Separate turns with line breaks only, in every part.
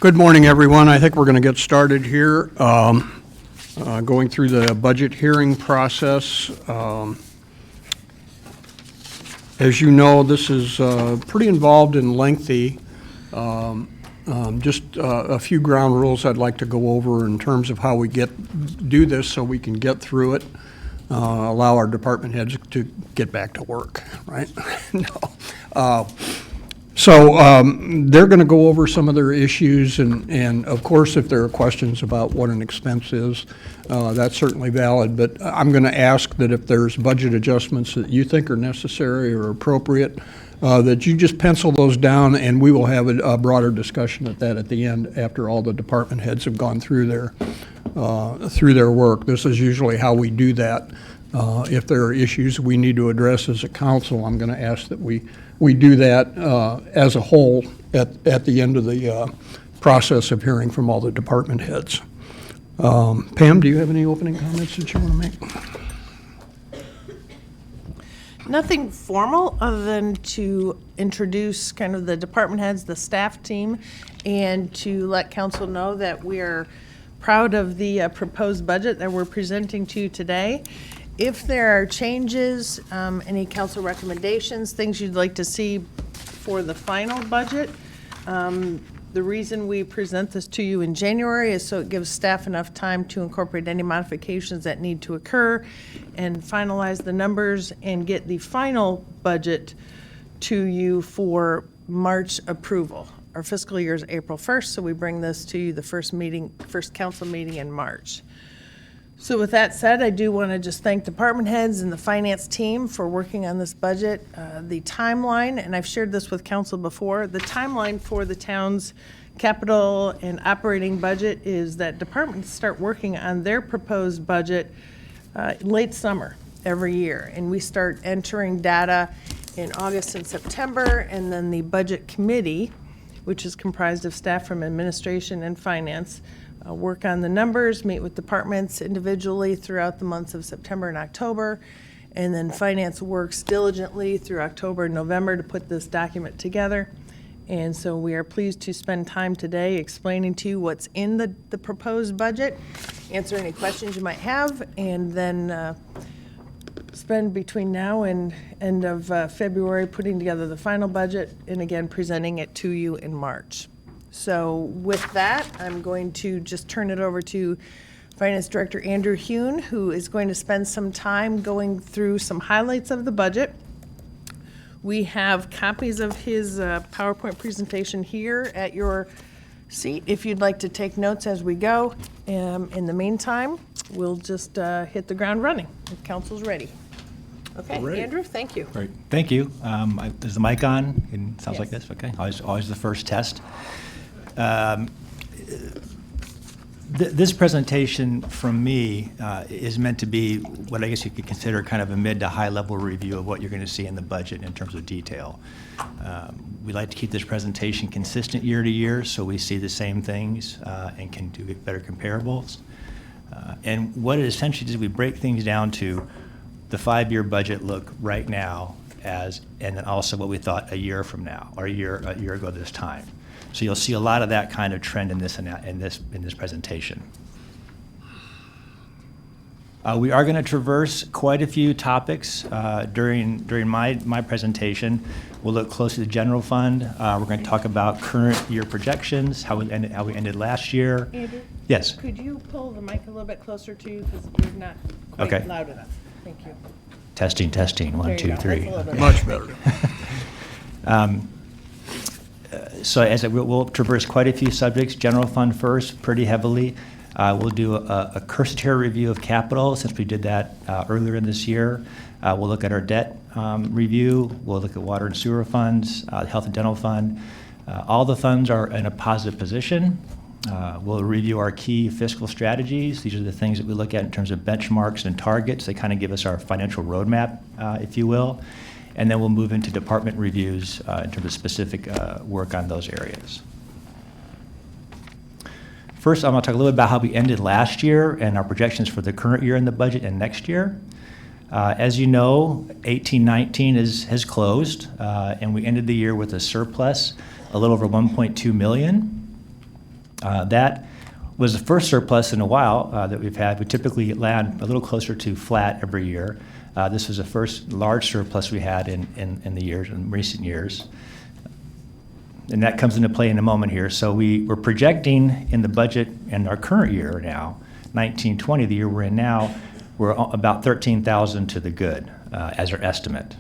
Good morning, everyone. I think we're going to get started here, going through the budget hearing process. As you know, this is pretty involved and lengthy. Just a few ground rules I'd like to go over in terms of how we do this so we can get through it, allow our department heads to get back to work, right? No. So they're going to go over some of their issues, and of course, if there are questions about what an expense is, that's certainly valid. But I'm going to ask that if there's budget adjustments that you think are necessary or appropriate, that you just pencil those down, and we will have a broader discussion at the end after all the department heads have gone through their work. This is usually how we do that. If there are issues we need to address as a council, I'm going to ask that we do that as a whole at the end of the process of hearing from all the department heads. Pam, do you have any opening comments that you want to make?
Nothing formal other than to introduce kind of the department heads, the staff team, and to let council know that we are proud of the proposed budget that we're presenting to you today. If there are changes, any council recommendations, things you'd like to see for the final budget, the reason we present this to you in January is so it gives staff enough time to incorporate any modifications that need to occur and finalize the numbers and get the final budget to you for March approval. Our fiscal year is April 1st, so we bring this to you the first council meeting in March. So with that said, I do want to just thank department heads and the finance team for working on this budget. The timeline, and I've shared this with council before, the timeline for the town's capital and operating budget is that departments start working on their proposed budget late summer every year. And we start entering data in August and September, and then the budget committee, which is comprised of staff from administration and finance, work on the numbers, meet with departments individually throughout the months of September and October, and then finance works diligently through October and November to put this document together. And so we are pleased to spend time today explaining to you what's in the proposed budget, answer any questions you might have, and then spend between now and end of February putting together the final budget, and again, presenting it to you in March. So with that, I'm going to just turn it over to Finance Director Andrew Hune, who is going to spend some time going through some highlights of the budget. We have copies of his PowerPoint presentation here at your seat if you'd like to take notes as we go. In the meantime, we'll just hit the ground running if council's ready. Okay,
Ready.
Andrew, thank you.
Great, thank you. Is the mic on? It sounds like
Yes.
this, okay. Always the first test. This presentation from me is meant to be what I guess you could consider kind of a mid to high level review of what you're going to see in the budget in terms of detail. We like to keep this presentation consistent year to year so we see the same things and can do better comparables. And what it essentially does, we break things down to the 5-year budget look right now and then also what we thought a year from now or a year ago this time. So you'll see a lot of that kind of trend in this presentation. We are going to traverse quite a few topics during my presentation. We'll look closely at the general fund. We're going to talk about current year projections, how we ended last year.
Andrew?
Yes.
Could you pull the mic a little bit closer to you because you're not quite
Okay.
loud enough? Thank you.
Testing.
There
1,
you
2,
go.
3.
That's a little bit
Much better.
So we'll traverse quite a few subjects. General fund first, pretty heavily. We'll do a cursory review of capital since we did that earlier in this year. We'll look at our debt review. We'll look at water and sewer funds, health and dental fund. All the funds are in a positive position. We'll review our key fiscal strategies. These are the things that we look at in terms of benchmarks and targets. They kind of give us our financial roadmap, if you will. And then we'll move into department reviews in terms of specific work on those areas. First, I'm going to talk a little bit about how we ended last year and our projections for the current year in the budget and next year. As you know, 18-19 has closed, and we ended the year with a surplus a little over $1.2 million. That was the first surplus in a while that we've had. We typically land a little closer to flat every year. This was the first large surplus we had in recent years. And that comes into play in a moment here. So we're projecting in the budget in our current year now, 1920, the year we're in now, we're about 13,000 to the good as our estimate.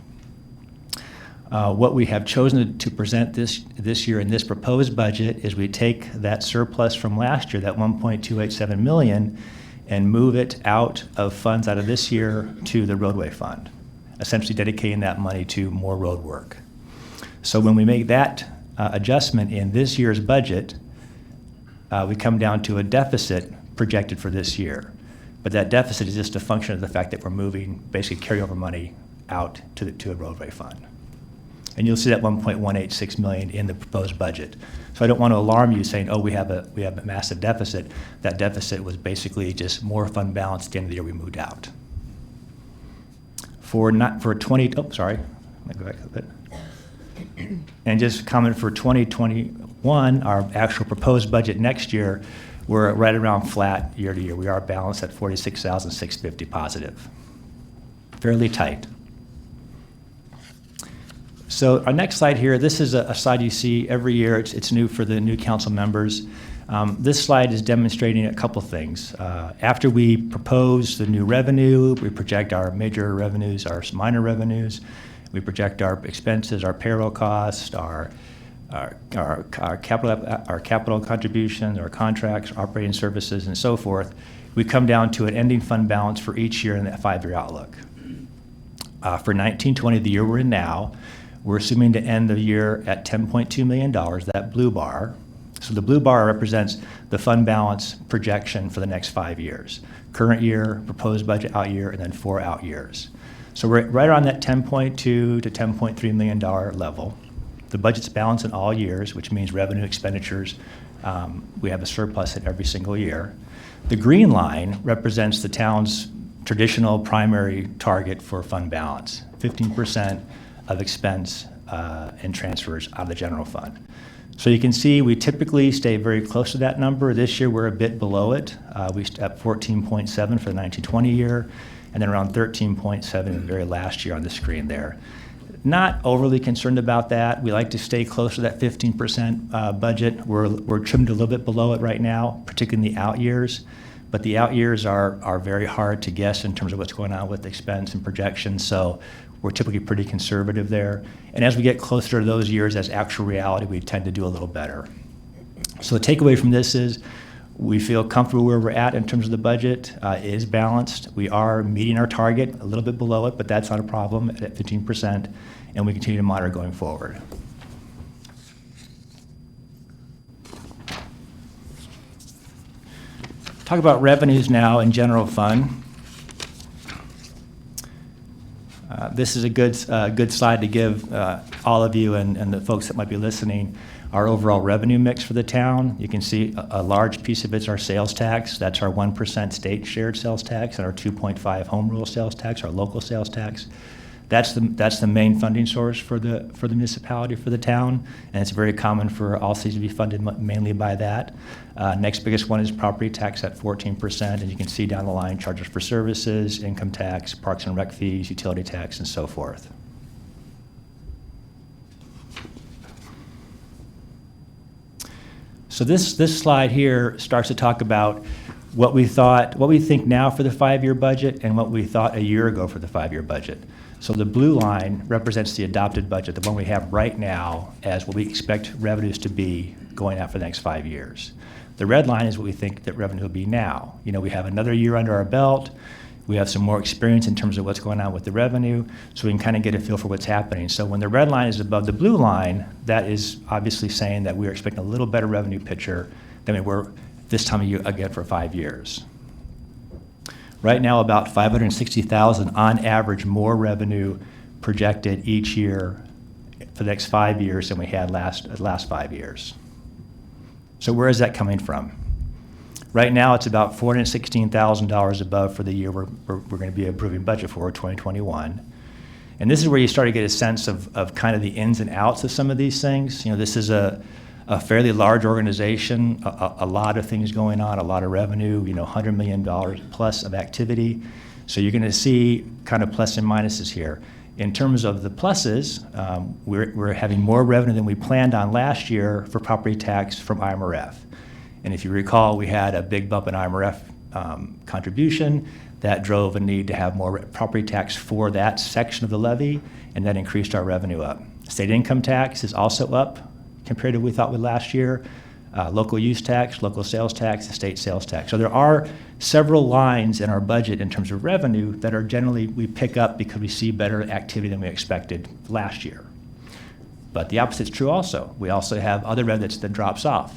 What we have chosen to present this year in this proposed budget is we take that surplus from last year, that 1.287 million, and move it out of funds out of this year to the roadway fund, essentially dedicating that money to more road work. So when we make that adjustment in this year's budget, we come down to a deficit projected for this year. But that deficit is just a function of the fact that we're moving basically carryover money out to a roadway fund. And you'll see that 1.186 million in the proposed budget. So I don't want to alarm you saying, oh, we have a massive deficit. That deficit was basically just more fund balance at the end of the year we moved out. Let me go back a bit. And just comment for 2021, our actual proposed budget next year, we're right around flat year to year. We are balanced at 46,650 positive. Fairly tight. So our next slide here, this is a slide you see every year. It's new for the new council members. This slide is demonstrating a couple things. After we propose the new revenue, we project our major revenues, our minor revenues. We project our expenses, our payroll costs, our capital contributions, our contracts, operating services, and so forth. We come down to an ending fund balance for each year in that 5-year outlook. For 1920, the year we're in now, we're assuming to end the year at $10.2 million, that blue bar. So the blue bar represents the fund balance projection for the next 5 years. Current year, proposed budget out year, and then 4 out years. So we're right around that $10.2 to $10.3 million level. The budget's balanced in all years, which means revenue expenditures, we have a surplus in every single year. The green line represents the town's traditional primary target for fund balance, 15% of expense and transfers out of the general fund. So you can see we typically stay very close to that number. This year we're a bit below it. We at 14.7 for the 1920 year, and then around 13.7 in the very last year on the screen there. Not overly concerned about that. We like to stay close to that 15% budget. We're trimmed a little bit below it right now, particularly in the out years. But the out years are very hard to guess in terms of what's going on with expense and projections. So we're typically pretty conservative there. And as we get closer to those years as actual reality, we tend to do a little better. So the takeaway from this is we feel comfortable where we're at in terms of the budget. It is balanced. We are meeting our target, a little bit below it, but that's not a problem at 15%, and we continue to monitor going forward. Talk about revenues now in general fund. This is a good slide to give all of you and the folks that might be listening our overall revenue mix for the town. You can see a large piece of it's our sales tax. That's our 1% state shared sales tax and our 2.5 home rule sales tax, our local sales tax. That's the main funding source for the municipality, for the town, and it's very common for all cities to be funded mainly by that. Next biggest one is property tax at 14%, and you can see down the line charges for services, income tax, parks and rec fees, utility tax, and so forth. So this slide here starts to talk about what we think now for the 5-year budget and what we thought a year ago for the 5-year budget. So the blue line represents the adopted budget, the one we have right now as what we expect revenues to be going out for the next 5 years. The red line is what we think that revenue will be now. You know, we have another year under our belt. We have some more experience in terms of what's going on with the revenue, so we can kind of get a feel for what's happening. So when the red line is above the blue line, that is obviously saying that we're expecting a little better revenue picture than we were this time of year again for 5 years. Right now, about $560,000 on average more revenue projected each year for the next 5 years than we had last 5 years. So where is that coming from? Right now, it's about $416,000 above for the year we're going to be approving budget for 2021. And this is where you start to get a sense of kind of the ins and outs of some of these things. You know, this is a a fairly large organization, a lot of things going on, a lot of revenue, $100 million plus of activity. So you're going to see kind of plus and minuses here. In terms of the pluses, we're having more revenue than we planned on last year for property tax from IMRF. And if you recall, we had a big bump in IMRF contribution that drove a need to have more property tax for that section of the levy, and that increased our revenue up. State income tax is also up compared to what we thought with last year. Local use tax, local sales tax, and state sales tax. So there are several lines in our budget in terms of revenue that are generally we pick up because we see better activity than we expected last year. But the opposite is true also. We also have other revenue that drops off.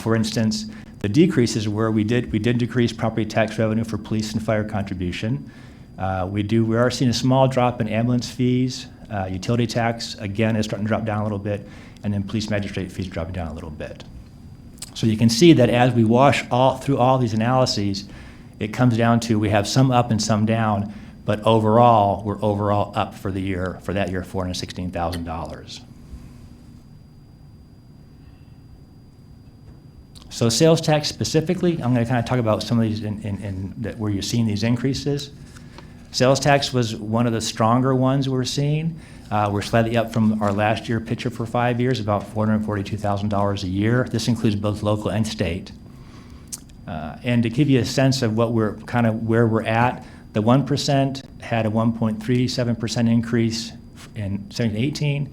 For instance, the decreases where we did decrease property tax revenue for police and fire contribution. We are seeing a small drop in ambulance fees. Utility tax, again, is starting to drop down a little bit, and then police magistrate fees dropping down a little bit. So you can see that as we wash through all these analyses, it comes down to we have some up and some down, but overall, we're overall up for that year, $416,000. So sales tax specifically, I'm going to kind of talk about some of these where you're seeing these increases. Sales tax was one of the stronger ones we're seeing. We're slightly up from our last year picture for 5 years, about $442,000 a year. This includes both local and state. And to give you a sense of what we're kind of where we're at, the 1% had a 1.37% increase in 17-18.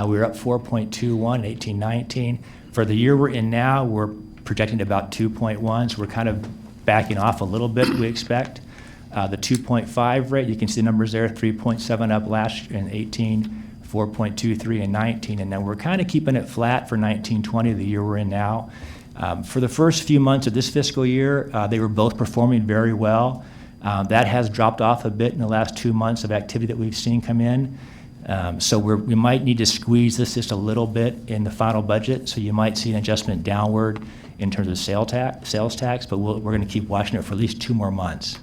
We were up 4.21 in 18-19. For the year we're in now, we're projecting about 2.1, so we're kind of backing off a little bit, we expect. The 2.5 rate, you can see the numbers there, 3.7 up last year in 18, 4.23 in 19, and then we're kind of keeping it flat for 19-20, the year we're in now. For the first few months of this fiscal year, they were both performing very well. That has dropped off a bit in the last 2 months of activity that we've seen come in. So we might need to squeeze this just a little bit in the final budget, so you might see an adjustment downward in terms of sales tax, but we're going to keep watching it for at least 2 more months.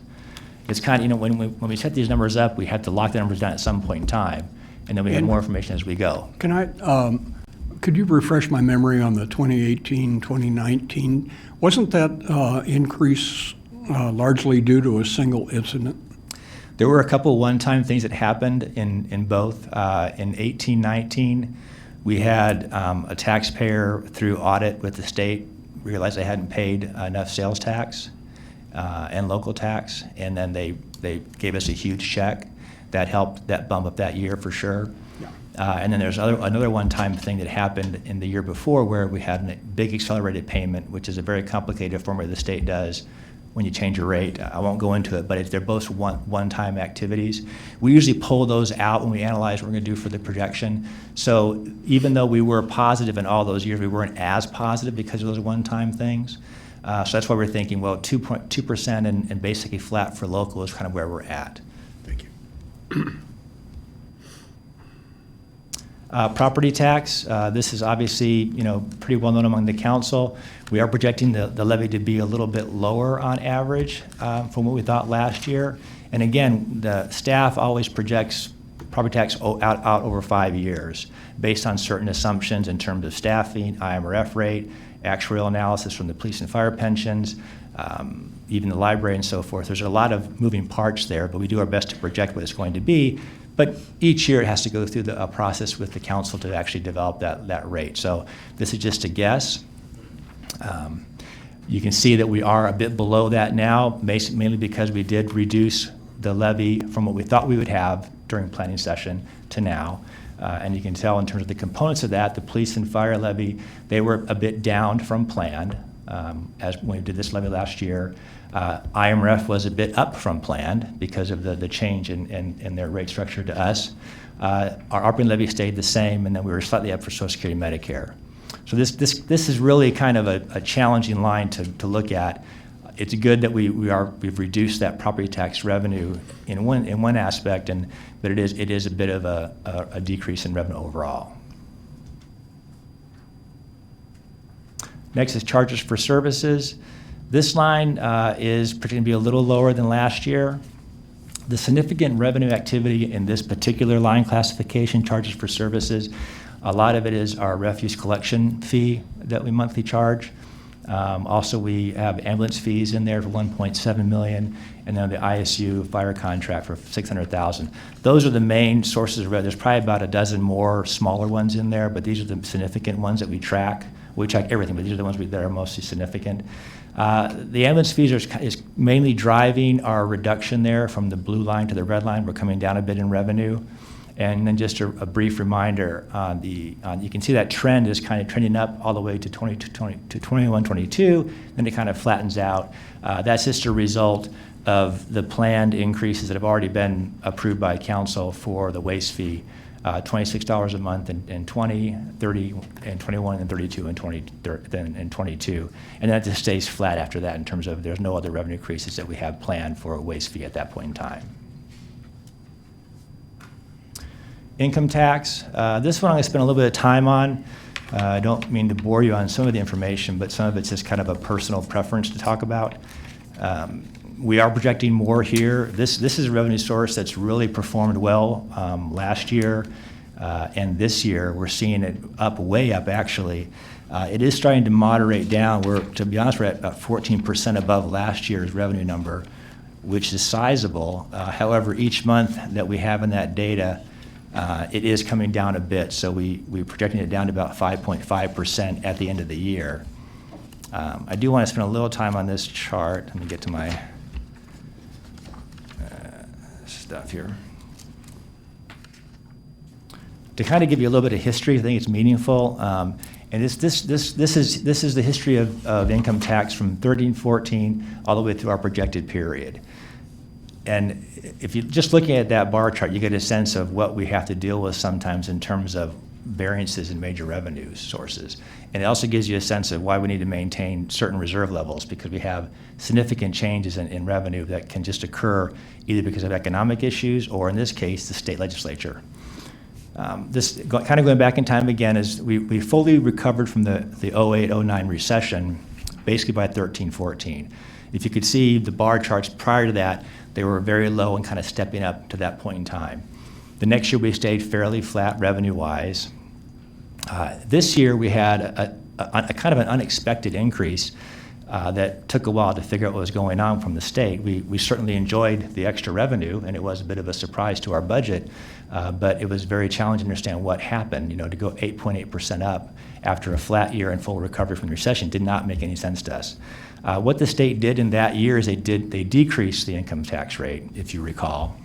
It's kind of, when we set these numbers up, we have to lock the numbers down at some point in time, and then we have more information as we go.
Could you refresh my memory on the 2018, 2019? Wasn't that increase largely due to a single incident?
There were a couple one-time things that happened in both. In 18-19, we had a taxpayer through audit with the state realized they hadn't paid enough sales tax and local tax, and then they gave us a huge check. That helped that bump up that year for sure. Yeah. And then there's another one-time thing that happened in the year before where we had a big accelerated payment, which is a very complicated formula the state does when you change your rate. I won't go into it, but they're both one-time activities. We usually pull those out when we analyze what we're going to do for the projection. So even though we were positive in all those years, we weren't as positive because of those one-time things. So that's why we're thinking, well, 2% and basically flat for local is kind of where we're at.
Thank you.
Property tax, this is obviously, pretty well known among the council. We are projecting the levy to be a little bit lower on average from what we thought last year. And again, the staff always projects property tax out over 5 years based on certain assumptions in terms of staffing, IMRF rate, actuarial analysis from the police and fire pensions, even the library and so forth. There's a lot of moving parts there, but we do our best to project what it's going to be. But each year it has to go through a process with the council to actually develop that rate. So this is just a guess. You can see that we are a bit below that now, mainly because we did reduce the levy from what we thought we would have during planning session to now. And you can tell in terms of the components of that, the police and fire levy, they were a bit down from planned as when we did this levy last year. IMRF was a bit up from planned because of the change in their rate structure to us. Our operating levy stayed the same, and then we were slightly up for Social Security and Medicare. So this is really kind of a challenging line to look at. It's good that we've reduced that property tax revenue in one aspect, but it is a bit of a decrease in revenue overall. Next is charges for services. This line is projected to be a little lower than last year. The significant revenue activity in this particular line classification, charges for services, A lot of it is our refuse collection fee that we monthly charge. Also, we have ambulance fees in there for $1.7 million, and then the ISU fire contract for $600,000. Those are the main sources of revenue. There's probably about a dozen more smaller ones in there, but these are the significant ones that we track. We track everything, but these are the ones that are mostly significant. The ambulance fees is mainly driving our reduction there from the blue line to the red line. We're coming down a bit in revenue. And then just a brief reminder, you can see that trend is kind of trending up all the way to 21, 22, then it kind of flattens out. That's just a result of the planned increases that have already been approved by council for the waste fee, $26 a month in 20, 30, and 21, and 32, and 20, and 22. And that just stays flat after that in terms of there's no other revenue increases that we have planned for a waste fee at that point in time. Income tax. This one I'm going to spend a little bit of time on. I don't mean to bore you on some of the information, but some of it's just kind of a personal preference to talk about. We are projecting more here. This is a revenue source that's really performed well last year and this year. We're seeing it way up actually. It is starting to moderate down. To be honest, we're at about 14% above last year's revenue number, which is sizable. However, each month that we have in that data, it is coming down a bit, so we're projecting it down to about 5.5% at the end of the year. I do want to spend a little time on this chart. Let me get to my stuff here. To kind of give you a little bit of history, I think it's meaningful. And this is the history of income tax from 13-14 all the way through our projected period. And if you're just looking at that bar chart, you get a sense of what we have to deal with sometimes in terms of variances in major revenue sources. And it also gives you a sense of why we need to maintain certain reserve levels, because we have significant changes in revenue that can just occur either because of economic issues or, in this case, the state legislature. This kind of going back in time again is we fully recovered from the 08-09 recession basically by 13-14. If you could see the bar charts prior to that, they were very low and kind of stepping up to that point in time. The next year we stayed fairly flat revenue-wise. This year we had a kind of an unexpected increase that took a while to figure out what was going on from the state. We certainly enjoyed the extra revenue, and it was a bit of a surprise to our budget, but it was very challenging to understand what happened. You know, to go 8.8% up after a flat year and full recovery from the recession did not make any sense to us. What the state did in that year is they decreased the income tax rate, if you recall.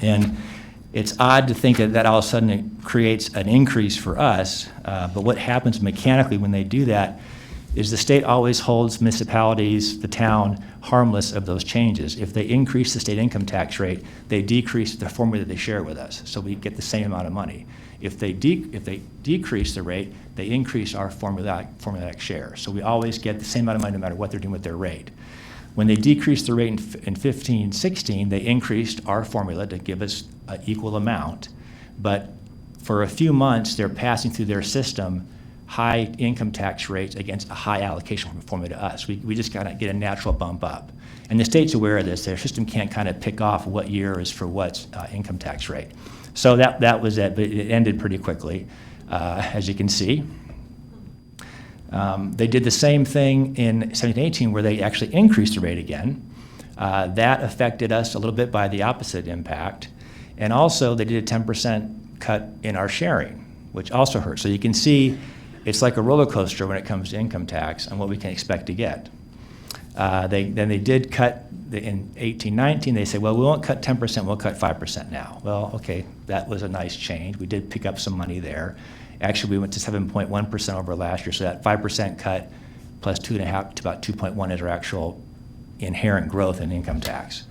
And it's odd to think that all of a sudden it creates an increase for us, but what happens mechanically when they do that is the state always holds municipalities, the town, harmless of those changes. If they increase the state income tax rate, they decrease the formula they share with us, so we get the same amount of money. If they decrease the rate, they increase our formulaic share. So we always get the same amount of money no matter what they're doing with their rate. When they decreased the rate in 15-16, they increased our formula to give us an equal amount. But for a few months, they're passing through their system high income tax rates against a high allocation formula to us. We just kind of get a natural bump up. And the state's aware of this. Their system can't kind of pick off what year is for what income tax rate. So that was it, but it ended pretty quickly, as you can see. They did the same thing in 17-18 where they actually increased the rate again. That affected us a little bit by the opposite impact. And also they did a 10% cut in our sharing, which also hurt. So you can see it's like a roller coaster when it comes to income tax and what we can expect to get. Then they did cut in 18-19. They said, well, we won't cut 10%, we'll cut 5% now. Well, okay, that was a nice change. We did pick up some money there. Actually, we went to 7.1% over last year, so that 5% cut plus 2.5 to about 2.1 is our actual inherent growth in income tax.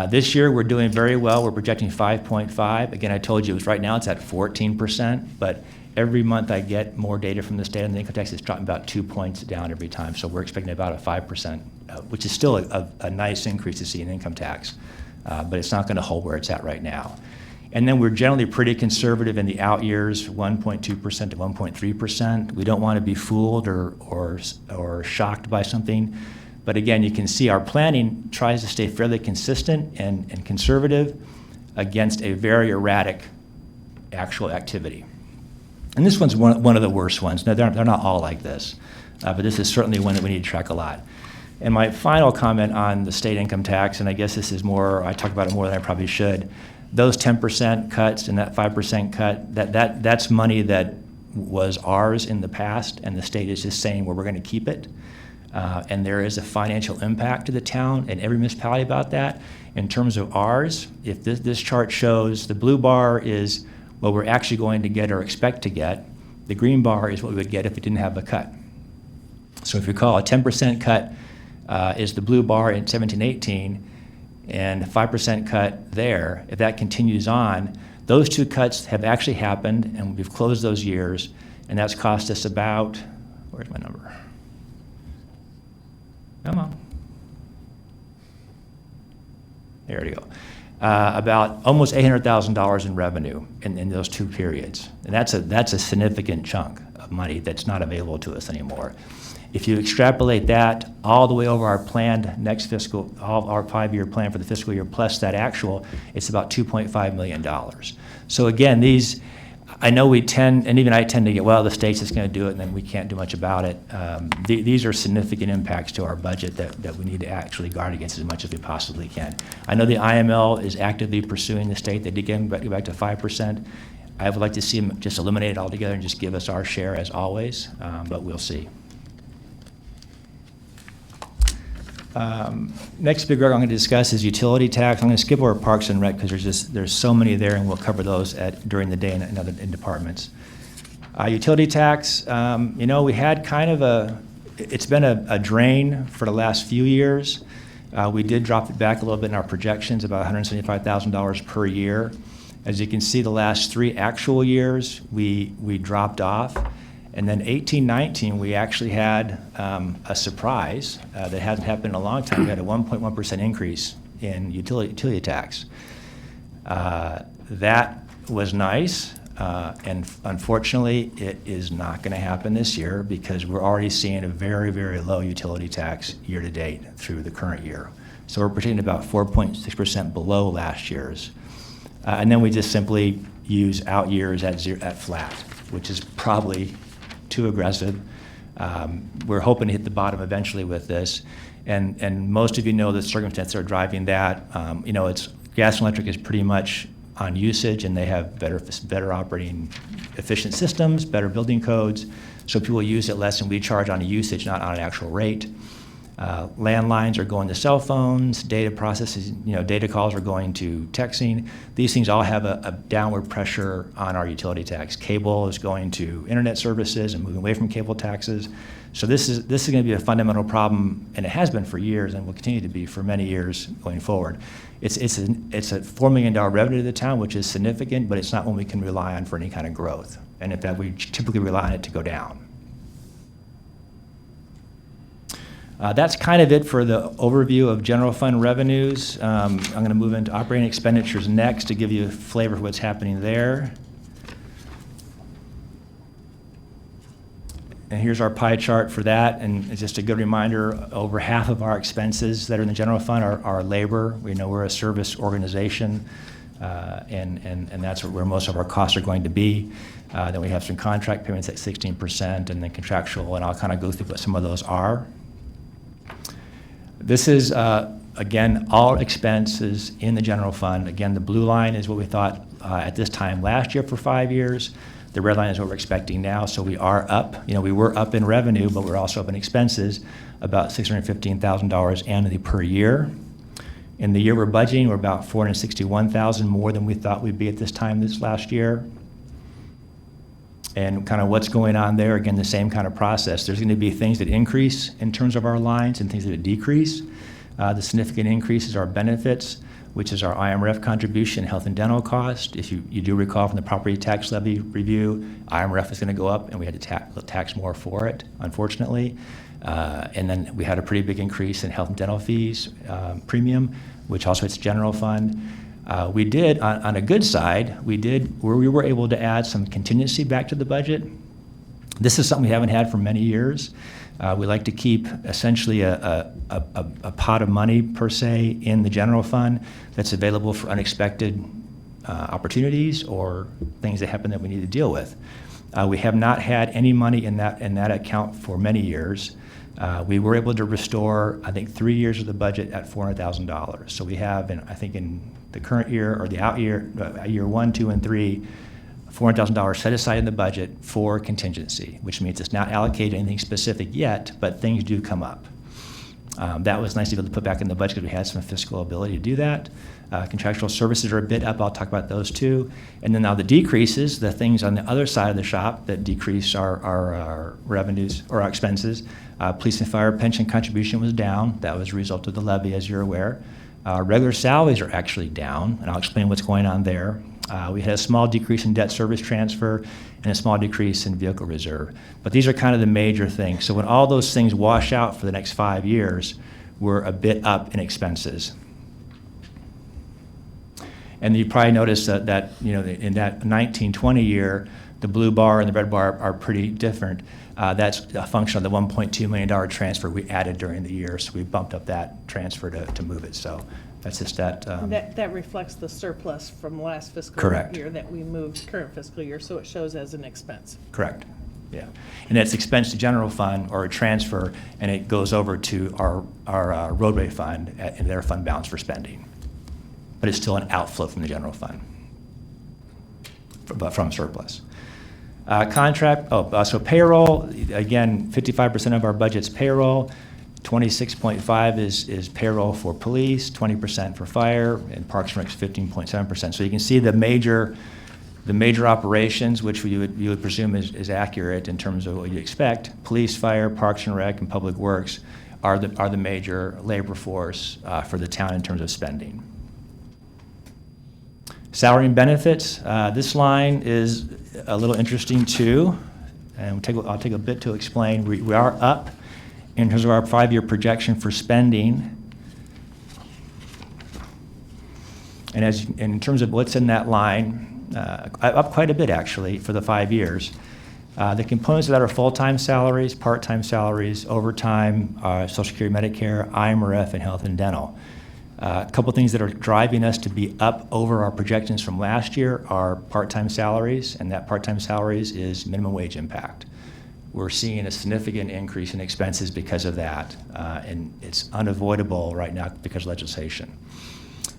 This year, we're doing very well. We're projecting 5.5. Again, I told you right now it's at 14%, but every month I get more data from the state on the income tax. It's dropping about 2 points down every time, so we're expecting about a 5%, which is still a nice increase to see in income tax, but it's not going to hold where it's at right now. And then we're generally pretty conservative in the out years, 1.2% to 1.3%. We don't want to be fooled or shocked by something. But again, you can see our planning tries to stay fairly consistent and conservative against a very erratic actual activity. And this one's one of the worst ones. No, they're not all like this, but this is certainly one that we need to track a lot. And my final comment on the state income tax, and I guess this is more, I talk about it more than I probably should, those 10% cuts and that 5% cut, that's money that was ours in the past, and the state is just saying, well, we're going to keep it. And there is a financial impact to the town and every municipality about that. In terms of ours, if this chart shows the blue bar is what we're actually going to get or expect to get, the green bar is what we would get if it didn't have a cut. So if you recall, a 10% cut is the blue bar in 17-18, and a 5% cut there. If that continues on, those two cuts have actually happened, and we've closed those years, and that's cost us about, where's my number? Come on. There we go. About almost $800,000 in revenue in those two periods. And that's a significant chunk of money that's not available to us anymore. If you extrapolate that all the way over our planned next fiscal, all our 5-year plan for the fiscal year plus that actual, it's about $2.5 million. So again, these, I know we tend, and even I tend to get, well, the state's just going to do it and then we can't do much about it. These are significant impacts to our budget that we need to actually guard against as much as we possibly can. I know the IML is actively pursuing the state. They did get back to 5%. I would like to see them just eliminate it altogether and just give us our share as always, but we'll see. Next big rug I'm going to discuss is utility tax. I'm going to skip over Parks and Rec because there's so many there, and we'll cover those during the day in other departments. Utility tax, we had kind of it's been a drain for the last few years. We did drop it back a little bit in our projections, about $175,000 per year. As you can see, the last 3 actual years, we dropped off. And then 18-19, we actually had a surprise that hasn't happened in a long time. We had a 1.1% increase in utility tax. That was nice, and unfortunately, it is not going to happen this year because we're already seeing a very, very low utility tax year to date through the current year. So we're projecting about 4.6% below last year's. And then we just simply use out years at flat, which is probably too aggressive. We're hoping to hit the bottom eventually with this, and most of you know the circumstances that are driving that. It's gas and electric is pretty much on usage, and they have better operating efficient systems, better building codes, so people use it less, and we charge on a usage, not on an actual rate. Landlines are going to cell phones, data processes, data calls are going to texting. These things all have a downward pressure on our utility tax. Cable is going to internet services and moving away from cable taxes. So this is going to be a fundamental problem, and it has been for years and will continue to be for many years going forward. It's a $4 million revenue to the town, which is significant, but it's not one we can rely on for any kind of growth. And in fact, we typically rely on it to go down. That's kind of it for the overview of general fund revenues. I'm going to move into operating expenditures next to give you a flavor of what's happening there. And here's our pie chart for that, and it's just a good reminder, over half of our expenses that are in the general fund are labor. We know we're a service organization, and that's where most of our costs are going to be. Then we have some contract payments at 16%, and then contractual, and I'll kind of go through what some of those are. This is, again, all expenses in the general fund. Again, the blue line is what we thought at this time last year for 5 years. The red line is what we're expecting now, so we are up. We were up in revenue, but we're also up in expenses, about $615,000 annually per year. In the year we're budgeting, we're about $461,000 more than we thought we'd be at this time this last year. And kind of what's going on there, again, the same kind of process. There's going to be things that increase in terms of our lines and things that decrease. The significant increase is our benefits, which is our IMRF contribution, health and dental cost. If you do recall from the property tax levy review, IMRF is going to go up, and we had to tax more for it, unfortunately. And then we had a pretty big increase in health and dental fees premium, which also hits general fund. We did, on a good side, we were able to add some contingency back to the budget. This is something we haven't had for many years. We like to keep essentially a pot of money, per se, in the general fund that's available for unexpected opportunities or things that happen that we need to deal with. We have not had any money in that account for many years. We were able to restore, I think, 3 years of the budget at $400,000. So we have, I think, in the current year or the out year, year 1, 2, and 3, $400,000 set aside in the budget for contingency, which means it's not allocated anything specific yet, but things do come up. That was nice to be able to put back in the budget because we had some fiscal ability to do that. Contractual services are a bit up. I'll talk about those too. And then now the decreases, the things on the other side of the shop that decrease our revenues or our expenses. Police and fire pension contribution was down. That was a result of the levy, as you're aware. Regular salaries are actually down, and I'll explain what's going on there. We had a small decrease in debt service transfer and a small decrease in vehicle reserve. But these are kind of the major things. So when all those things wash out for the next 5 years, we're a bit up in expenses. And you probably noticed that in that 19-20 year, the blue bar and the red bar are pretty different. That's a function of the $1.2 million transfer we added during the year, so we bumped up that transfer to move it. So that's just that.
That reflects the surplus from last fiscal
Correct.
year that we moved current fiscal year, so it shows as an expense.
Correct. Yeah, and it's expense to general fund or a transfer, and it goes over to our roadway fund and their fund balance for spending. But it's still an outflow from the general fund, but from surplus. So payroll, again, 55% of our budget's payroll, 26.5 is payroll for police, 20% for fire, and Parks and Rec's 15.7%. So you can see the major operations, which you would presume is accurate in terms of what you expect. Police, fire, Parks and Rec, and Public Works are the major labor force for the town in terms of spending. Salary and benefits, this line is a little interesting too, and I'll take a bit to explain. We are up in terms of our 5-year projection for spending, and in terms of what's in that line, up quite a bit actually for the 5 years. The components of that are full-time salaries, part-time salaries, overtime, Social Security, Medicare, IMRF, and health and dental. A couple things that are driving us to be up over our projections from last year are part-time salaries, and that part-time salaries is minimum wage impact. We're seeing a significant increase in expenses because of that, and it's unavoidable right now because of legislation.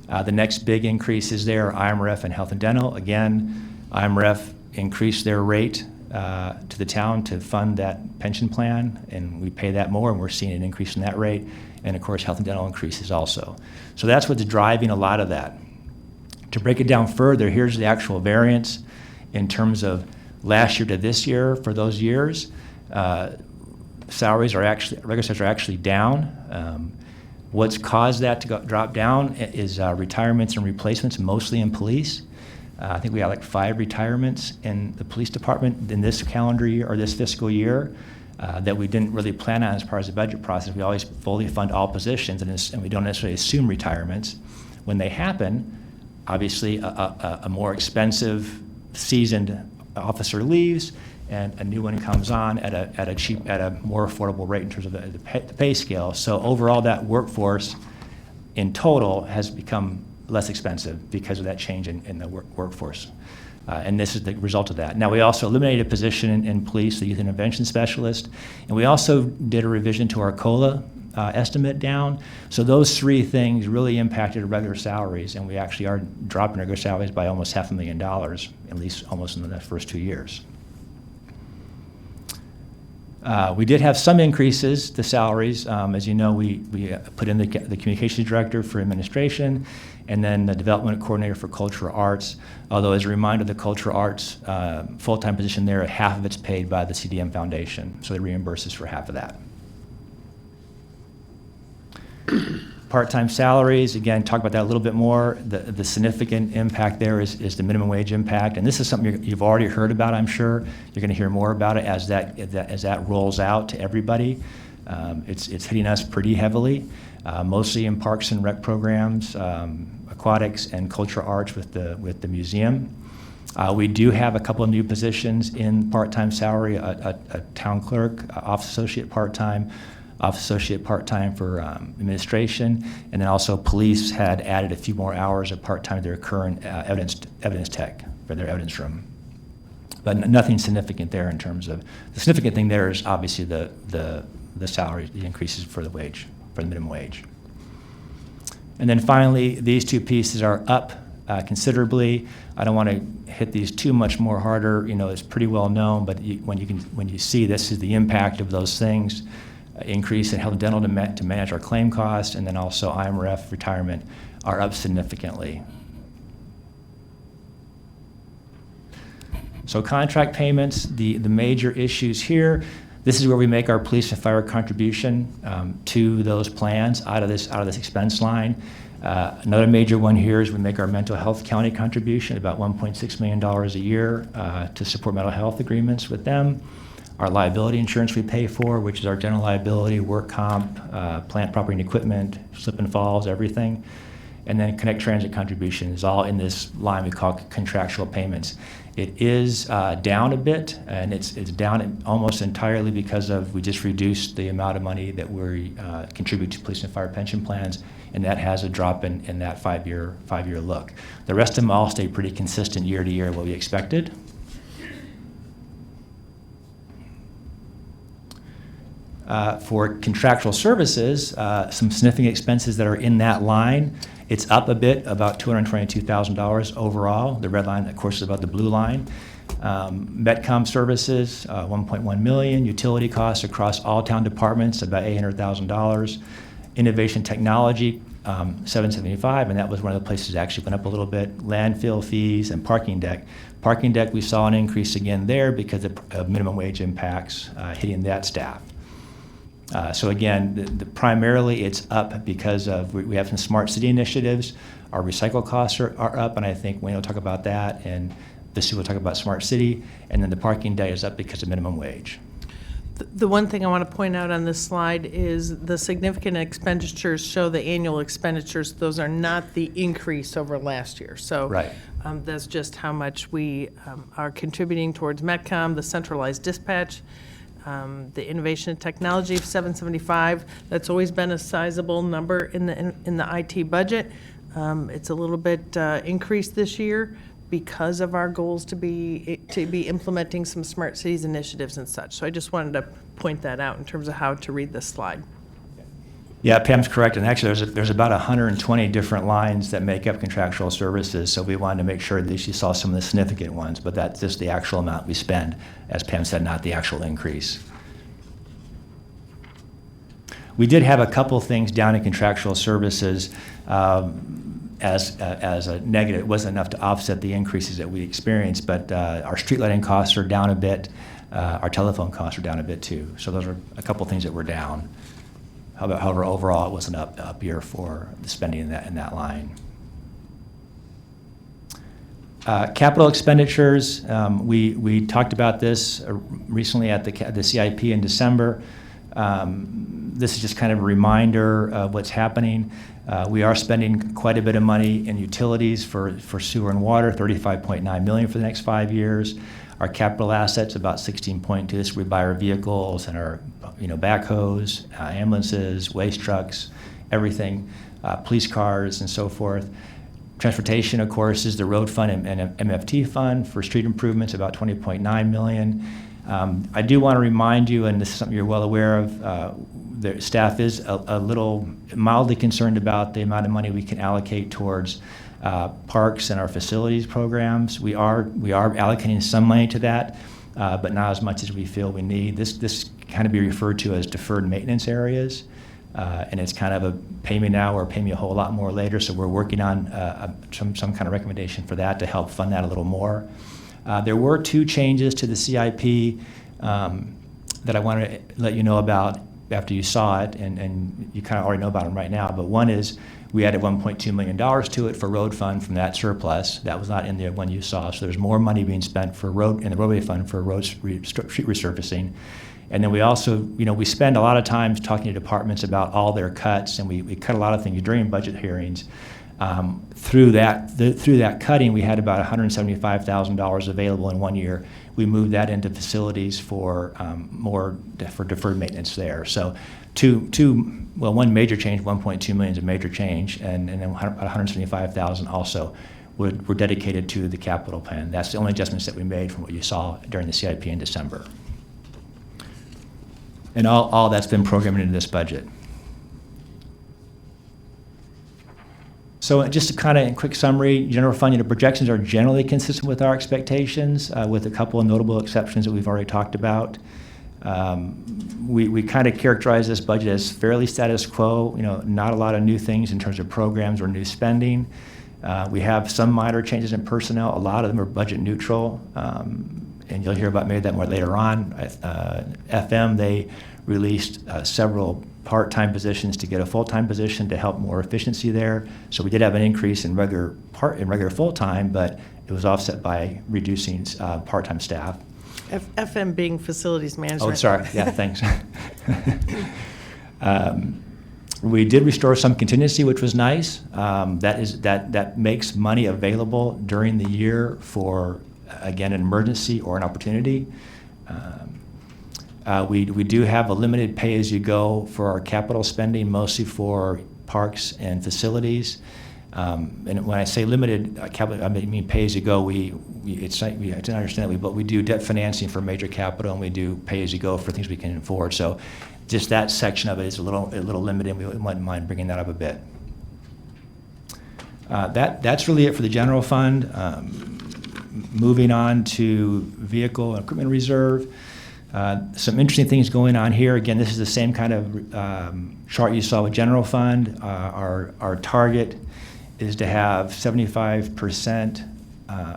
The next big increases there are IMRF and health and dental. Again, IMRF increased their rate to the town to fund that pension plan, and we pay that more, and we're seeing an increase in that rate. And of course, health and dental increases also. So that's what's driving a lot of that. To break it down further, here's the actual variance in terms of last year to this year for those years. Regular salaries are actually down. What's caused that to drop down is retirements and replacements, mostly in police. I think we had like 5 retirements in the police department in this calendar year or this fiscal year. That we didn't really plan on as part of the budget process. We always fully fund all positions, and we don't necessarily assume retirements. When they happen, obviously a more expensive, seasoned officer leaves, and a new one comes on at a more affordable rate in terms of the pay scale. So overall, that workforce in total has become less expensive because of that change in the workforce. And this is the result of that. Now, we also eliminated a position in police, the youth intervention specialist, and we also did a revision to our COLA estimate down. So those 3 things really impacted regular salaries, and we actually are dropping regular salaries by almost $500,000, at least almost in the first 2 years. We did have some increases to salaries. As you know, we put in the communications director for administration, and then the development coordinator for cultural arts. Although, as a reminder, the cultural arts full-time position there, half of it's paid by the CDM Foundation, so they reimburse us for half of that. Part-time salaries, again, talk about that a little bit more. The significant impact there is the minimum wage impact, and this is something you've already heard about, I'm sure. You're going to hear more about it as that rolls out to everybody. It's hitting us pretty heavily, mostly in parks and rec programs, aquatics, and cultural arts with the museum. We do have a couple of new positions in part-time salary, a town clerk, office associate part-time, office associate part-time for administration, and then also police had added a few more hours of part-time to their current evidence tech for their evidence room. but nothing significant there in terms of, the significant thing there is obviously the salary, the increases for the wage, for the minimum wage. And then finally, these two pieces are up considerably. I don't want to hit these too much more harder. It's pretty well known, but when you see this is the impact of those things, increase in health and dental to manage our claim costs, and then also IMRF retirement are up significantly. So contract payments, the major issues here, this is where we make our police and fire contribution to those plans out of this expense line. Another major one here is we make our mental health county contribution, about $1.6 million a year to support mental health agreements with them. Our liability insurance we pay for, which is our general liability, work comp, plant, property, and equipment, slip and falls, everything. And then Connect Transit contribution is all in this line we call contractual payments. It is down a bit, and it's down almost entirely because we just reduced the amount of money that we contribute to police and fire pension plans, and that has a drop in that five-year look. The rest of them all stay pretty consistent year to year, what we expected. For contractual services, some significant expenses that are in that line. It's up a bit, about $222,000 overall. The red line, of course, is about the blue line. Metcom services, $1.1 million. Utility costs across all town departments, about $800,000. Innovation technology, $775,000, and that was one of the places that actually went up a little bit. Landfill fees and parking deck. Parking deck, we saw an increase again there because of minimum wage impacts hitting that staff. So again, primarily it's up because of we have some smart city initiatives. Our recycle costs are up, and I think Wayne will talk about that, and Vasu will talk about smart city, and then the parking day is up because of minimum wage.
The one thing I want to point out on this slide is the significant expenditures show the annual expenditures. Those are not the increase over last year. So
right.
That's just how much we are contributing towards Metcom, the centralized dispatch, the innovation and technology of $775. That's always been a sizable number in the IT budget. It's a little bit increased this year because of our goals to be implementing some smart cities initiatives and such. So I just wanted to point that out in terms of how to read this slide.
Yeah, Pam's correct, and actually there's about 120 different lines that make up contractual services, so we wanted to make sure that you saw some of the significant ones, but that's just the actual amount we spend, as Pam said, not the actual increase. We did have a couple things down in contractual services as a negative. It wasn't enough to offset the increases that we experienced, but our street lighting costs are down a bit. Our telephone costs are down a bit too, so those are a couple things that were down. However, overall, it was an up year for the spending in that line. Capital expenditures, we talked about this recently at the CIP in December. This is just kind of a reminder of what's happening. We are spending quite a bit of money in utilities for sewer and water, $35.9 million for the next 5 years. Our capital assets, about 16.2. This we buy our vehicles and our backhoes, ambulances, waste trucks, everything, police cars and so forth. Transportation, of course, is the road fund and MFT fund for street improvements, about $20.9 million. I do want to remind you, and this is something you're well aware of, the staff is a little mildly concerned about the amount of money we can allocate towards parks and our facilities programs. We are allocating some money to that, but not as much as we feel we need. This kind of be referred to as deferred maintenance areas, and it's kind of a pay me now or pay me a whole lot more later. So we're working on some kind of recommendation for that to help fund that a little more. There were 2 changes to the CIP that I want to let you know about after you saw it, and you kind of already know about them right now. But one is we added $1.2 million to it for road fund from that surplus. That was not in the one you saw. So there's more money being spent for in the roadway fund for street resurfacing. And then we also, we spend a lot of time talking to departments about all their cuts, and we cut a lot of things during budget hearings. Through that cutting, we had about $175,000 available in 1 year. We moved that into facilities for deferred maintenance there. So one major change, $1.2 million is a major change, and then about $175,000 also were dedicated to the capital plan. That's the only adjustments that we made from what you saw during the CIP in December. And all that's been programmed into this budget. So just a kind of quick summary, general fund projections are generally consistent with our expectations, with a couple of notable exceptions that we've already talked about. We kind of characterize this budget as fairly status quo, not a lot of new things in terms of programs or new spending. We have some minor changes in personnel. A lot of them are budget neutral, and you'll hear about maybe that more later on. FM, they released several part-time positions to get a full-time position to help more efficiency there. So we did have an increase in regular full-time, but it was offset by reducing part-time staff.
FM being facilities management.
Oh, sorry. Yeah, thanks. We did restore some contingency, which was nice. That makes money available during the year for, again, an emergency or an opportunity. We do have a limited pay-as-you-go for our capital spending, mostly for parks and facilities. And when I say limited capital, I mean pay-as-you-go. I didn't understand that, but we do debt financing for major capital, and we do pay-as-you-go for things we can afford. So just that section of it is a little limited, and we wouldn't mind bringing that up a bit. That's really it for the general fund. Moving on to vehicle and equipment reserve. Some interesting things going on here. Again, this is the same kind of chart you saw with general fund. Our target is to have 75%,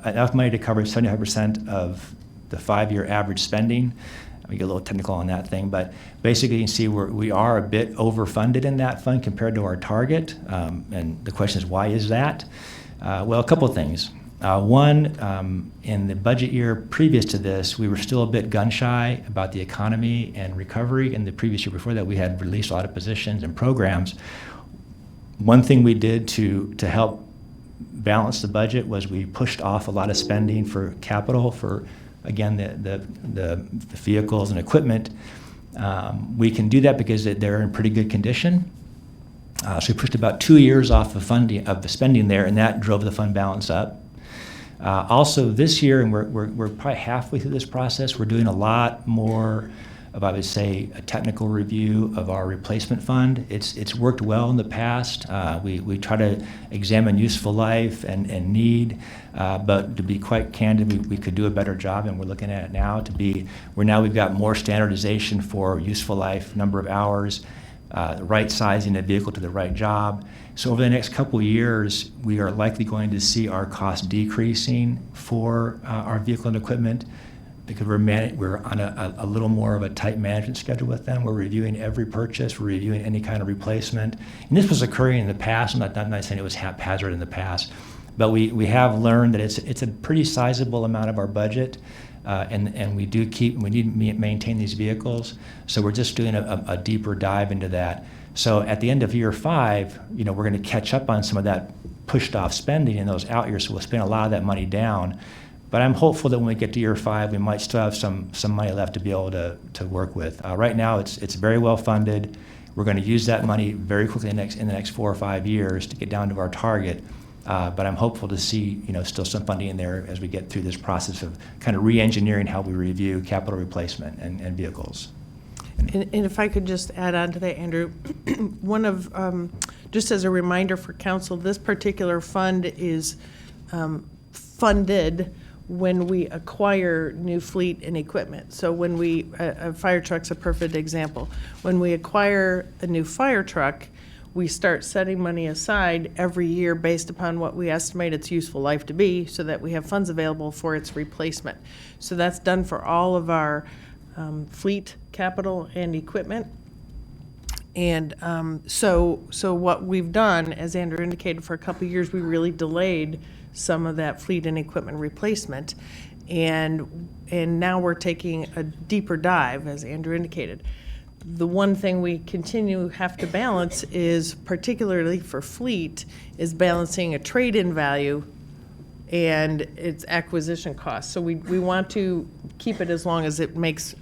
enough money to cover 75% of the 5-year average spending. We get a little technical on that thing, but basically you can see we are a bit overfunded in that fund compared to our target. And the question is, why is that? Well, a couple of things. One, in the budget year previous to this, we were still a bit gun-shy about the economy and recovery. In the previous year before that, we had released a lot of positions and programs. One thing we did to help balance the budget was we pushed off a lot of spending for capital for, again, the vehicles and equipment. We can do that because they're in pretty good condition. So we pushed about 2 years off of the spending there, and that drove the fund balance up. Also this year, and we're probably halfway through this process, we're doing a lot more of, I would say, a technical review of our replacement fund. It's worked well in the past. We try to examine useful life and need, but to be quite candid, we could do a better job, and we're looking at it now we've got more standardization for useful life, number of hours, right sizing the vehicle to the right job. So over the next couple of years, we are likely going to see our costs decreasing for our vehicle and equipment, because we're on a little more of a tight management schedule with them. We're reviewing every purchase, we're reviewing any kind of replacement. And this was occurring in the past. I'm not saying it was haphazard in the past, but we have learned that it's a pretty sizable amount of our budget, and we need to maintain these vehicles. So we're just doing a deeper dive into that. So at the end of year 5, we're going to catch up on some of that pushed off spending in those out years. So we'll spend a lot of that money down. But I'm hopeful that when we get to year 5, we might still have some money left to be able to work with. Right now, it's very well funded. We're going to use that money very quickly in the next 4 or 5 years to get down to our target. But I'm hopeful to see still some funding in there as we get through this process of kind of re-engineering how we review capital replacement and vehicles.
And if I could just add on to that, Andrew, just as a reminder for council, this particular fund is funded when we acquire new fleet and equipment. So when a fire truck's a perfect example. When we acquire a new fire truck, we start setting money aside every year based upon what we estimate its useful life to be, so that we have funds available for its replacement. So that's done for all of our fleet, capital, and equipment. And so what we've done, as Andrew indicated, for a couple of years, we really delayed some of that fleet and equipment replacement. And now we're taking a deeper dive, as Andrew indicated. The one thing we have to balance is, particularly for fleet, is balancing a trade-in value and its acquisition cost. So we want to keep it as long as it makes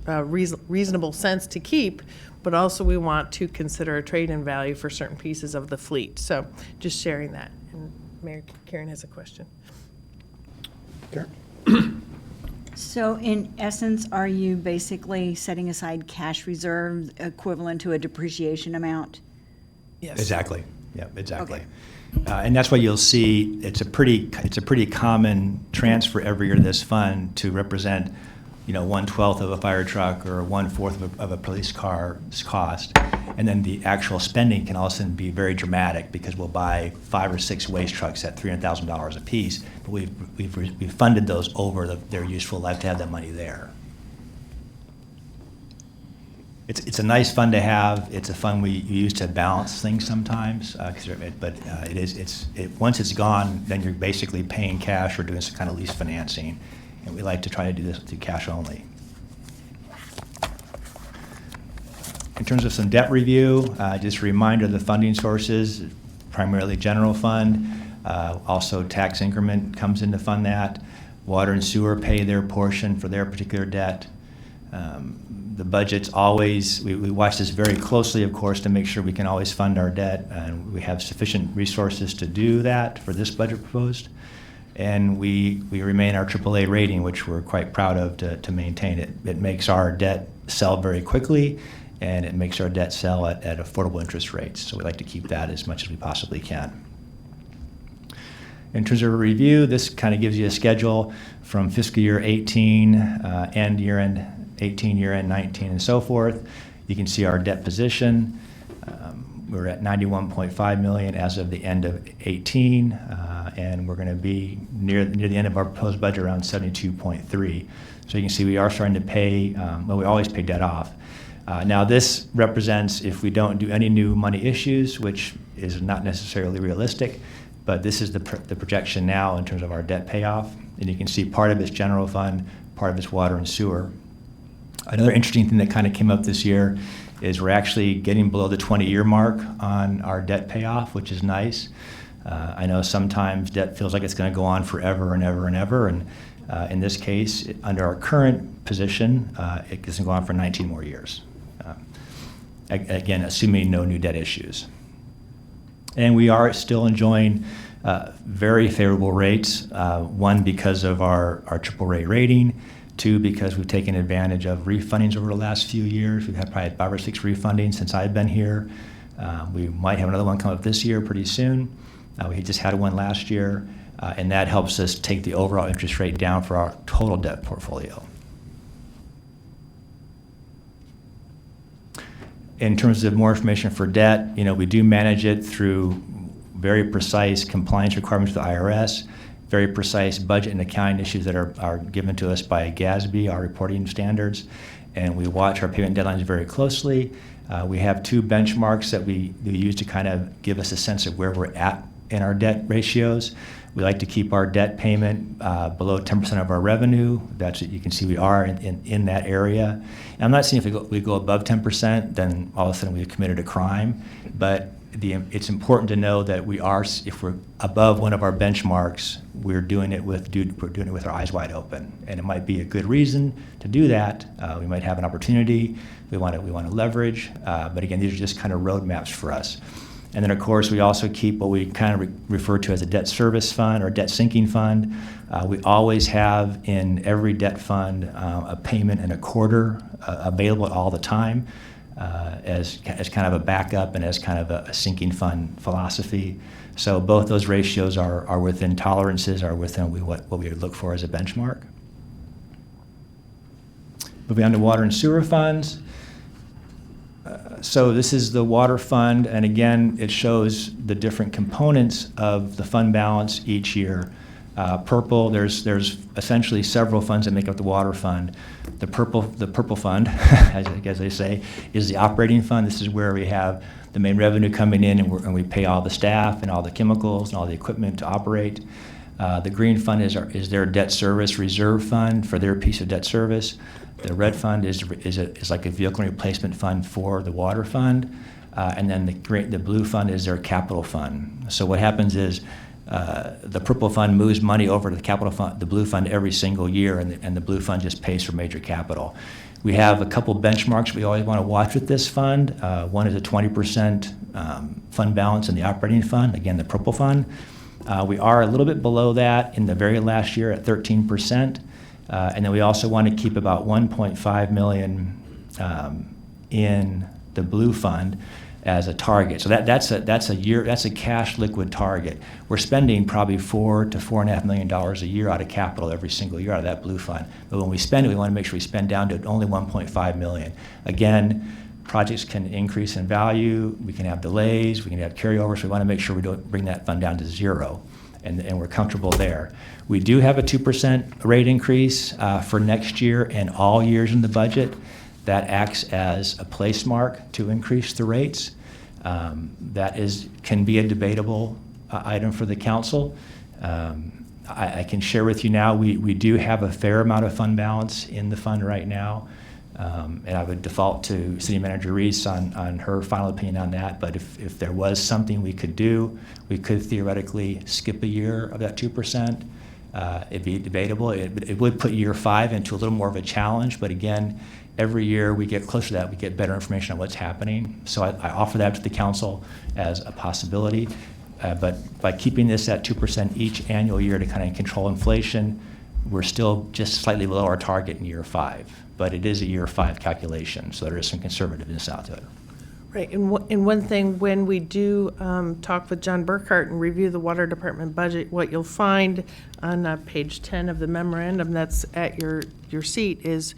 reasonable sense to keep, but also we want to consider a trade-in value for certain pieces of the fleet. So just sharing that. And Mayor Karen has a question.
So in essence, are you basically setting aside cash reserve equivalent to a depreciation amount?
Yes.
Exactly. Yeah, exactly.
Okay.
And that's why you'll see it's a pretty common transfer every year to this fund to represent, 1/12 of a fire truck or 1/4 of a police car's cost. And then the actual spending can also be very dramatic because we'll buy 5 or 6 waste trucks at $300,000 a piece, but we've funded those over their useful life to have that money there. It's a nice fund to have. It's a fund we use to balance things sometimes, once it's gone, then you're basically paying cash or doing some kind of lease financing, and we like to try to do this through cash only. In terms of some debt review, just a reminder of the funding sources, primarily general fund, also tax increment comes in to fund that. Water and sewer pay their portion for their particular debt. The budget's always, we watch this very closely, of course, to make sure we can always fund our debt, and we have sufficient resources to do that for this budget proposed. And we remain our AAA rating, which we're quite proud of to maintain it. It makes our debt sell very quickly, and it makes our debt sell at affordable interest rates. So we like to keep that as much as we possibly can. In terms of a review, this kind of gives you a schedule from fiscal year 18 and year-end 18, year-end 19, and so forth. You can see our debt position. We're at $91.5 million as of the end of 18, and we're going to be near the end of our proposed budget around 72.3. So you can see we are starting to pay, we always pay debt off. Now this represents if we don't do any new money issues, which is not necessarily realistic, but this is the projection now in terms of our debt payoff. And you can see part of it's general fund, part of it's water and sewer. Another interesting thing that kind of came up this year is we're actually getting below the 20-year mark on our debt payoff, which is nice. I know sometimes debt feels like it's going to go on forever and ever and ever, and in this case, under our current position, it doesn't go on for 19 more years. Again, assuming no new debt issues. And we are still enjoying very favorable rates, one, because of our AAA rating, 2, because we've taken advantage of refundings over the last few years. We've had probably 5 or 6 refundings since I've been here. We might have another one come up this year pretty soon. We just had one last year, and that helps us take the overall interest rate down for our total debt portfolio. In terms of more information for debt, we do manage it through very precise compliance requirements with the IRS, very precise budget and accounting issues that are given to us by GASB, our reporting standards, and we watch our payment deadlines very closely. We have 2 benchmarks that we use to kind of give us a sense of where we're at in our debt ratios. We like to keep our debt payment below 10% of our revenue. That's what you can see we are in that area. And I'm not saying if we go above 10%, then all of a sudden we've committed a crime, but it's important to know that if we're above one of our benchmarks, we're doing it with our eyes wide open, and it might be a good reason to do that. We might have an opportunity. We want to leverage, but again, these are just kind of roadmaps for us. And then, of course, we also keep what we kind of refer to as a debt service fund or debt sinking fund. We always have in every debt fund a payment in a quarter available all the time. As kind of a backup and as kind of a sinking fund philosophy. So both those ratios are within tolerances, are within what we would look for as a benchmark. Moving on to water and sewer funds. So this is the water fund, and again, it shows the different components of the fund balance each year. Purple, there's essentially several funds that make up the water fund. The purple fund, as they say, is the operating fund. This is where we have the main revenue coming in, and we pay all the staff and all the chemicals and all the equipment to operate. The green fund is their debt service reserve fund for their piece of debt service. The red fund is like a vehicle replacement fund for the water fund, and then the blue fund is their capital fund. So what happens is the purple fund moves money over to the capital fund, the blue fund every single year, and the blue fund just pays for major capital. We have a couple benchmarks we always want to watch with this fund. One is a 20% fund balance in the operating fund, again, the purple fund. We are a little bit below that in the very last year at 13%. And then we also want to keep about 1.5 million in the Blue Fund as a target. So that's a cash liquid target. We're spending probably $4 to $4.5 million a year out of capital every single year out of that Blue Fund. But when we spend it, we want to make sure we spend down to only 1.5 million. Again, projects can increase in value, we can have delays, we can have carryovers, so we want to make sure we don't bring that fund down to zero, and we're comfortable there. We do have a 2% rate increase for next year and all years in the budget. That acts as a place mark to increase the rates. That can be a debatable item for the council. I can share with you now, we do have a fair amount of fund balance in the fund right now. And I would default to City Manager Reese on her final opinion on that. But if there was something we could do, we could theoretically skip a year of that 2%. It'd be debatable. It would put year 5 into a little more of a challenge. But again, every year we get closer to that, we get better information on what's happening. So I offer that to the council as a possibility. But by keeping this at 2% each annual year to kind of control inflation, we're still just slightly below our target in year 5. But it is a year 5 calculation, so there is some conservativeness out to it.
Right, and one thing, when we do talk with John Burkhart and review the Water Department budget, what you'll find on page 10 of the memorandum that's at your seat is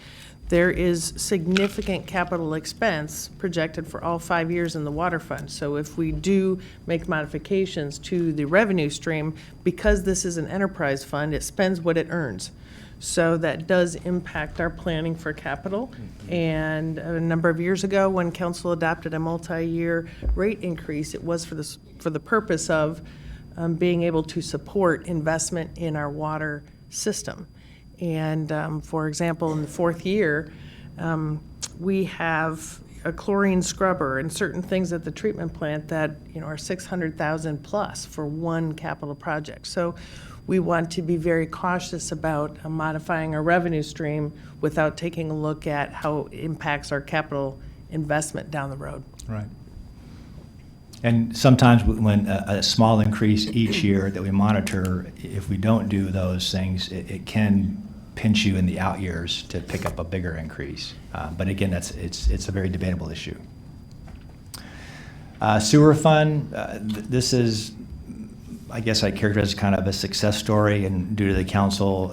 there is significant capital expense projected for all 5 years in the water fund. So if we do make modifications to the revenue stream, because this is an enterprise fund, it spends what it earns. So that does impact our planning for capital. And a number of years ago, when council adopted a multi-year rate increase, it was for the purpose of being able to support investment in our water system. And for example, in the 4th year, we have a chlorine scrubber and certain things at the treatment plant that are $600,000 plus for one capital project. So we want to be very cautious about modifying our revenue stream without taking a look at how it impacts our capital investment down the road.
Right. And sometimes when a small increase each year that we monitor, if we don't do those things, it can pinch you in the out years to pick up a bigger increase. But again, it's a very debatable issue. Sewer fund, this is, I guess I characterize as kind of a success story, and due to the council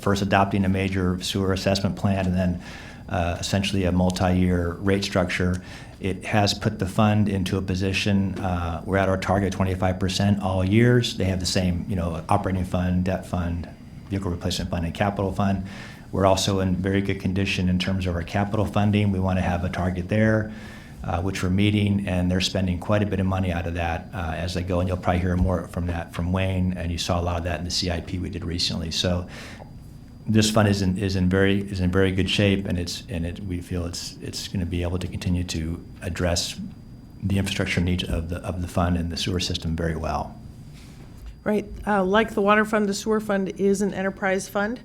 first adopting a major sewer assessment plan and then essentially a multi-year rate structure, it has put the fund into a position, we're at our target 25% all years. They have the same, operating fund, debt fund, vehicle replacement fund, and capital fund. We're also in very good condition in terms of our capital funding. We want to have a target there, which we're meeting, and they're spending quite a bit of money out of that as they go, and you'll probably hear more from that from Wayne, and you saw a lot of that in the CIP we did recently. So this fund is in very good shape, and we feel it's going to be able to continue to address the infrastructure needs of the fund and the sewer system very well.
Right, like the water fund, the sewer fund is an enterprise fund,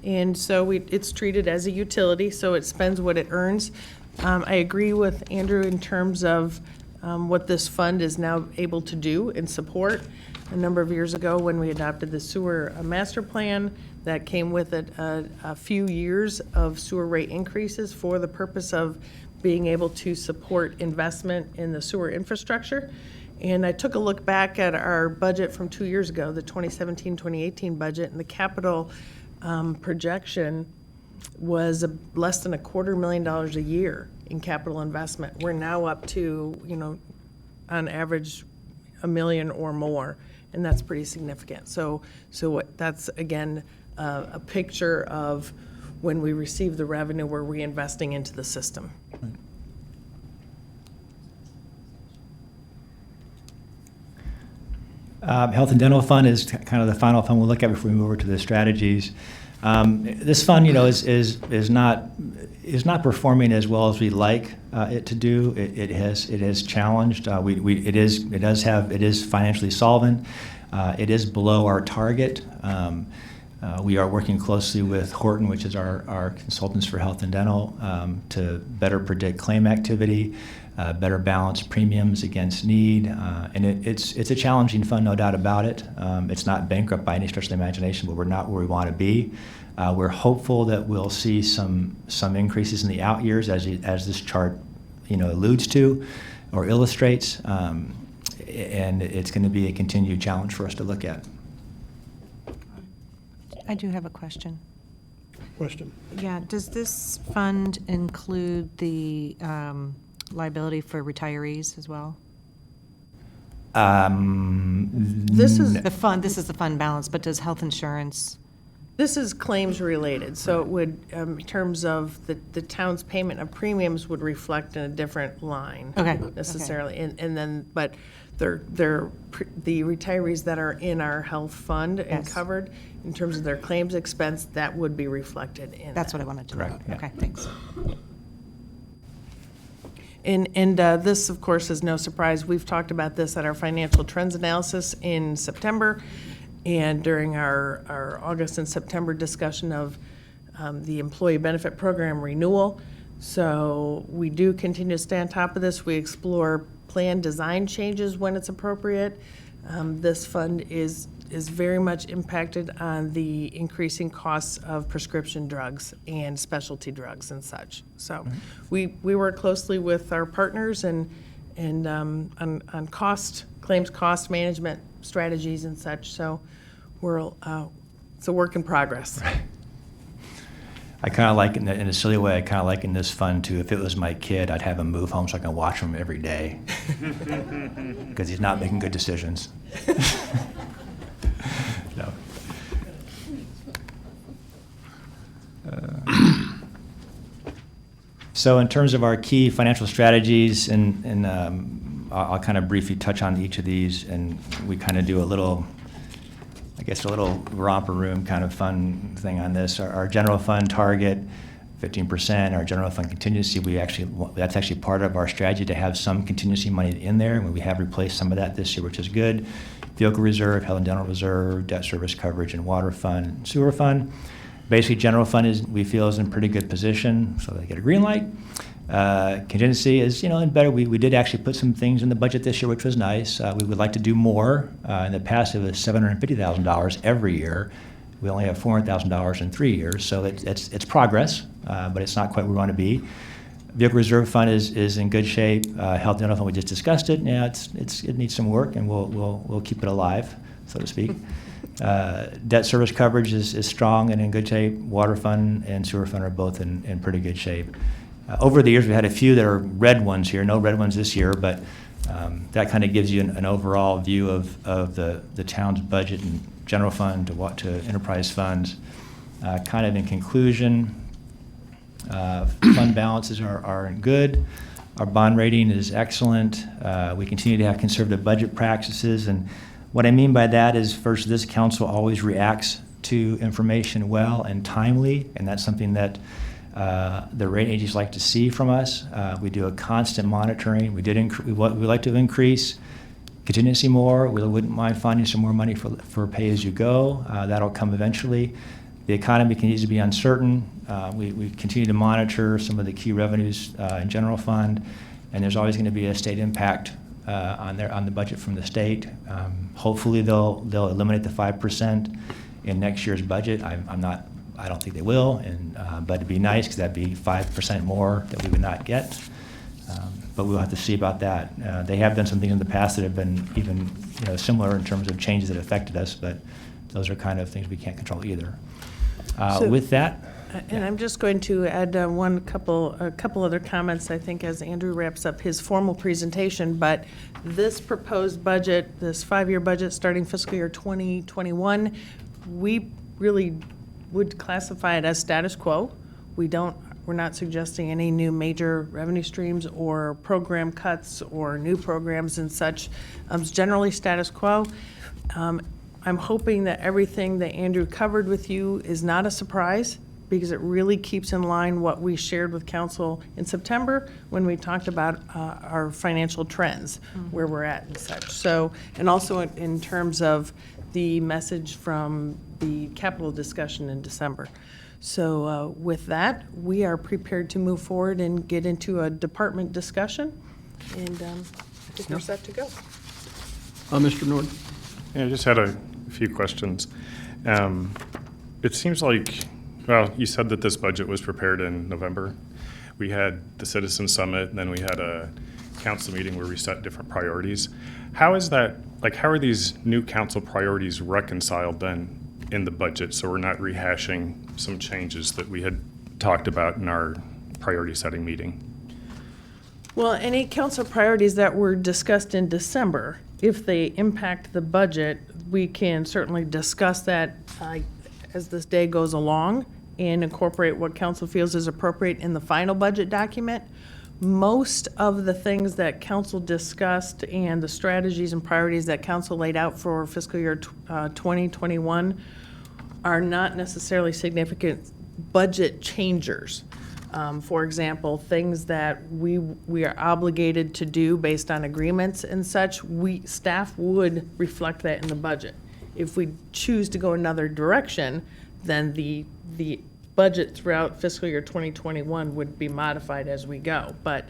and so it's treated as a utility, so it spends what it earns. I agree with Andrew in terms of what this fund is now able to do and support. A number of years ago, when we adopted the sewer master plan, that came with it a few years of sewer rate increases for the purpose of being able to support investment in the sewer infrastructure. And I took a look back at our budget from 2 years ago, the 2017-2018 budget, and the capital projection was less than $250,000 a year in capital investment. We're now up to, on average, $1 million or more, and that's pretty significant. So that's, again, a picture of when we receive the revenue, we're reinvesting into the system.
Right. Health and dental fund is kind of the final fund we'll look at before we move over to the strategies. This fund, is not performing as well as we'd like it to do. It has challenged. It is financially solvent. It is below our target. We are working closely with Horton, which is our consultants for health and dental, to better predict claim activity, better balance premiums against need. And it's a challenging fund, no doubt about it. It's not bankrupt by any stretch of the imagination, but we're not where we want to be. We're hopeful that we'll see some increases in the out years, as this chart alludes to or illustrates. And it's going to be a continued challenge for us to look at.
I do have a question.
Question?
Yeah, does this fund include the liability for retirees as well?
This is
This is the fund balance, but does health insurance?
This is claims related, so it would, in terms of the town's payment of premiums would reflect in a different line.
Okay,
Necessarily, and then, but the retirees that are in our health fund and
Yes.
covered, in terms of their claims expense, that would be reflected in
That's
that.
what I wanted to know.
Correct, yeah.
Okay, thanks.
And this, of course, is no surprise. We've talked about this at our financial trends analysis in September and during our August and September discussion of the employee benefit program renewal. So we do continue to stay on top of this. We explore plan design changes when it's appropriate. This fund is very much impacted on the increasing costs of prescription drugs and specialty drugs and such. So we work closely with our partners and on claims cost management strategies and such. So it's a work in progress.
I kind of like, in a silly way, I kind of like in this fund too, if it was my kid, I'd have him move home so I can watch him every day. Because he's not making good decisions. No. So in terms of our key financial strategies, and I'll kind of briefly touch on each of these, and we kind of do a little romper room kind of fun thing on this. Our general fund target, 15%. Our general fund contingency, that's actually part of our strategy to have some contingency money in there. And we have replaced some of that this year, which is good. Vehicle reserve, health and dental reserve, debt service coverage, and water fund, sewer fund. Basically, general fund we feel is in pretty good position, so they get a green light. Contingency is, in better. We did actually put some things in the budget this year, which was nice. We would like to do more. In the past, it was $750,000 every year. We only have $400,000 in 3 years, so it's progress, but it's not quite where we want to be. Vehicle reserve fund is in good shape. Health dental fund, we just discussed it. Yeah, it needs some work, and we'll keep it alive, so to speak. Debt service coverage is strong and in good shape. Water fund and sewer fund are both in pretty good shape. Over the years, we had a few that are red ones here. No red ones this year, but that kind of gives you an overall view of the town's budget and general fund to enterprise funds. Kind of in conclusion, fund balances are good. Our bond rating is excellent. We continue to have conservative budget practices, and what I mean by that is, first, this council always reacts to information well and timely, and that's something that the rating agencies like to see from us. We do a constant monitoring. We like to increase contingency more. We wouldn't mind finding some more money for pay-as-you-go. That'll come eventually. The economy continues to be uncertain. We continue to monitor some of the key revenues in general fund, and there's always going to be a state impact on the budget from the state. Hopefully they'll eliminate the 5% in next year's budget. I don't think they will, but it'd be nice because that'd be 5% more that we would not get. But we'll have to see about that. They have done some things in the past that have been even similar in terms of changes that affected us, but those are kind of things we can't control either. With that.
And I'm just going to add a couple other comments, I think, as Andrew wraps up his formal presentation. But this proposed budget, this 5-year budget starting fiscal year 2021, we really would classify it as status quo. We're not suggesting any new major revenue streams or program cuts or new programs and such. It's generally status quo. I'm hoping that everything that Andrew covered with you is not a surprise, because it really keeps in line what we shared with council in September when we talked about our financial trends, where we're at and such. So, and also in terms of the message from the capital discussion in December. So with that, we are prepared to move forward and get into a department discussion, and I think we're set to go.
Mr. Nord?
Yeah, I just had a few questions. It seems like, well, you said that this budget was prepared in November. We had the Citizen Summit, and then we had a council meeting where we set different priorities. How is that, like, how are these new council priorities reconciled then in the budget, so we're not rehashing some changes that we had talked about in our priority setting meeting?
Well, any council priorities that were discussed in December, if they impact the budget, we can certainly discuss that as this day goes along and incorporate what council feels is appropriate in the final budget document. Most of the things that council discussed and the strategies and priorities that council laid out for fiscal year 2021 are not necessarily significant budget changers. For example, things that we are obligated to do based on agreements and such, staff would reflect that in the budget. If we choose to go another direction, then the budget throughout fiscal year 2021 would be modified as we go. But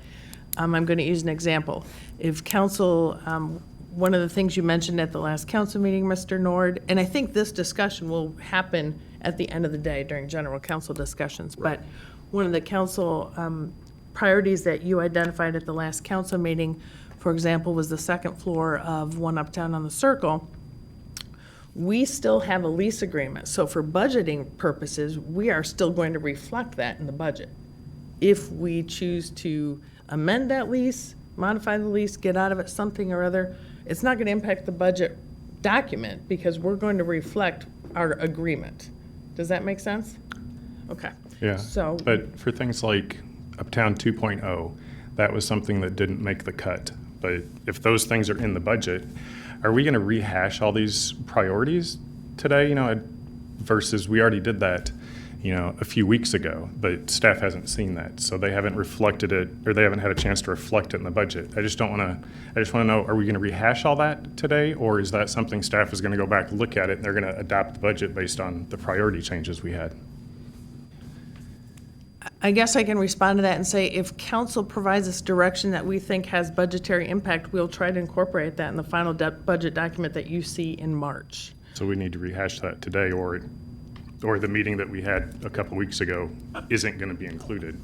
I'm going to use an example. If council, one of the things you mentioned at the last council meeting, Mr. Nord, and I think this discussion will happen at the end of the day during general council discussions, but one of the council priorities that you identified at the last council meeting, for example, was the second floor of One Uptown on the Circle. We still have a lease agreement, so for budgeting purposes, we are still going to reflect that in the budget. If we choose to amend that lease, modify the lease, get out of it something or other, it's not going to impact the budget document because we're going to reflect our agreement. Does that make sense? Okay.
Yeah,
So,
but for things like Uptown 2.0, that was something that didn't make the cut. But if those things are in the budget, are we going to rehash all these priorities today, versus we already did that, a few weeks ago, but staff hasn't seen that, so they haven't reflected it, or they haven't had a chance to reflect it in the budget. I just want to know, are we going to rehash all that today, or is that something staff is going to go back, look at it, and they're going to adopt the budget based on the priority changes we had?
I guess I can respond to that and say if council provides us direction that we think has budgetary impact, we'll try to incorporate that in the final budget document that you see in March.
So we need to rehash that today, or the meeting that we had a couple weeks ago isn't going to be included.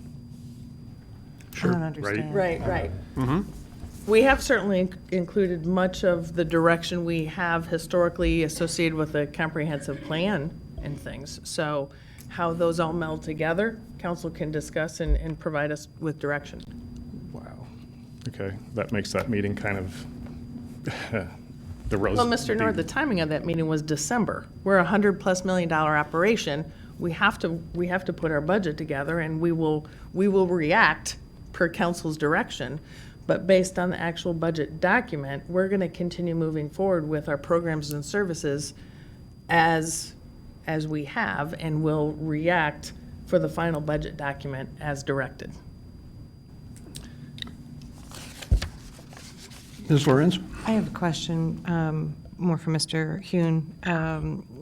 I don't understand.
Right. We have certainly included much of the direction we have historically associated with a comprehensive plan and things. So how those all meld together, council can discuss and provide us with direction.
Wow. Okay, that makes that meeting kind of the rose.
Well, Mr. Nord, the timing of that meeting was December. We're a $100+ million operation. We have to put our budget together, and we will react per council's direction. But based on the actual budget document, we're going to continue moving forward with our programs and services as we have, and will react for the final budget document as directed.
Ms. Lorenz?
I have a question, more for Mr. Hune.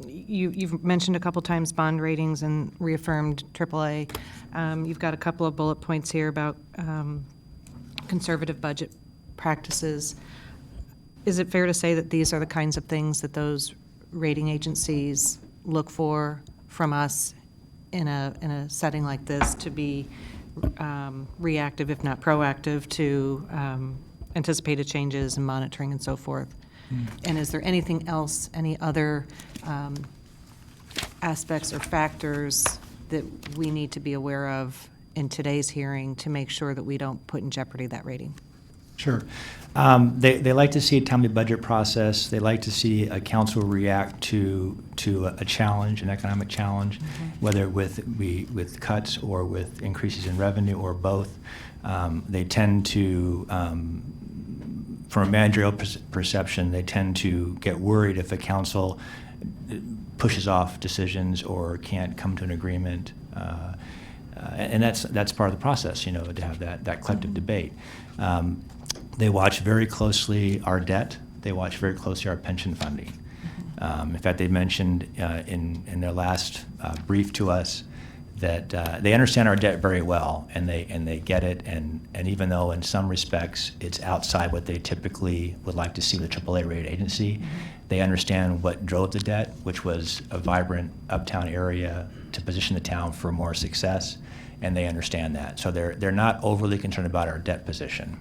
You've mentioned a couple times bond ratings and reaffirmed AAA. You've got a couple of bullet points here about conservative budget practices. Is it fair to say that these are the kinds of things that those rating agencies look for from us in a setting like this, to be reactive, if not proactive, to anticipated changes and monitoring and so forth? And is there anything else, any other aspects or factors that we need to be aware of in today's hearing to make sure that we don't put in jeopardy that rating?
Sure. They like to see a timely budget process. They like to see a council react to a challenge, an economic challenge, whether with cuts or with increases in revenue or both. They tend to, from a managerial perception, they tend to get worried if a council pushes off decisions or can't come to an agreement. And that's part of the process, to have that collective debate. They watch very closely our debt. They watch very closely our pension funding. In fact, they mentioned in their last brief to us that they understand our debt very well, and they get it, and even though in some respects it's outside what they typically would like to see with a AAA rated agency, they understand what drove the debt, which was a vibrant uptown area to position the town for more success, and they understand that. So they're not overly concerned about our debt position.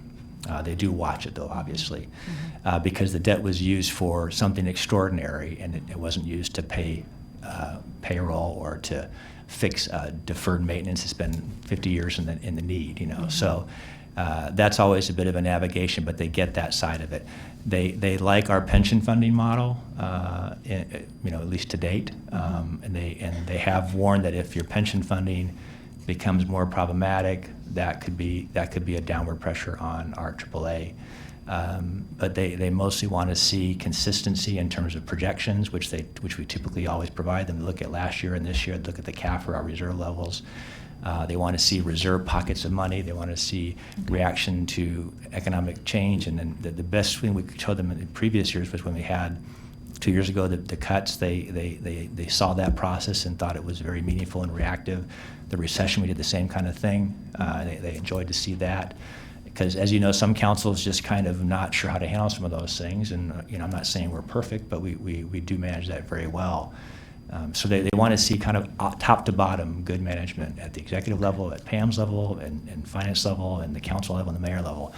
They do watch it, though, obviously, because the debt was used for something extraordinary, and it wasn't used to pay payroll or to fix deferred maintenance that's been 50 years in the need, you know. So that's always a bit of a navigation, but they get that side of it. They like our pension funding model, you know, at least to date, and they have warned that if your pension funding becomes more problematic, that could be a downward pressure on our AAA. But they mostly want to see consistency in terms of projections, which we typically always provide them. They look at last year and this year, look at the CAFR, our reserve levels. They want to see reserve pockets of money. They want to see reaction to economic change. And then the best thing we could show them in previous years was when we had 2 years ago the cuts. They saw that process and thought it was very meaningful and reactive. The recession, we did the same kind of thing. They enjoyed to see that. Because, as you know, some councils just kind of not sure how to handle some of those things. And, you know, I'm not saying we're perfect, but we do manage that very well. So they want to see kind of top to bottom good management at the executive level, at Pam's level, and finance level, and the council level, and the mayor level.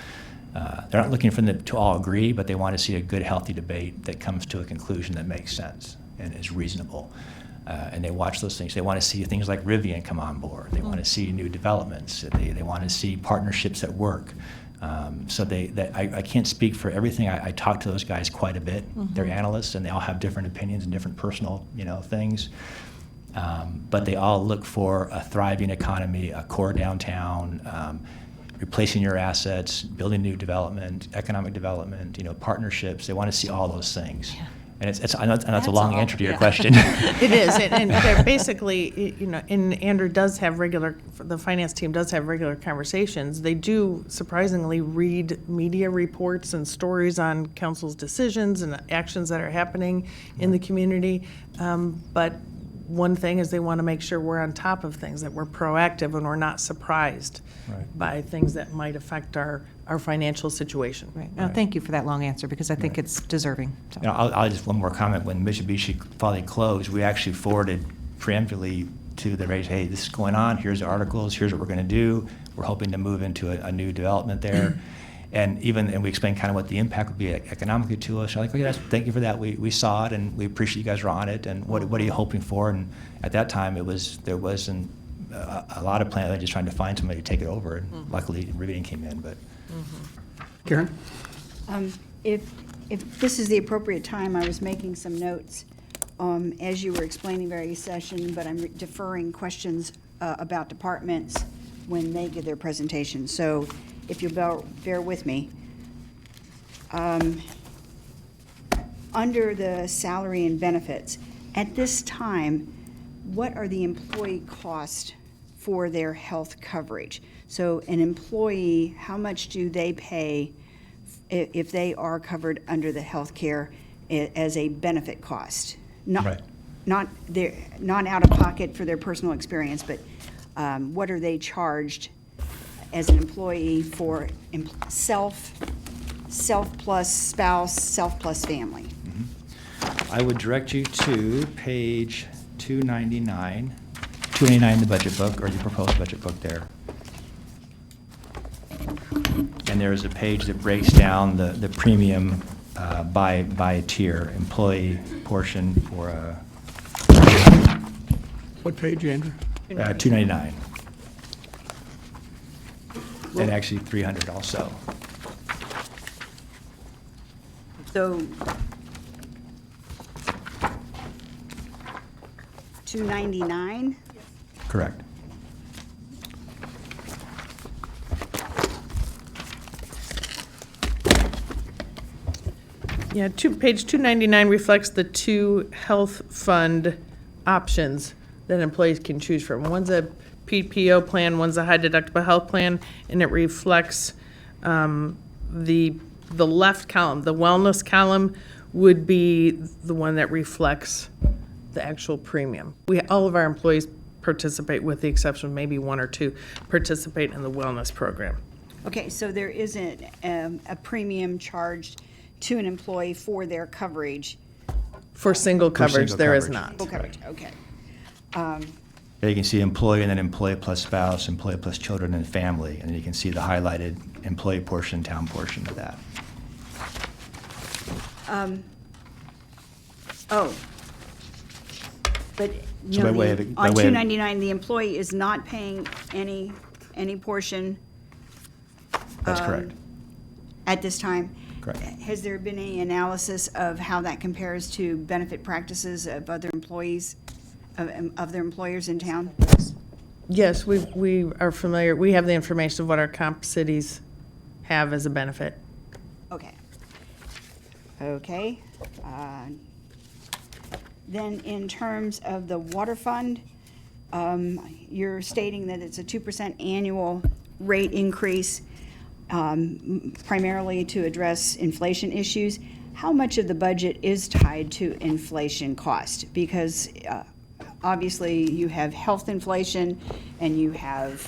They're not looking for them to all agree, but they want to see a good, healthy debate that comes to a conclusion that makes sense and is reasonable. And they watch those things. They want to see things like Rivian come on board. They want to see new developments. They want to see partnerships at work. So I can't speak for everything. I talk to those guys quite a bit. They're analysts, and they all have different opinions and different personal, you know, things. But they all look for a thriving economy, a core downtown, replacing your assets, building new development, economic development, you know, partnerships. They want to see all those things.
Yeah.
And I know that's a long
all,
answer to your
yeah.
question.
It is, and they're basically, you know, and Andrew does have the finance team does have regular conversations. They do surprisingly read media reports and stories on council's decisions and actions that are happening in the community. But one thing is they want to make sure we're on top of things, that we're proactive and we're not surprised by things that might affect our financial situation.
Right. No, thank you for that long answer, because I think it's deserving. So.
You know, I'll just one more comment. When Mitsubishi finally closed, we actually forwarded preemptively to the race, hey, this is going on. Here's the articles. Here's what we're going to do. We're hoping to move into a new development there. And we explained kind of what the impact would be economically to us. I'm like, okay, thank you for that. We saw it, and we appreciate you guys are on it. And what are you hoping for? And at that time, there wasn't a lot of plans. They're just trying to find somebody to take it over. And luckily, Rivian came in. But
Karen?
If this is the appropriate time, I was making some notes as you were explaining various sessions, but I'm deferring questions about departments when they give their presentation. So if you'll bear with me. Under the salary and benefits, at this time, what are the employee costs for their health coverage? So an employee, how much do they pay if they are covered under the health care as a benefit cost? Not out of pocket for their personal experience, but what are they charged as an employee for self plus spouse, self plus family?
I would direct you to page 299 in the budget book, or the proposed budget book there. And there's a page that breaks down the premium by tier, employee portion for
What page, Andrew?
299. And actually 300 also.
So 299?
Correct.
Yeah, page 299 reflects the two health fund options that employees can choose from. One's a PPO plan, one's a high deductible health plan, and it reflects the left column, the wellness column, would be the one that reflects the actual premium. All of our employees participate, with the exception of maybe one or two, participate in the wellness program.
Okay, so there isn't a premium charged to an employee for their coverage,
For single coverage,
single
there is
coverage.
not.
full coverage, okay.
There you can see employee and then employee plus spouse, employee plus children and family, and then you can see the highlighted employee portion, town portion of that.
Oh. But,
So by way of- by
on
way of-
299, the employee is not paying any portion
That's correct.
at this time?
Correct.
Has there been any analysis of how that compares to benefit practices of other employees, of their employers in town?
Yes, we are familiar, we have the information of what our comp cities have as a benefit.
Okay. Okay. Then in terms of the water fund, you're stating that it's a 2% annual rate increase, primarily to address inflation issues. How much of the budget is tied to inflation cost? Because obviously you have health inflation and you have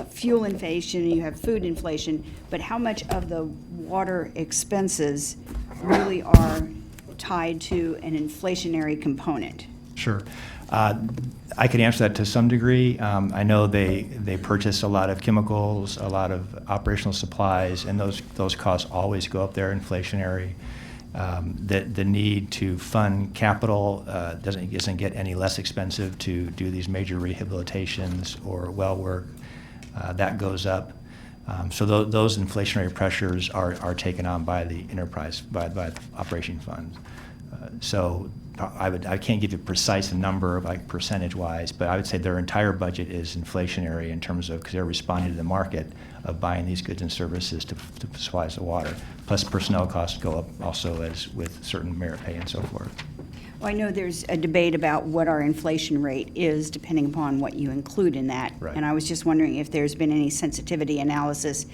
fuel inflation, and you have food inflation, but how much of the water expenses really are tied to an inflationary component?
Sure. I can answer that to some degree. I know they purchase a lot of chemicals, a lot of operational supplies, and those costs always go up there, inflationary. The need to fund capital doesn't get any less expensive to do these major rehabilitations or well work. That goes up. So those inflationary pressures are taken on by the enterprise, by the operation funds. So I can't give you a precise number, like percentage-wise, but I would say their entire budget is inflationary in terms of, because they're responding to the market of buying these goods and services to supply us the water. Plus personnel costs go up also as with certain merit pay and so forth.
Well, I know there's a debate about what our inflation rate is, depending upon what you include in that.
Right.
And I was just wondering if there's been any sensitivity analysis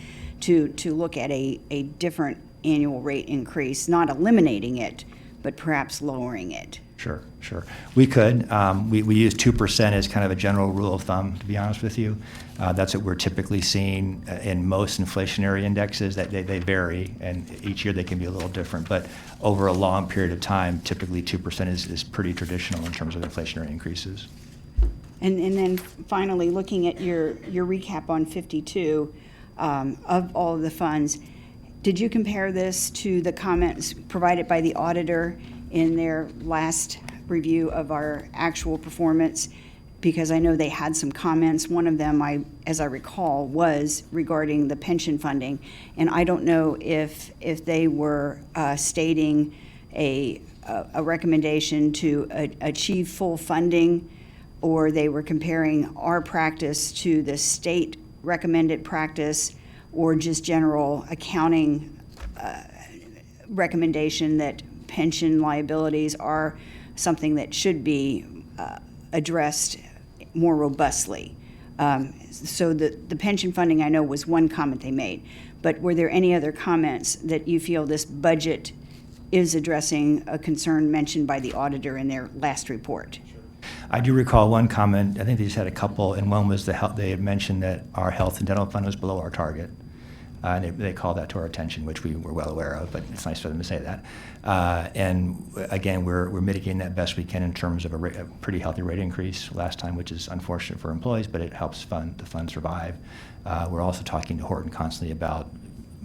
to look at a different annual rate increase, not eliminating it, but perhaps lowering it.
Sure. We could. We use 2% as kind of a general rule of thumb, to be honest with you. That's what we're typically seeing in most inflationary indexes, that they vary, and each year they can be a little different. But over a long period of time, typically 2% is pretty traditional in terms of inflationary increases.
And then finally, looking at your recap on 52, of all of the funds, did you compare this to the comments provided by the auditor in their last review of our actual performance? Because I know they had some comments. One of them, as I recall, was regarding the pension funding. And I don't know if they were stating a recommendation to achieve full funding, or they were comparing our practice to the state recommended practice, or just general accounting recommendation that pension liabilities are something that should be addressed more robustly. So the pension funding, I know, was one comment they made, but were there any other comments that you feel this budget is addressing a concern mentioned by the auditor in their last report?
I do recall one comment, I think they just had a couple, and one was they had mentioned that our health and dental fund was below our target. And they called that to our attention, which we were well aware of, but it's nice for them to say that. And again, we're mitigating that best we can in terms of a pretty healthy rate increase last time, which is unfortunate for employees, but it helps the fund survive. We're also talking to Horton constantly about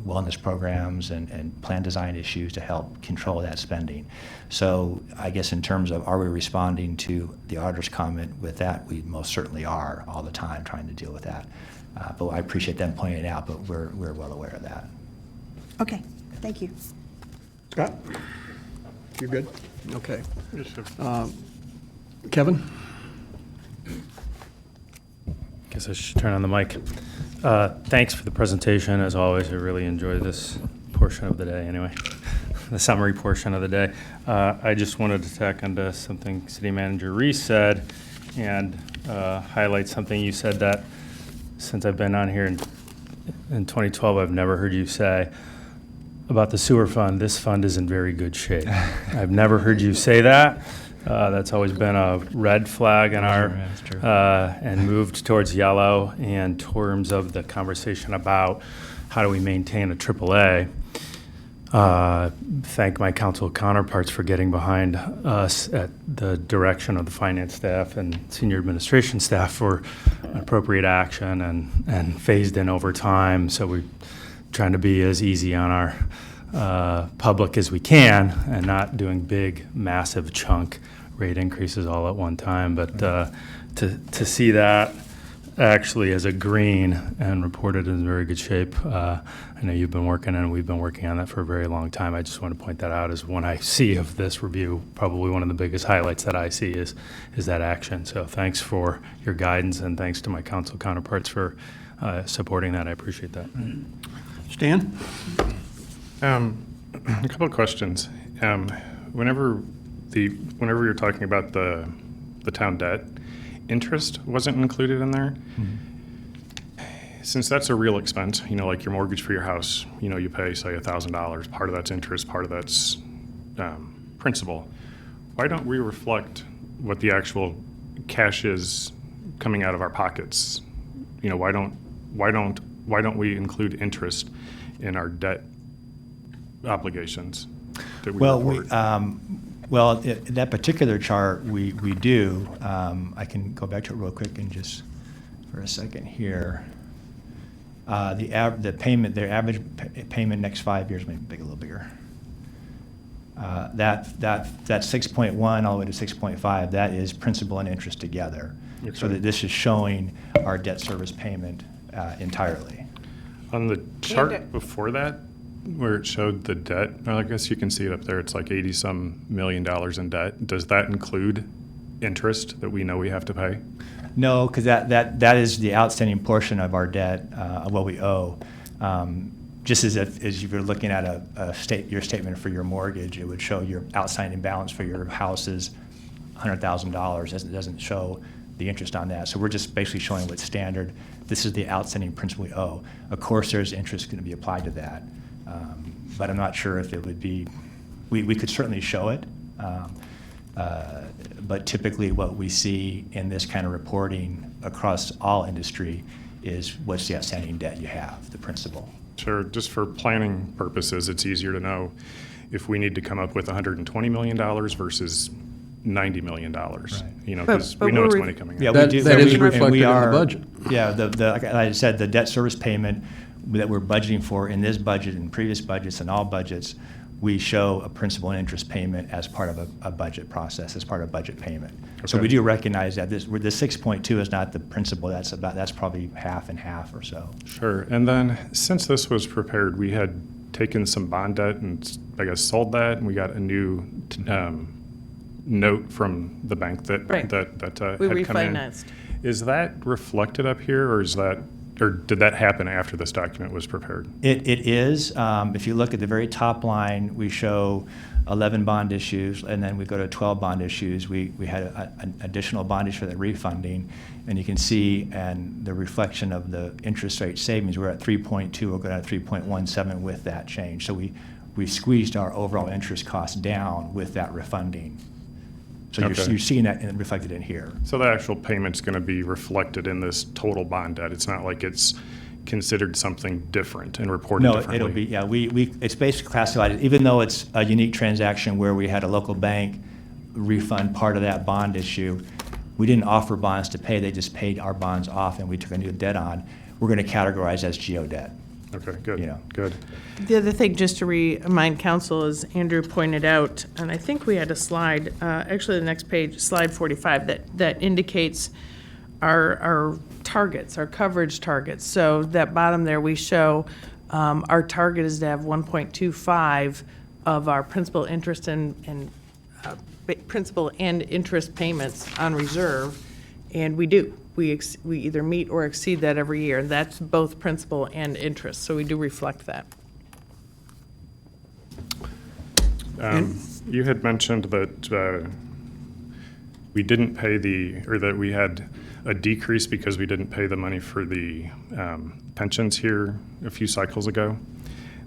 wellness programs and plan design issues to help control that spending. So I guess in terms of are we responding to the auditor's comment with that, we most certainly are all the time trying to deal with that. But I appreciate them pointing it out, but we're well aware of that.
Okay, thank you.
Scott? You good? Okay. Kevin?
Guess I should turn on the mic. Thanks for the presentation. As always, I really enjoy this portion of the day anyway, the summary portion of the day. I just wanted to tack onto something City Manager Reese said and highlight something you said that since I've been on here in 2012, I've never heard you say. about the sewer fund, this fund is in very good shape. I've never heard you say that. That's always been a red flag in our,
That's true.
and moved towards yellow in terms of the conversation about how do we maintain a AAA. Thank my council counterparts for getting behind us at the direction of the finance staff and senior administration staff for appropriate action and phased in over time. So we're trying to be as easy on our public as we can and not doing big, massive chunk rate increases all at one time. But to see that actually as a green and reported in very good shape. I know you've been working and we've been working on that for a very long time. I just want to point that out as when I see of this review, probably one of the biggest highlights that I see is that action. So thanks for your guidance and thanks to my council counterparts for supporting that. I appreciate that.
Stan?
A couple of questions. Whenever you're talking about the town debt, interest wasn't included in there. Since that's a real expense, like your mortgage for your house, you pay, say, $1,000. Part of that's interest, part of that's principal. Why don't we reflect what the actual cash is coming out of our pockets? Why don't we include interest in our debt obligations that we report?
Well, that particular chart, we do. I can go back to it real quick and just for a second here. The average payment next 5 years, maybe a little bigger. That 6.1 all the way to 6.5, that is principal and interest together. So that this is showing our debt service payment entirely.
On the chart before that, where it showed the debt, well, I guess you can see it up there, it's like 80-some million dollars in debt. Does that include interest that we know we have to pay?
No, because that is the outstanding portion of our debt, of what we owe. Just as if you're looking at your statement for your mortgage, it would show your outstanding balance for your house is $100,000. It doesn't show the interest on that. So we're just basically showing what's standard. This is the outstanding principal we owe. Of course, there's interest going to be applied to that. But I'm not sure if it would be, we could certainly show it. But typically what we see in this kind of reporting across all industry is what's the outstanding debt you have, the principal.
Sure, just for planning purposes, it's easier to know if we need to come up with $120 million versus $90 million. Because we know it's money coming
Yeah,
out.
we do.
That is
and
reflected
we
in the
are-
budget.
Yeah, like I said, the debt service payment that we're budgeting for in this budget and previous budgets and all budgets, we show a principal and interest payment as part of a budget process, as part of budget payment. So
Okay.
we do recognize that the 6.2 is not the principal. That's probably half and half or so.
Sure, and then since this was prepared, we had taken some bond debt and I guess sold that, and we got a new note from the bank that
Right.
had
We
come in.
refinanced.
Is that reflected up here, or did that happen after this document was prepared?
It is. If you look at the very top line, we show 11 bond issues, and then we go to 12 bond issues. We had an additional bond issue for the refunding, and you can see and the reflection of the interest rate savings. We're at 3.2. We're going to 3.17 with that change. So we squeezed our overall interest costs down with that refunding. So
Okay.
you're seeing that reflected in here.
So the actual payment's going to be reflected in this total bond debt. It's not like it's considered something different and reported
No,
differently.
it'll be, yeah, it's basically classified, even though it's a unique transaction where we had a local bank refund part of that bond issue, we didn't offer bonds to pay, they just paid our bonds off and we took a new debt on. We're going to categorize as geo debt.
Okay, good,
You know.
good.
The other thing, just to remind council, as Andrew pointed out, and I think we had a slide, actually the next page, slide 45, that indicates our targets, our coverage targets. So that bottom there, we show our target is to have 1.25 of our principal, interest, and principal and interest payments on reserve, and we do. We either meet or exceed that every year, and that's both principal and interest, so we do reflect that.
You had mentioned that we didn't pay that we had a decrease because we didn't pay the money for the pensions here a few cycles ago.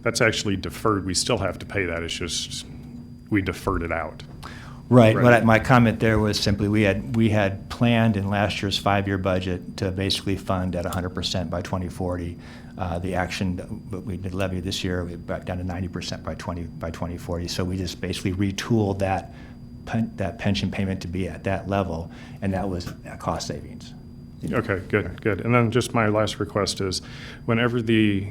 that's actually deferred. We still have to pay that. It's just, we deferred it out.
Right.
Right.
My comment there was simply we had planned in last year's 5-year budget to basically fund at 100% by 2040. The action that we did levy this year, we back down to 90% by 2040. So we just basically retooled that pension payment to be at that level, and that was cost savings.
Okay, good. And then just my last request is, whenever the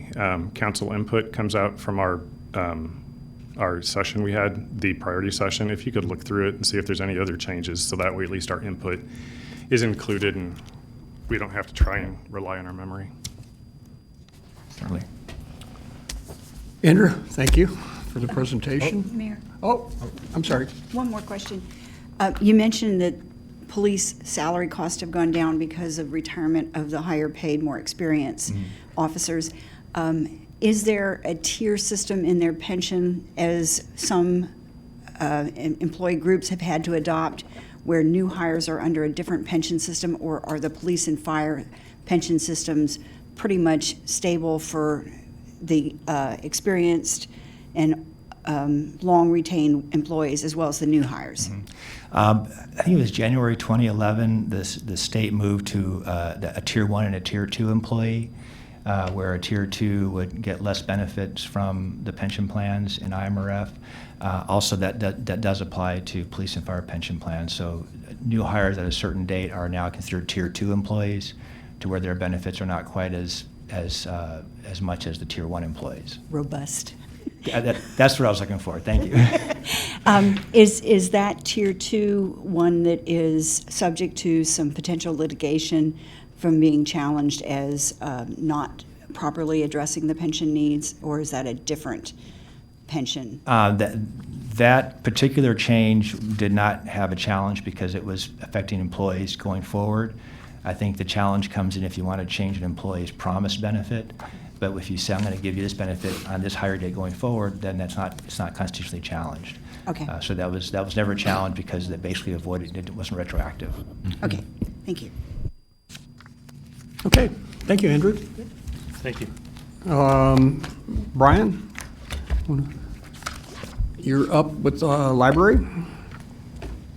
council input comes out from our session we had, the priority session, if you could look through it and see if there's any other changes, so that way at least our input is included and we don't have to try and rely on our memory.
Certainly.
Andrew, thank you for the presentation.
Mayor,
Oh, I'm sorry.
one more question. You mentioned that police salary costs have gone down because of retirement of the higher paid, more experienced officers. Is there a tier system in their pension, as some employee groups have had to adopt, where new hires are under a different pension system, or are the police and fire pension systems pretty much stable for the experienced and long retained employees as well as the new hires?
I think it was January 2011, the state moved to a Tier 1 and a Tier 2 employee, where a Tier 2 would get less benefits from the pension plans in IMRF. Also, that does apply to police and fire pension plans. So new hires at a certain date are now considered Tier 2 employees, to where their benefits are not quite as much as the Tier 1 employees.
Robust.
Yeah, that's what I was looking for. Thank you.
Is that Tier 2 one that is subject to some potential litigation from being challenged as not properly addressing the pension needs, or is that a different pension?
That particular change did not have a challenge because it was affecting employees going forward. I think the challenge comes in if you want to change an employee's promised benefit. But if you say, I'm going to give you this benefit on this higher date going forward, then it's not constitutionally challenged.
Okay.
So that was never a challenge because they basically avoided it. It wasn't retroactive.
Okay, thank you.
Okay, thank you, Andrew.
Thank you.
Brian, you're up with library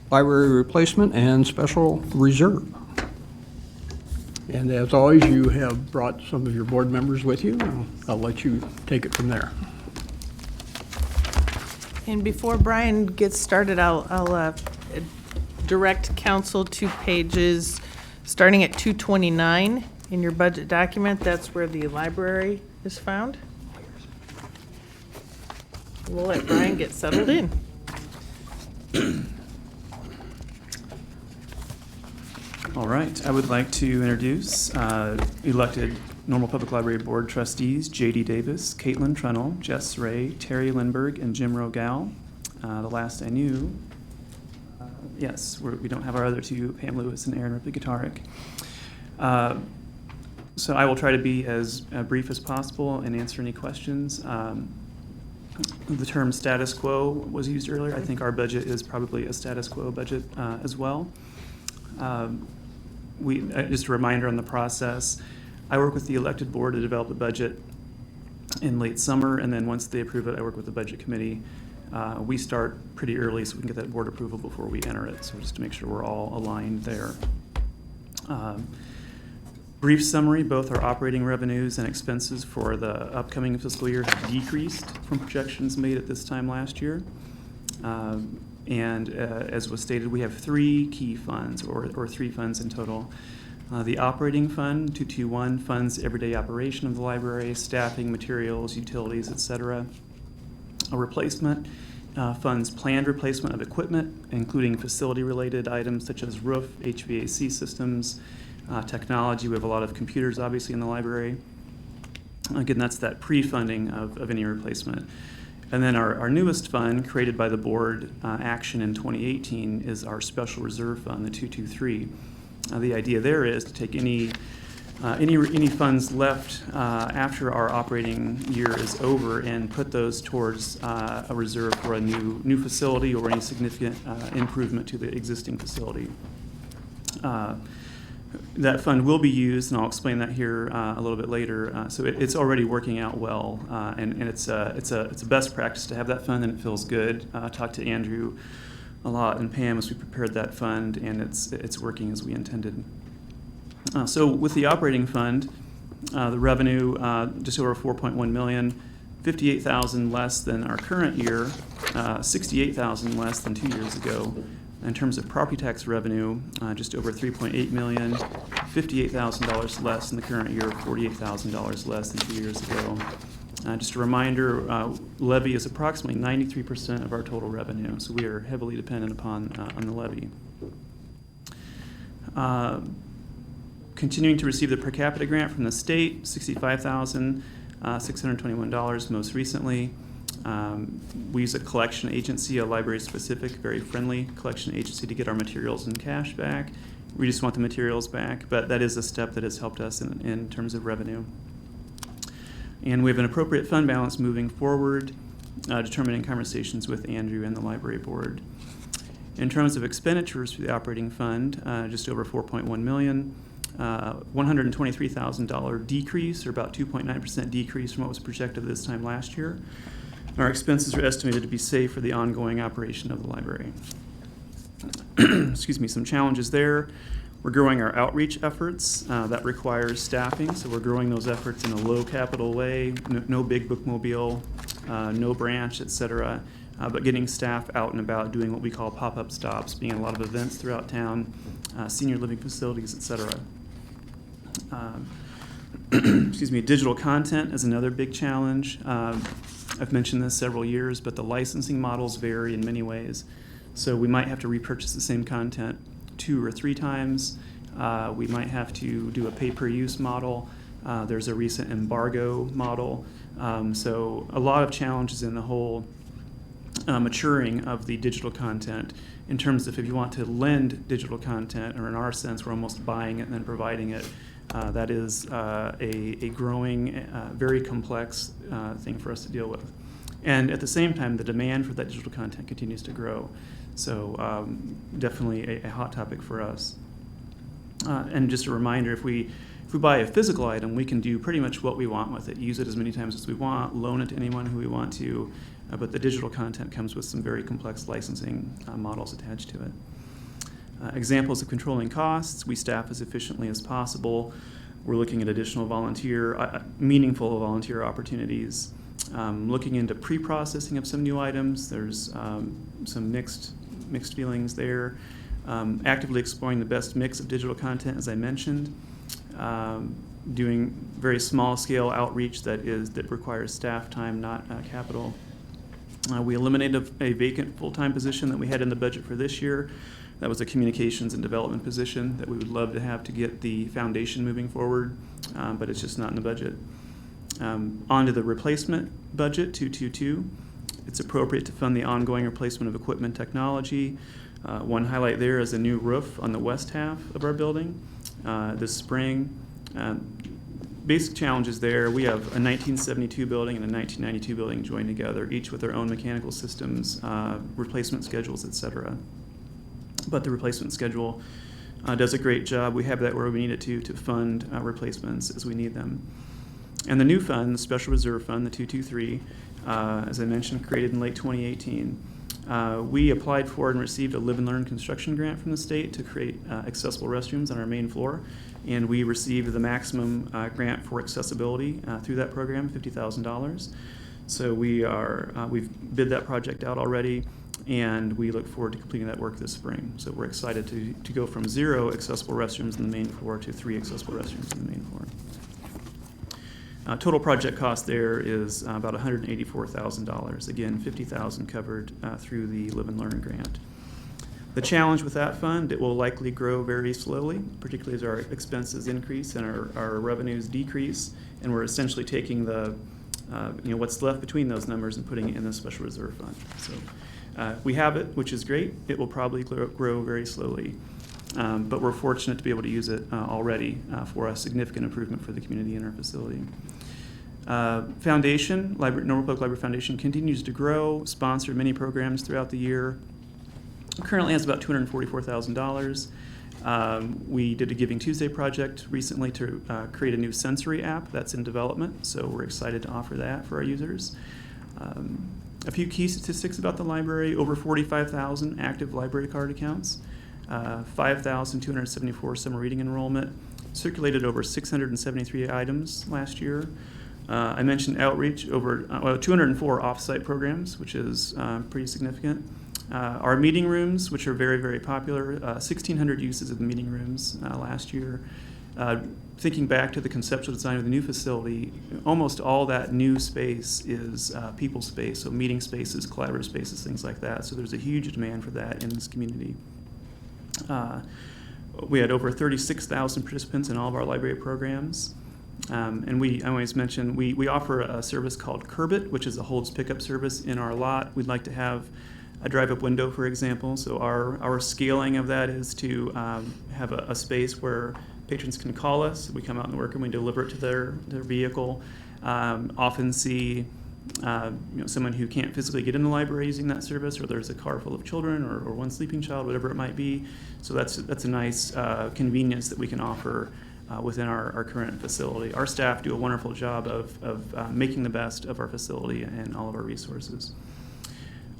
replacement and special reserve. And as always, you have brought some of your board members with you. I'll let you take it from there.
And before Brian gets started, I'll direct council to pages starting at 229 in your budget document. That's where the library is found. We'll let Brian get settled in.
All right, I would like to introduce elected Normal Public Library Board trustees J.D. Davis, Caitlin Trunnell, Jess Ray, Terry Lindberg, and Jim Rogal. The last I knew, yes, we don't have our other two, Pam Lewis and Aaron Ripley-Gutaric. So I will try to be as brief as possible and answer any questions. The term status quo was used earlier. I think our budget is probably a status quo budget as well. Just a reminder on the process, I work with the elected board to develop a budget in late summer, and then once they approve it, I work with the budget committee. We start pretty early so we can get that board approval before we enter it, so just to make sure we're all aligned there. Brief summary, both our operating revenues and expenses for the upcoming fiscal year have decreased from projections made at this time last year. And as was stated, we have three key funds, or three funds in total. The operating fund, 221, funds everyday operation of the library, staffing, materials, utilities, etc. A replacement funds planned replacement of equipment, including facility-related items such as roof, HVAC systems, technology. We have a lot of computers, obviously, in the library. Again, that's that pre-funding of any replacement. And then our newest fund, created by the board action in 2018, is our special reserve fund, the 223. The idea there is to take any funds left after our operating year is over and put those towards a reserve for a new facility or any significant improvement to the existing facility. That fund will be used, and I'll explain that here a little bit later. So it's already working out well, and it's a best practice to have that fund, and it feels good. I talked to Andrew a lot and Pam as we prepared that fund, and it's working as we intended. So with the operating fund, the revenue just over 4.1 million, 58,000 less than our current year, 68,000 less than 2 years ago. In terms of property tax revenue, just over 3.8 million, $58,000 less than the current year, $48,000 less than 2 years ago. Just a reminder, levy is approximately 93% of our total revenue, so we are heavily dependent upon on the levy. Continuing to receive the per capita grant from the state, $65,621 most recently. We use a collection agency, a library-specific, very friendly collection agency to get our materials and cash back. We just want the materials back, but that is a step that has helped us in terms of revenue. And we have an appropriate fund balance moving forward, determined in conversations with Andrew and the library board. In terms of expenditures for the operating fund, just over 4.1 million, $123,000 decrease, or about 2.9% decrease from what was projected this time last year. Our expenses are estimated to be safe for the ongoing operation of the library. Excuse me, some challenges there. We're growing our outreach efforts. That requires staffing, so we're growing those efforts in a low capital way, no big bookmobile, no branch, et cetera, but getting staff out and about doing what we call pop-up stops, being at a lot of events throughout town, senior living facilities, et cetera. Excuse me, digital content is another big challenge. I've mentioned this several years, but the licensing models vary in many ways. So we might have to repurchase the same content 2 or 3 times. We might have to do a pay-per-use model. There's a recent embargo model. So a lot of challenges in the whole maturing of the digital content in terms of if you want to lend digital content, or in our sense, we're almost buying it and then providing it. That is a growing, very complex thing for us to deal with. And at the same time, the demand for that digital content continues to grow. So definitely a hot topic for us. And just a reminder, if we buy a physical item, we can do pretty much what we want with it, use it as many times as we want, loan it to anyone who we want to, but the digital content comes with some very complex licensing models attached to it. Examples of controlling costs, we staff as efficiently as possible. We're looking at additional meaningful volunteer opportunities. Looking into pre-processing of some new items. There's some mixed feelings there. Actively exploring the best mix of digital content, as I mentioned. Doing very small scale outreach that requires staff time, not capital. We eliminated a vacant full-time position that we had in the budget for this year. That was a communications and development position that we would love to have to get the foundation moving forward, but it's just not in the budget. On to the replacement budget, 222. It's appropriate to fund the ongoing replacement of equipment technology. One highlight there is a new roof on the west half of our building this spring. Basic challenges there, we have a 1972 building and a 1992 building joined together, each with their own mechanical systems, replacement schedules, et cetera. But the replacement schedule does a great job. We have that where we need it to fund replacements as we need them. And the new fund, the Special Reserve Fund, the 223, as I mentioned, created in late 2018. We applied for and received a Live and Learn construction grant from the state to create accessible restrooms on our main floor. And we received the maximum grant for accessibility through that program, $50,000. So we've bid that project out already, and we look forward to completing that work this spring. So we're excited to go from 0 accessible restrooms in the main floor to 3 accessible restrooms in the main floor. Total project cost there is about $184,000. Again, $50,000 covered through the Live and Learn grant. The challenge with that fund, it will likely grow very slowly, particularly as our expenses increase and our revenues decrease, and we're essentially taking the what's left between those numbers and putting it in the Special Reserve Fund. So we have it, which is great. It will probably grow very slowly. But we're fortunate to be able to use it already for a significant improvement for the community in our facility. Foundation, Normal Public Library Foundation continues to grow, sponsored many programs throughout the year. Currently has about $244,000. We did a Giving Tuesday project recently to create a new sensory app that's in development, so we're excited to offer that for our users. A few key statistics about the library: over 45,000 active library card accounts, 5,274 summer reading enrollment, circulated over 673 items last year. I mentioned outreach, over 204 off-site programs, which is pretty significant. Our meeting rooms, which are very, very popular, 1,600 uses of the meeting rooms last year. Thinking back to the conceptual design of the new facility, almost all that new space is people space, so meeting spaces, collaborative spaces, things like that. So there's a huge demand for that in this community. We had over 36,000 participants in all of our library programs. And I always mention, we offer a service called Curbit, which is a holds pickup service in our lot. We'd like to have a drive-up window, for example. So our scaling of that is to have a space where patrons can call us. We come out in the work and we deliver it to their vehicle. Often see someone who can't physically get in the library using that service, or there's a car full of children, or one sleeping child, whatever it might be. So that's a nice convenience that we can offer within our current facility. Our staff do a wonderful job of making the best of our facility and all of our resources.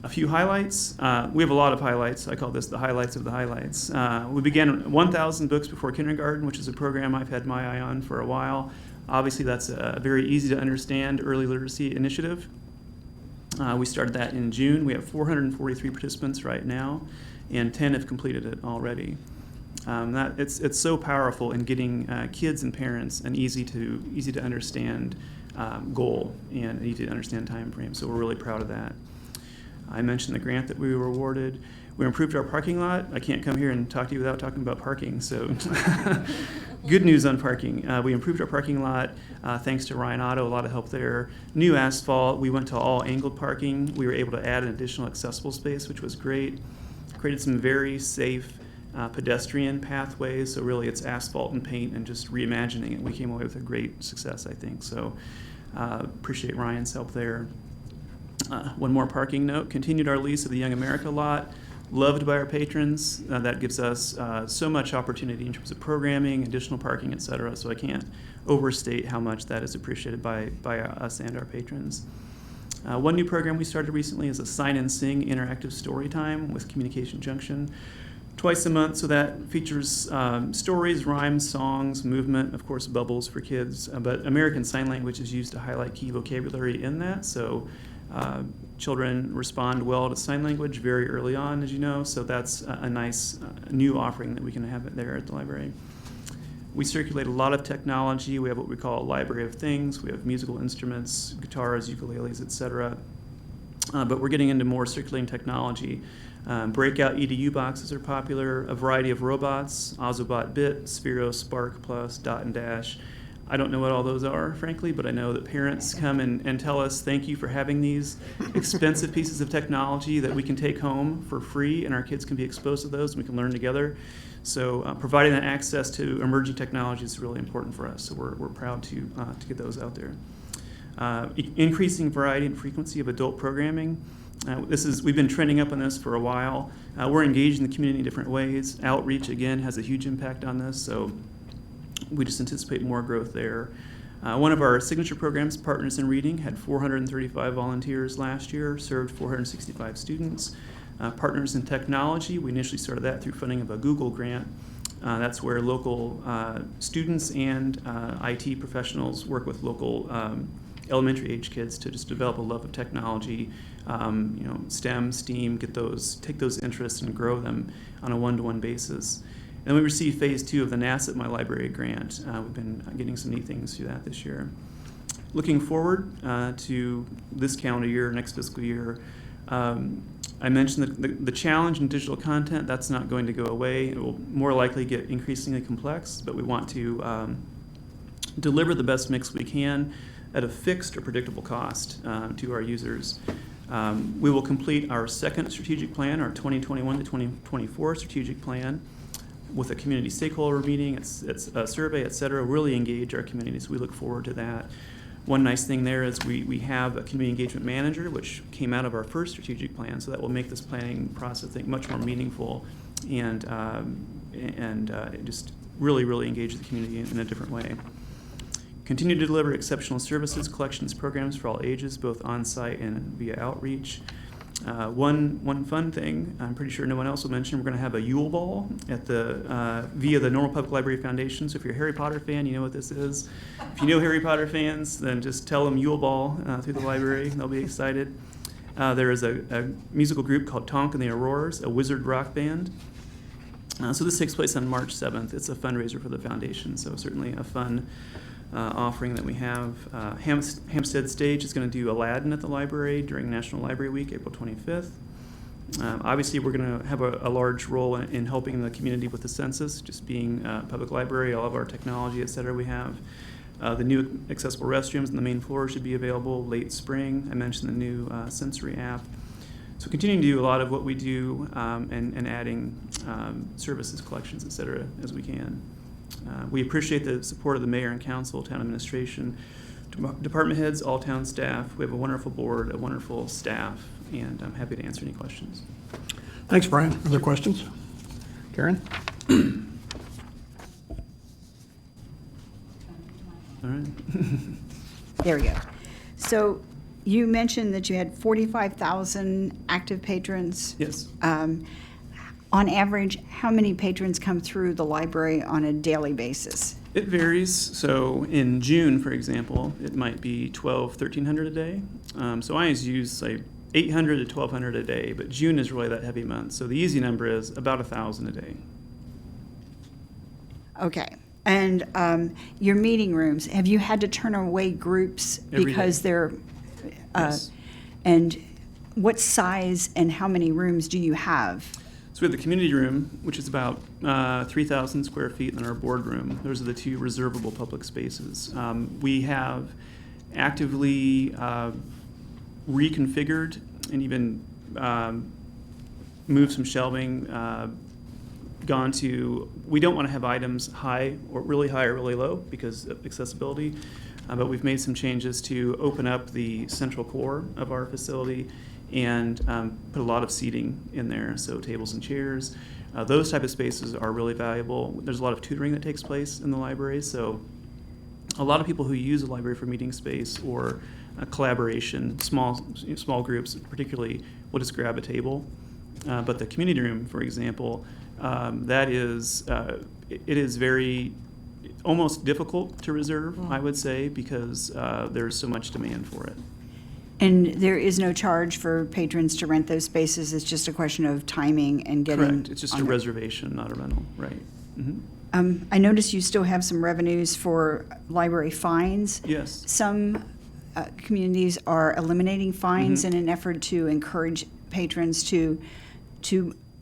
A few highlights. We have a lot of highlights. I call this the highlights of the highlights. We began 1,000 books before kindergarten, which is a program I've had my eye on for a while. Obviously, that's a very easy to understand early literacy initiative. We started that in June. We have 443 participants right now, and 10 have completed it already. It's so powerful in getting kids and parents an easy to understand goal and an easy to understand time frame. So we're really proud of that. I mentioned the grant that we were awarded. We improved our parking lot. I can't come here and talk to you without talking about parking, so good news on parking. We improved our parking lot thanks to Ryan Otto, a lot of help there. New asphalt. We went to all angled parking. We were able to add an additional accessible space, which was great. Created some very safe pedestrian pathways, so really it's asphalt and paint and just reimagining it. We came away with a great success, I think, so appreciate Ryan's help there. One more parking note: continued our lease of the Young America lot, loved by our patrons. That gives us so much opportunity in terms of programming, additional parking, et cetera, so I can't overstate how much that is appreciated by us and our patrons. One new program we started recently is a Sign and Sing interactive story time with Communication Junction. Twice a month, so that features stories, rhymes, songs, movement, of course, bubbles for kids, but American Sign Language is used to highlight key vocabulary in that, so children respond well to sign language very early on, as you know, so that's a nice new offering that we can have there at the library. We circulate a lot of technology. We have what we call a library of things. We have musical instruments, guitars, ukuleles, etc. But we're getting into more circulating technology. Breakout EDU boxes are popular, a variety of robots, Ozobot Bit, Sphero, Spark Plus, Dot and Dash. I don't know what all those are, frankly, but I know that parents come and tell us thank you for having these expensive pieces of technology that we can take home for free, and our kids can be exposed to those and we can learn together. So providing that access to emerging technology is really important for us, so we're proud to get those out there. Increasing variety and frequency of adult programming. We've been trending up on this for a while. We're engaged in the community in different ways. Outreach, again, has a huge impact on this, so we just anticipate more growth there. One of our signature programs, Partners in Reading, had 435 volunteers last year, served 465 students. Partners in Technology, we initially started that through funding of a Google grant. That's where local students and IT professionals work with local elementary age kids to just develop a love of technology, STEM, STEAM, take those interests and grow them on a one-to-one basis. And we received phase 2 of the NASA My Library grant. We've been getting some neat things through that this year. Looking forward to this calendar year, next fiscal year, I mentioned the challenge in digital content. That's not going to go away. It will more likely get increasingly complex, but we want to deliver the best mix we can at a fixed or predictable cost to our users. We will complete our second strategic plan, our 2021 to 2024 strategic plan, with a community stakeholder meeting, it's a survey, et cetera, really engage our community, so we look forward to that. One nice thing there is we have a community engagement manager, which came out of our first strategic plan, so that will make this planning process, I think, much more meaningful and and just really, really engage the community in a different way. Continue to deliver exceptional services, collections programs for all ages, both on-site and via outreach. One fun thing, I'm pretty sure no one else will mention, we're going to have a Yule Ball at via the Normal Public Library Foundation. So if you're a Harry Potter fan, you know what this is. If you know Harry Potter fans, then just tell them Yule Ball through the library. They'll be excited. There is a musical group called Tonk and the Auroras, a wizard rock band. So this takes place on March 7th. It's a fundraiser for the foundation, so certainly a fun offering that we have. Hampstead Stage is going to do Aladdin at the library during National Library Week, April 25th. Obviously, we're going to have a large role in helping the community with the census, just being a public library, all of our technology, et cetera, we have. The new accessible restrooms on the main floor should be available late spring. I mentioned the new sensory app. So continuing to do a lot of what we do and adding services, collections, et cetera, as we can. We appreciate the support of the mayor and council, town administration, department heads, all town staff. We have a wonderful board, a wonderful staff, and I'm happy to answer any questions.
Thanks, Brian. Other questions? Karen?
All right.
There we go. So you mentioned that you had 45,000 active patrons.
Yes.
On average, how many patrons come through the library on a daily basis?
It varies. So in June, for example, it might be 1,300 a day. So I always use like 800 to 1,200 a day, but June is really that heavy month. So the easy number is about 1,000 a day.
Okay. And your meeting rooms, have you had to turn away groups
Every
because
day.
they're,
Yes.
and what size and how many rooms do you have?
So we have the community room, which is about 3,000 square feet, and our boardroom. Those are the two reservable public spaces. We have actively reconfigured and even moved some shelving, gone to, we don't want to have items high or really low because of accessibility, but we've made some changes to open up the central core of our facility and put a lot of seating in there, so tables and chairs. Those type of spaces are really valuable. There's a lot of tutoring that takes place in the library, so a lot of people who use the library for meeting space or collaboration, small groups particularly, will just grab a table. But the community room, for example, that is, it is very, almost difficult to reserve, I would say, because there's so much demand for it.
And there is no charge for patrons to rent those spaces? It's just a question of timing and getting?
Correct. It's just
on
a
it.
reservation, not a rental, right? Mhm.
I noticed you still have some revenues for library fines.
Yes.
Some communities are eliminating fines
Mhm.
in an effort to encourage patrons to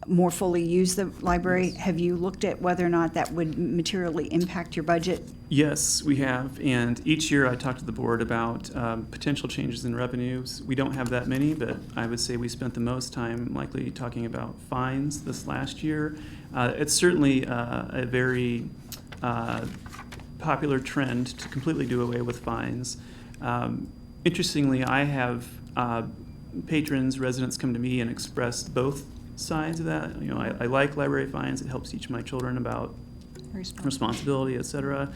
more fully use the library.
Yes.
Have you looked at whether or not that would materially impact your budget?
Yes, we have, and each year I talk to the board about potential changes in revenues. We don't have that many, but I would say we spent the most time likely talking about fines this last year. It's certainly a very popular trend to completely do away with fines. Interestingly, I have patrons, residents come to me and express both sides of that. You know, I like library fines. It helps teach my children about responsibility, et cetera.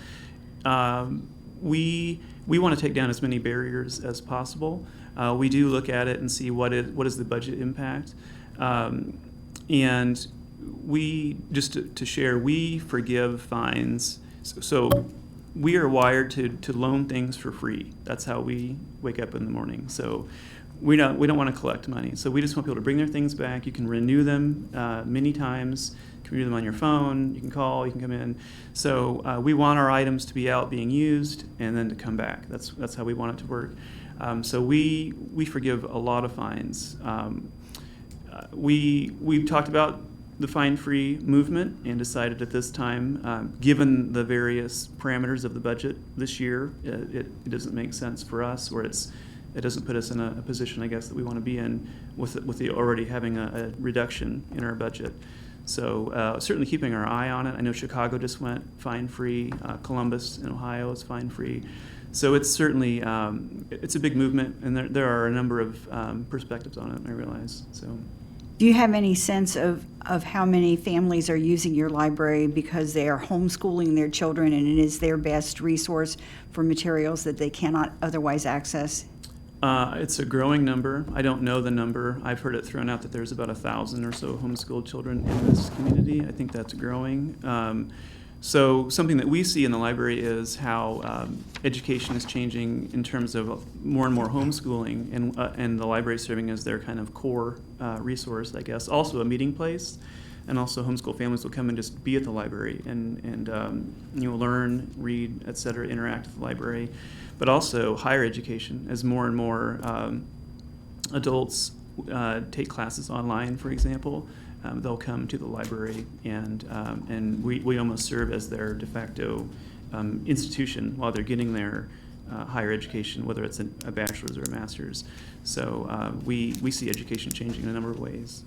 We want to take down as many barriers as possible. We do look at it and see what is the budget impact. And we, just to share, we forgive fines. So we are wired to loan things for free. That's how we wake up in the morning. So we don't want to collect money. So we just want people to bring their things back. You can renew them many times. You can renew them on your phone. You can call. You can come in. So we want our items to be out being used and then to come back. That's how we want it to work. So we forgive a lot of fines. We talked about the fine-free movement and decided at this time, given the various parameters of the budget this year, it doesn't make sense for us, or it doesn't put us in a position, I guess, that we want to be in with the already having a reduction in our budget. So certainly keeping our eye on it. I know Chicago just went fine-free. Columbus in Ohio is fine-free. So it's certainly, it's a big movement, and there are a number of perspectives on it, I realize. So.
Do you have any sense of how many families are using your library because they are homeschooling their children and it is their best resource for materials that they cannot otherwise access?
It's a growing number. I don't know the number. I've heard it thrown out that there's about 1,000 or so homeschooled children in this community. I think that's growing. So something that we see in the library is how education is changing in terms of more and more homeschooling, and the library serving as their kind of core resource, I guess. Also a meeting place, and also homeschool families will come and just be at the library and learn, read, et cetera, interact with the library. But also higher education, as more and more adults take classes online, for example. They'll come to the library, and we almost serve as their de facto institution while they're getting their higher education, whether it's a bachelor's or a master's. So we see education changing in a number of ways.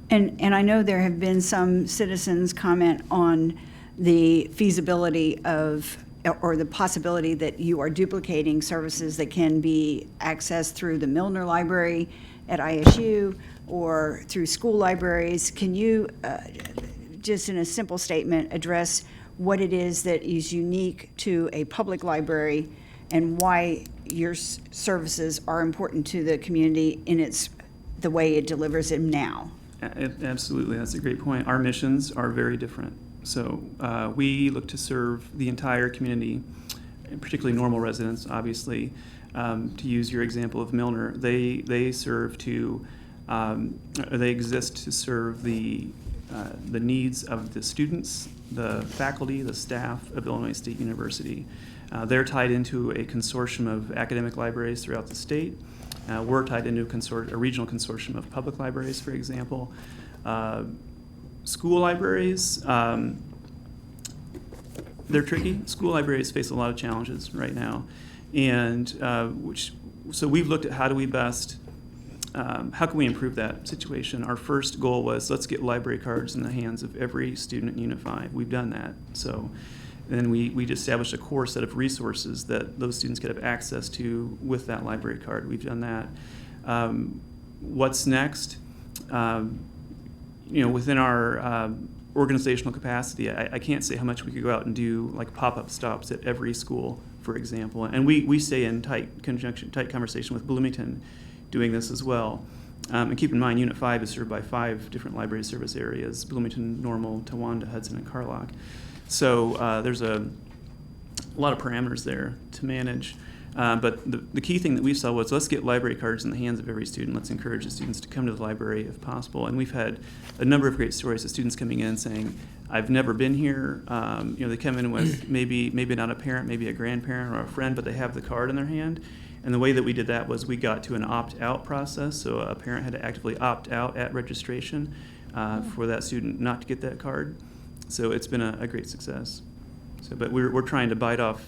And I know there have been some citizens comment on the feasibility of, or the possibility that you are duplicating services that can be accessed through the Milner Library at ISU or through school libraries. Can you, just in a simple statement, address what it is that is unique to a public library and why your services are important to the community in the way it delivers them now?
Absolutely, that's a great point. Our missions are very different. So we look to serve the entire community, and particularly normal residents, obviously. To use your example of Milner, they serve to, they exist to serve the needs of the students, the faculty, the staff of Illinois State University. They're tied into a consortium of academic libraries throughout the state. We're tied into a regional consortium of public libraries, for example. School libraries, they're tricky. School libraries face a lot of challenges right now. And so we've looked at how do we best, how can we improve that situation? Our first goal was, let's get library cards in the hands of every student at Unit 5. We've done that. So then we established a core set of resources that those students could have access to with that library card. We've done that. What's next? Within our organizational capacity, I can't say how much we could go out and do like pop-up stops at every school, for example. And we stay in tight conversation with Bloomington doing this as well. And keep in mind, Unit 5 is served by 5 different library service areas: Bloomington, Normal, Towanda, Hudson, and Carlock. So there's a lot of parameters there to manage. But the key thing that we saw was, let's get library cards in the hands of every student. Let's encourage the students to come to the library if possible. And we've had a number of great stories of students coming in saying, I've never been here. They come in with maybe not a parent, maybe a grandparent or a friend, but they have the card in their hand. And the way that we did that was we got to an opt-out process. So a parent had to actively opt out at registration for that student not to get that card. So it's been a great success. So, but we're trying to bite off,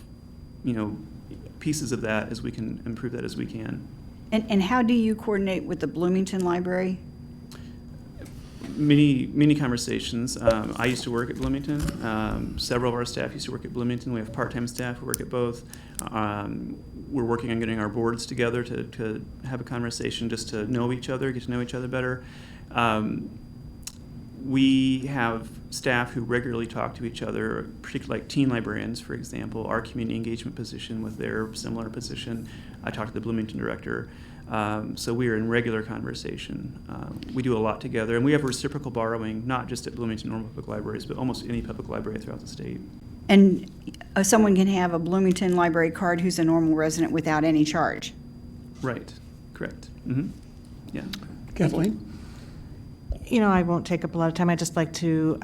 pieces of that as we can improve that as we can.
And how do you coordinate with the Bloomington Library?
Many conversations. I used to work at Bloomington. Several of our staff used to work at Bloomington. We have part-time staff who work at both. We're working on getting our boards together to have a conversation just to know each other, get to know each other better. We have staff who regularly talk to each other, particularly like teen librarians, for example, our community engagement position with their similar position. I talk to the Bloomington director. So we are in regular conversation. We do a lot together, and we have reciprocal borrowing, not just at Bloomington Normal Public Libraries, but almost any public library throughout the state.
And someone can have a Bloomington Library card who's a normal resident without any charge?
Right, correct. Mm-hmm. Yeah.
Kathleen?
I won't take up a lot of time. I'd just like to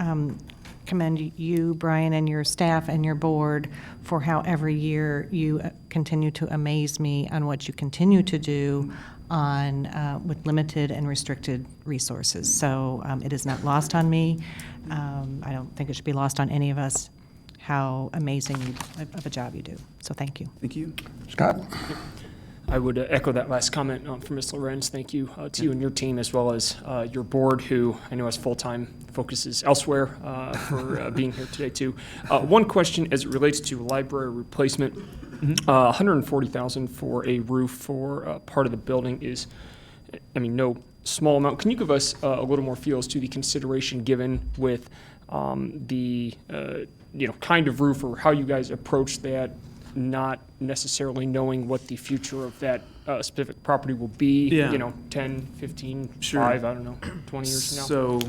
commend you, Brian, and your staff and your board for how every year you continue to amaze me on what you continue to do on with limited and restricted resources. So it is not lost on me. I don't think it should be lost on any of us how amazing of a job you do. So thank you.
Thank you.
Scott?
I would echo that last comment from Ms. Lorenz. Thank you to you and your team, as well as your board, who I know has full-time focuses elsewhere, for being here today, too. One question as it relates to library replacement. $140,000 for a roof for part of the building is I mean, no small amount. Can you give us a little more feel as to the consideration given with the, kind of roof, or how you guys approach that, not necessarily knowing what the future of that specific property will be,
Yeah.
10, 15,
Sure.
5, I don't know, 20 years from now?
So,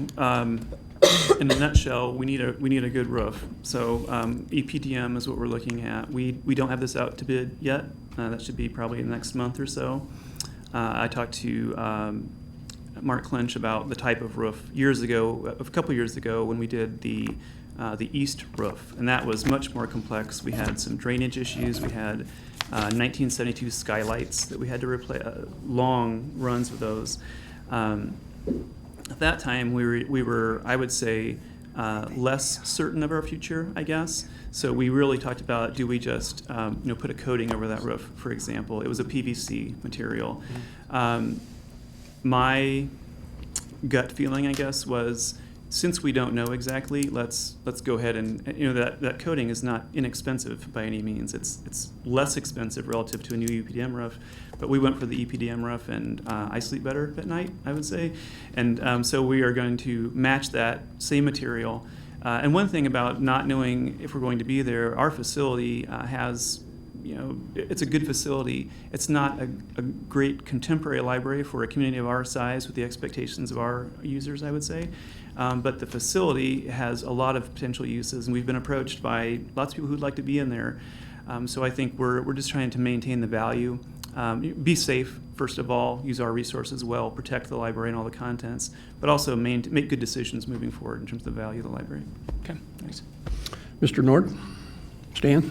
in a nutshell, we need a good roof. So, EPDM is what we're looking at. We don't have this out to bid yet. That should be probably in the next month or so. I talked to Mark Clinch about the type of roof a couple years ago, when we did the east roof, and that was much more complex. We had some drainage issues. We had 1972 skylights that we had to replace, long runs with those. At that time, we were, I would say, less certain of our future, I guess. So we really talked about, do we just put a coating over that roof, for example? It was a PVC material. My gut feeling, I guess, was, since we don't know exactly, let's go ahead and that coating is not inexpensive by any means. It's less expensive relative to a new EPDM roof, but we went for the EPDM roof, and I sleep better at night, I would say, and so we are going to match that same material. And one thing about not knowing if we're going to be there, our facility has, it's a good facility. It's not a great contemporary library for a community of our size with the expectations of our users, I would say. But the facility has a lot of potential uses, and we've been approached by lots of people who'd like to be in there. So I think we're just trying to maintain the value, be safe, first of all, use our resources well, protect the library and all the contents, but also make good decisions moving forward in terms of the value of the library.
Okay, thanks.
Mr. Nord? Stan?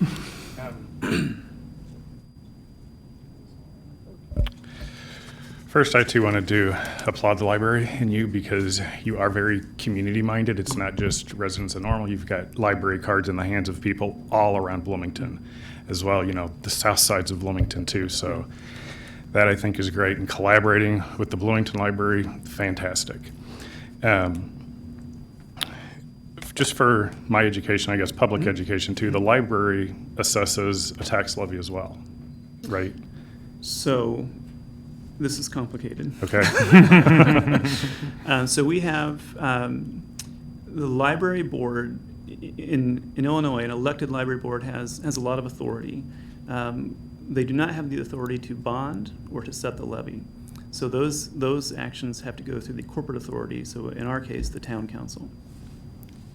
First, I too wanted to applaud the library and you, because you are very community-minded. It's not just residents of Normal. You've got library cards in the hands of people all around Bloomington as well, the south sides of Bloomington too. So that, I think, is great. And collaborating with the Bloomington Library, fantastic. Just for my education, I guess, public education too, the library assesses a tax levy as well, right?
So this is complicated.
Okay.
So we have the library board in Illinois. An elected library board has a lot of authority. They do not have the authority to bond or to set the levy. So those actions have to go through the corporate authority. So in our case, the town council.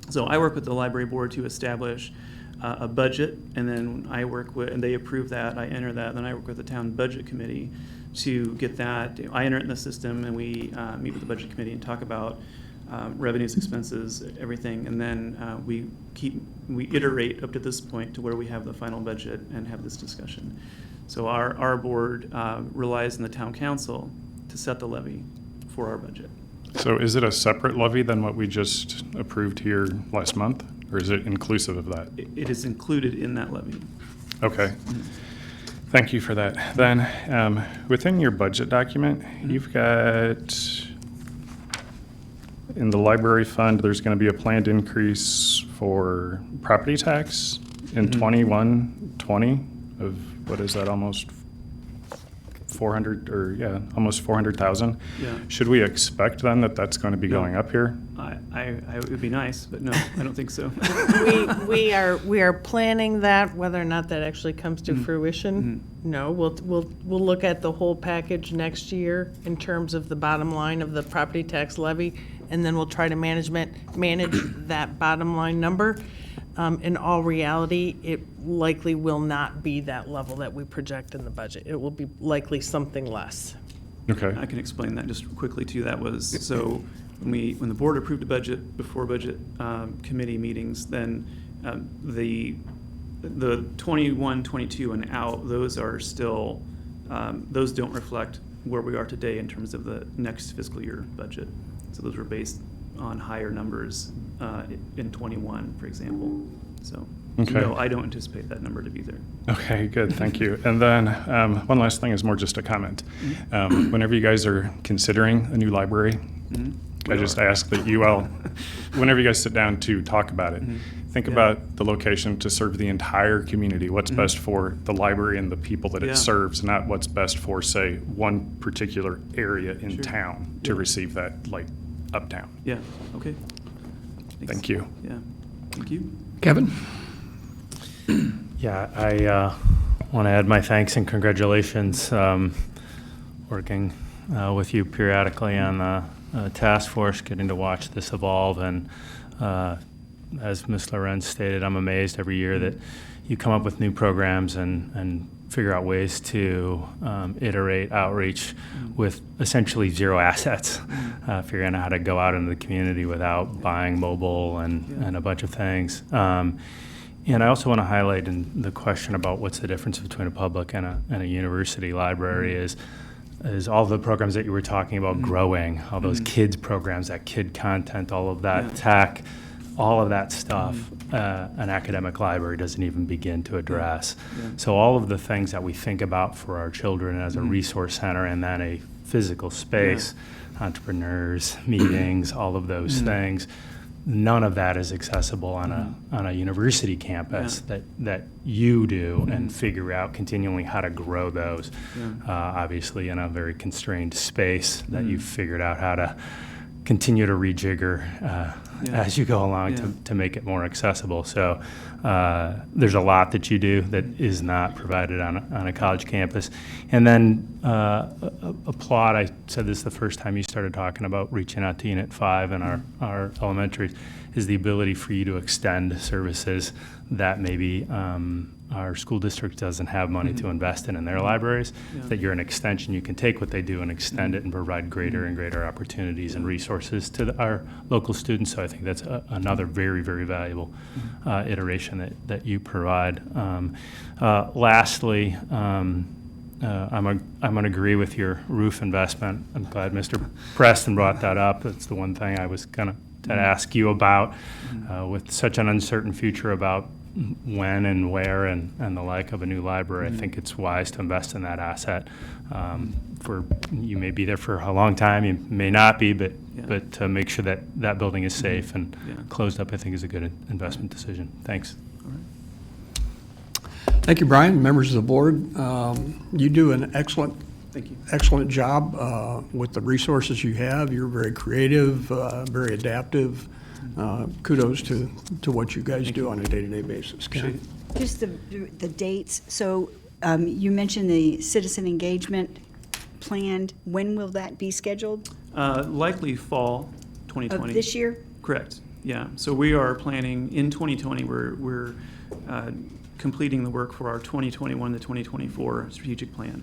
So I work with the library board to establish a budget, and then I work with, and they approve that, I enter that, then I work with the town budget committee to get that. I enter it in the system, and we meet with the budget committee and talk about revenues, expenses, everything, and then we iterate up to this point to where we have the final budget and have this discussion. So our board relies on the town council to set the levy for our budget.
So is it a separate levy than what we just approved here last month, or is it inclusive of that?
It is included in that levy.
Okay. Thank you for that. Then, within your budget document, you've got, in the library fund, there's going to be a planned increase for property tax in 2120 of, what is that, almost 400, or yeah, almost 400,000.
Yeah.
Should we expect then that that's going to be
No.
going up here?
It would be nice, but no, I don't think so.
We are planning that. Whether or not that actually comes to fruition, no. We'll look at the whole package next year in terms of the bottom line of the property tax levy, and then we'll try to manage that bottom line number. In all reality, it likely will not be that level that we project in the budget. It will be likely something less.
Okay.
I can explain that just quickly too. That was, so when the board approved the budget before budget committee meetings, then the 21, 22 and out, those are still, those don't reflect where we are today in terms of the next fiscal year budget. So those were based on higher numbers in 21, for example. So
Okay.
no, I don't anticipate that number to be there.
Okay, good, thank you. And then one last thing is more just a comment. Whenever you guys are considering a new library, I just ask that you all, whenever you guys sit down to talk about it, Think about the location to serve the entire community. What's best for the library and the people that
Yeah.
it serves, not what's best for, say, one particular area in
Sure.
town to
Yeah.
receive that, like uptown.
Yeah, okay. Thanks.
Thank you.
Yeah, thank you.
Kevin?
Yeah, I want to add my thanks and congratulations, working with you periodically on the task force, getting to watch this evolve. And as Ms. Lorenz stated, I'm amazed every year that you come up with new programs and figure out ways to iterate outreach with essentially zero assets, figuring out how to go out into the community without buying mobile and a bunch of things. And I also want to highlight in the question about what's the difference between a public and a university library is all the programs that you were talking about growing, all those kids programs, that kid content, all of that tech, all of that stuff, an academic library doesn't even begin to address. So all of the things that we think about for our children as a resource center and then a physical space, entrepreneurs, meetings, all of those things, none of that is accessible on a university campus that you do and figure out continually how to grow those. Obviously in a very constrained space that you've figured out how to continue to rejigger as you go along to make it more accessible. So there's a lot that you do that is not provided on a college campus. And then applaud, I said this the first time you started talking about reaching out to Unit 5 and our elementaries, is the ability for you to extend services that maybe our school district doesn't have money to invest in their libraries, that you're an extension. You can take what they do and extend it and provide greater and greater opportunities and resources to our local students. So I think that's another very, very valuable iteration that you provide. Lastly, I'm going to agree with your roof investment. I'm glad Mr. Preston brought that up. That's the one thing I was going to ask you about. With such an uncertain future about when and where and the like of a new library, I think it's wise to invest in that asset. You may be there for a long time, you may not be, but to make sure that that building is safe and closed up, I think is a good investment decision. Thanks.
Thank you, Brian, members of the board. You do an
Thank you.
excellent job with the resources you have. You're very creative, very adaptive. Kudos to what you guys do on a day-to-day basis. Ken?
Appreciate it.
Just the dates. So you mentioned the citizen engagement planned. When will that be scheduled?
Likely fall
Of
2020.
this year?
Correct, yeah. So we are planning, in 2020, we're completing the work for our 2021 to 2024 strategic plan.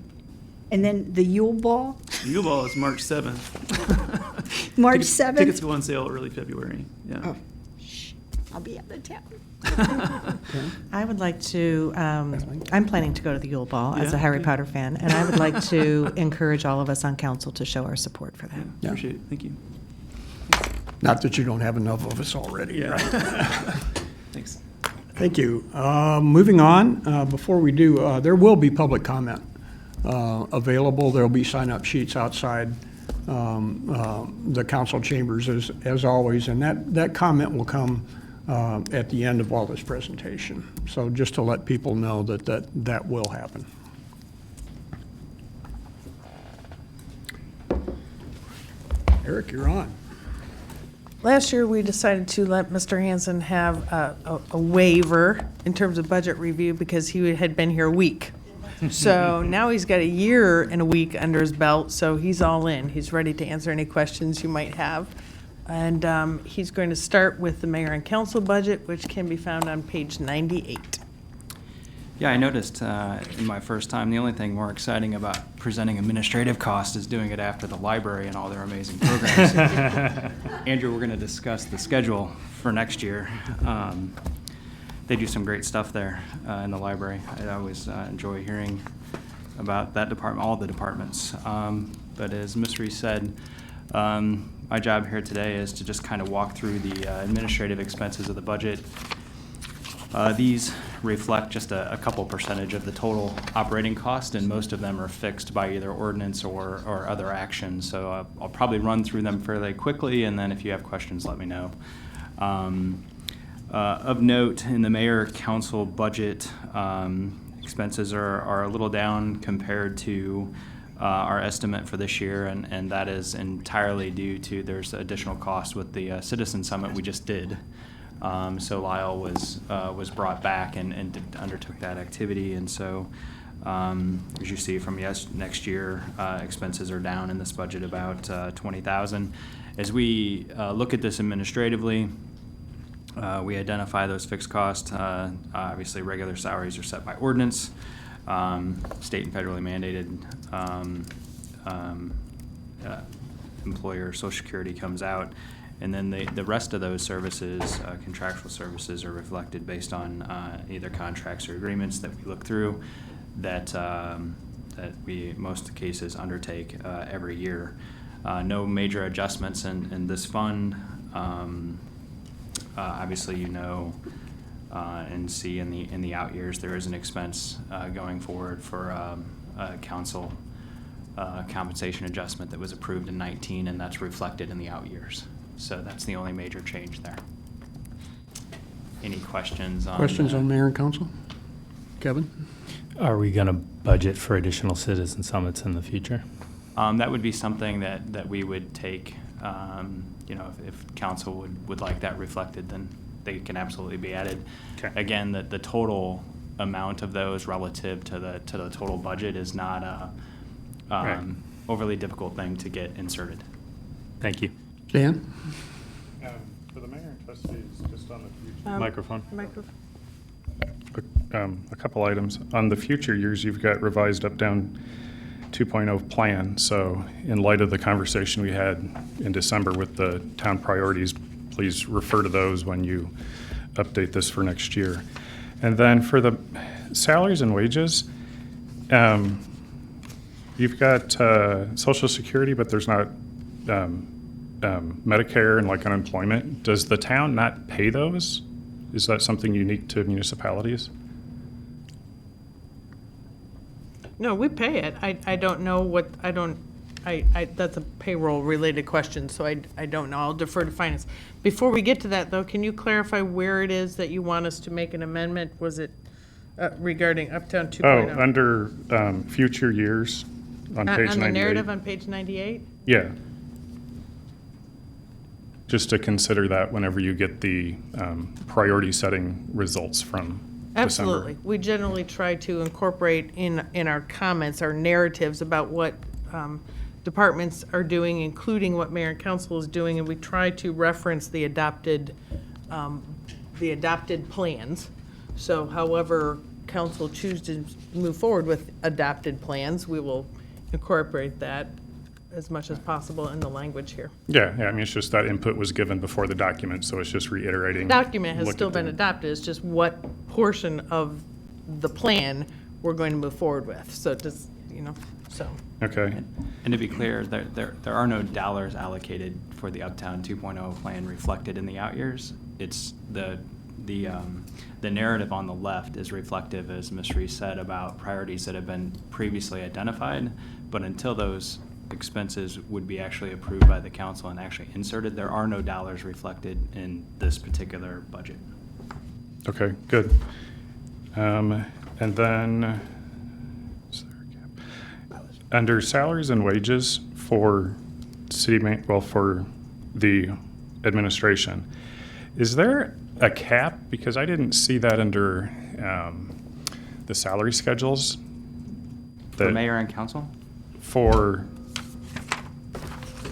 And then the Yule Ball,
The U-Ball is March 7th.
March
Tickets-
7th?
Tickets go on sale early February, yeah.
Oh, shh, I'll be out of town.
I would like to, I'm planning to go to the Yule Ball as
Yeah,
a Harry
okay.
Potter fan, and I would like to encourage all of us on council to show our support for that.
Yeah.
Appreciate it, thank you.
Not that you don't have enough of us already.
Yeah.
Right?
Thanks.
Thank you. Moving on, before we do, there will be public comment available. There'll be sign-up sheets outside the council chambers as always, and that comment will come at the end of all this presentation. So just to let people know that will happen. Eric, you're on.
Last year, we decided to let Mr. Hanson have a waiver in terms of budget review because he had been here a week. So now he's got a year and a week under his belt, so he's all in. He's ready to answer any questions you might have. And he's going to start with the mayor and council budget, which can be found on page 98.
Yeah, I noticed in my first time, the only thing more exciting about presenting administrative cost is doing it after the library and all their amazing programs. Andrew, we're going to discuss the schedule for next year. They do some great stuff there in the library. I always enjoy hearing about that department, all the departments. But as Ms. Reese said, my job here today is to just kind of walk through the administrative expenses of the budget. These reflect just a couple percentage of the total operating cost, and most of them are fixed by either ordinance or other actions. So I'll probably run through them fairly quickly, and then if you have questions, let me know. Of note, in the mayor council budget, expenses are a little down compared to our estimate for this year, and that is entirely due to there's additional costs with the Citizen Summit we just did. So Lyle was brought back and undertook that activity, and so as you see from next year, expenses are down in this budget about 20,000. As we look at this administratively, we identify those fixed costs. Obviously, regular salaries are set by ordinance. State and federally mandated employer Social Security comes out. And then the rest of those services, contractual services, are reflected based on either contracts or agreements that we look through that we, most cases, undertake every year. No major adjustments in this fund. Obviously, you know, and see in the out years, there is an expense going forward for a council compensation adjustment that was approved in 19, and that's reflected in the out years. So that's the only major change there. Any questions on?
Questions on mayor and council? Kevin?
Are we going to budget for additional citizen summits in the future?
That would be something that we would take, you know, if council would like that reflected, then they can absolutely be added.
Okay.
Again, the total amount of those relative to the total budget is not a
Right.
overly difficult thing to get inserted.
Thank you.
Dan?
For the mayor and trustees, just on the future.
Microphone.
A couple items. On the future years, you've got revised up-down 2.0 plan. So in light of the conversation we had in December with the town priorities, please refer to those when you update this for next year. And then for the salaries and wages, you've got Social Security, but there's not Medicare and like unemployment. Does the town not pay those? Is that something unique to municipalities?
No, we pay it. I don't know what, that's a payroll-related question, so I don't know. I'll defer to finance. Before we get to that, though, can you clarify where it is that you want us to make an amendment? Was it regarding Uptown 2.0?
Oh, under future years on page 98.
On the narrative on page 98?
Yeah. Just to consider that whenever you get the priority setting results from December.
Absolutely. We generally try to incorporate in our comments, our narratives about what departments are doing, including what mayor and council is doing, and we try to reference the adopted plans. So however council chooses to move forward with adopted plans, we will incorporate that as much as possible in the language here.
Yeah, I mean, it's just that input was given before the document, so it's just reiterating.
Document has
look
still
at
been
the-
adopted, it's just what portion of the plan we're going to move forward with. So does, you know, so.
Okay,
And to be clear, there are no dollars allocated for the Uptown 2.0 plan reflected in the out years. It's the narrative on the left is reflective, as Ms. Reese said, about priorities that have been previously identified, but until those expenses would be actually approved by the council and actually inserted, there are no dollars reflected in this particular budget.
okay, good. And then, is there a gap? Under salaries and wages for for the administration, is there a cap? Because I didn't see that under the salary schedules.
For
that-
mayor and council?
For,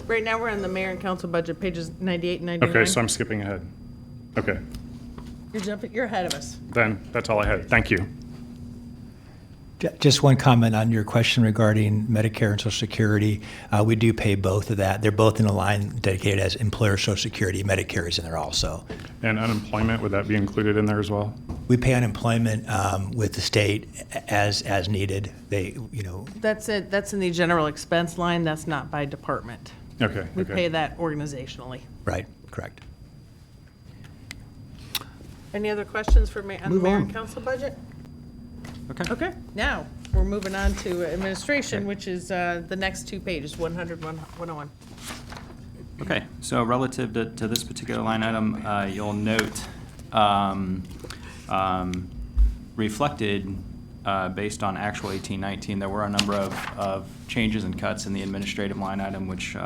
Right now, we're on the mayor and council budget, pages 98 and 99.
okay, so I'm skipping ahead. Okay,
You're ahead of us.
then, that's all I had. Thank you.
Just one comment on your question regarding Medicare and Social Security. We do pay both of that. They're both in a line dedicated as employer Social Security. Medicare is in there also.
And unemployment, would that be included in there as well?
We pay unemployment with the state as needed. They, you know,
That's it, that's in the general expense line, that's not by department.
Okay,
We
okay.
pay that organizationally.
right, correct.
Any other questions for on the
Move
mayor
on.
and council budget?
Okay.
Okay, now, we're moving on to administration, which is the next two pages, 100, 101.
Okay, so relative to this particular line item, you'll note reflected, based on actual 18-19, there were a number of changes and cuts in the administrative line item, which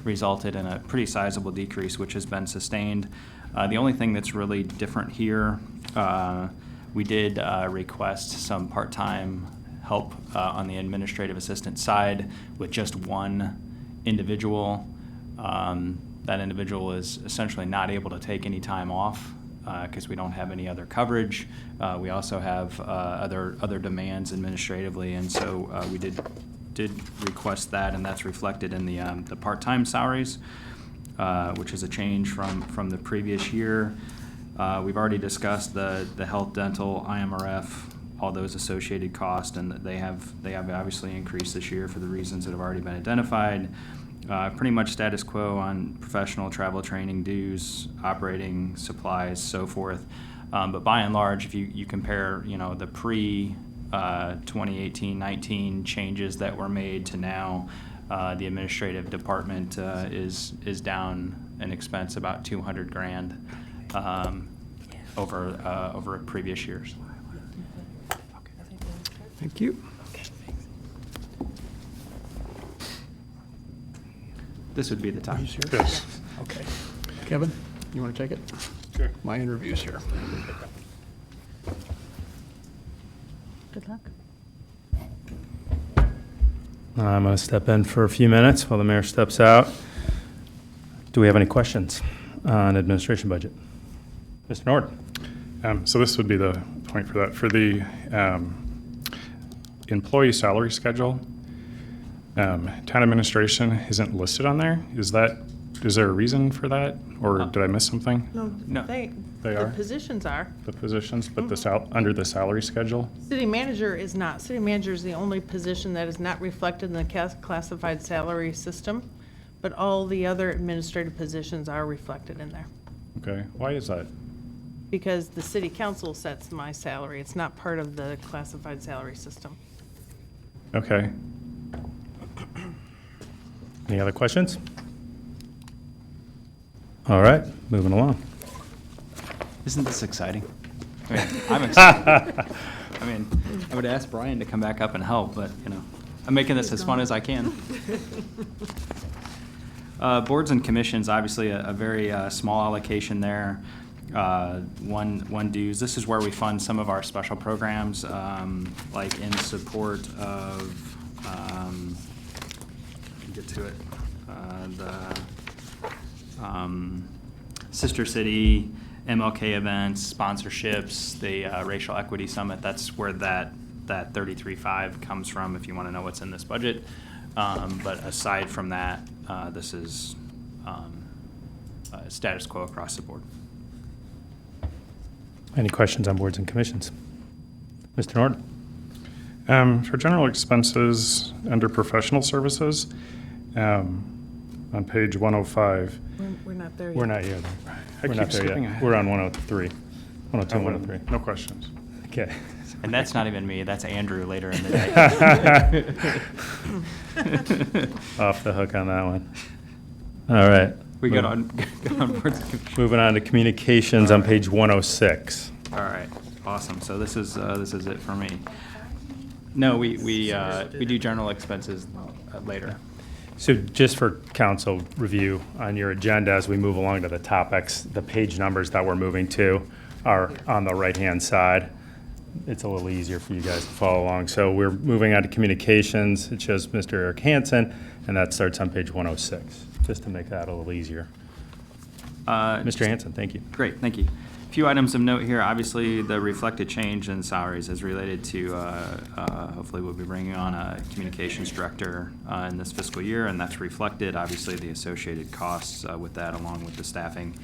resulted in a pretty sizable decrease, which has been sustained. The only thing that's really different here, we did request some part-time help on the administrative assistant side with just one individual. That individual is essentially not able to take any time off because we don't have any other coverage. We also have other demands administratively, and so we did request that, and that's reflected in the part-time salaries, which is a change from the previous year. We've already discussed the health, dental, IMRF, all those associated costs, and they have obviously increased this year for the reasons that have already been identified. Pretty much status quo on professional travel, training, dues, operating supplies, so forth. But by and large, if you compare, the pre 2018-19 changes that were made to now, the administrative department is down in expense about $200,000 over previous years.
Thank you.
This would be the time.
He's here?
Yes.
Okay. Kevin, you want to take it?
Sure.
My interview's here.
Good luck.
I'm going to step in for a few minutes while the mayor steps out. Do we have any questions on administration budget? Mr. Nord?
So this would be the point for that. For the employee salary schedule, town administration isn't listed on there. Is there a reason for that, or did I miss something?
No,
No.
They
the
are?
positions are.
The positions, but under the salary schedule?
City manager is not. City manager is the only position that is not reflected in the classified salary system, but all the other administrative positions are reflected in there.
Okay, why is that?
Because the city council sets my salary. It's not part of the classified salary system.
Okay.
Any other questions? All right, moving along.
Isn't this exciting? I mean, I'm excited. I would ask Brian to come back up and help, but, I'm making this as fun as I can. Boards and commissions, obviously a very small allocation there. One dues. This is where we fund some of our special programs, like in support of, get to it, Sister City, MLK events, sponsorships, the Racial Equity Summit. That's where that 33.5 comes from, if you want to know what's in this budget. But aside from that, this is status quo across the board.
Any questions on boards and commissions? Mr. Nord?
For general expenses, under professional services, on page 105.
We're not there yet.
We're not here.
I
We're
keep
not there
skipping
yet.
ahead.
We're on 103, 102, 103.
No questions.
Okay.
And that's not even me, that's Andrew later in the day.
Off the hook on that one. All right.
We good on boards and commissions?
Moving on to communications on page 106.
All right, awesome. So this is it for me. No, we do general expenses later.
So just for council review, on your agenda, as we move along to the topics, the page numbers that we're moving to are on the right-hand side. It's a little easier for you guys to follow along. So we're moving on to communications. It shows Mr. Eric Hansen, and that starts on page 106, just to make that a little easier. Mr. Hansen, thank you.
Great, thank you. A few items of note here. Obviously, the reflected change in salaries is related to, hopefully we'll be bringing on a communications director in this fiscal year, and that's reflected, obviously, the associated costs with that, along with the staffing.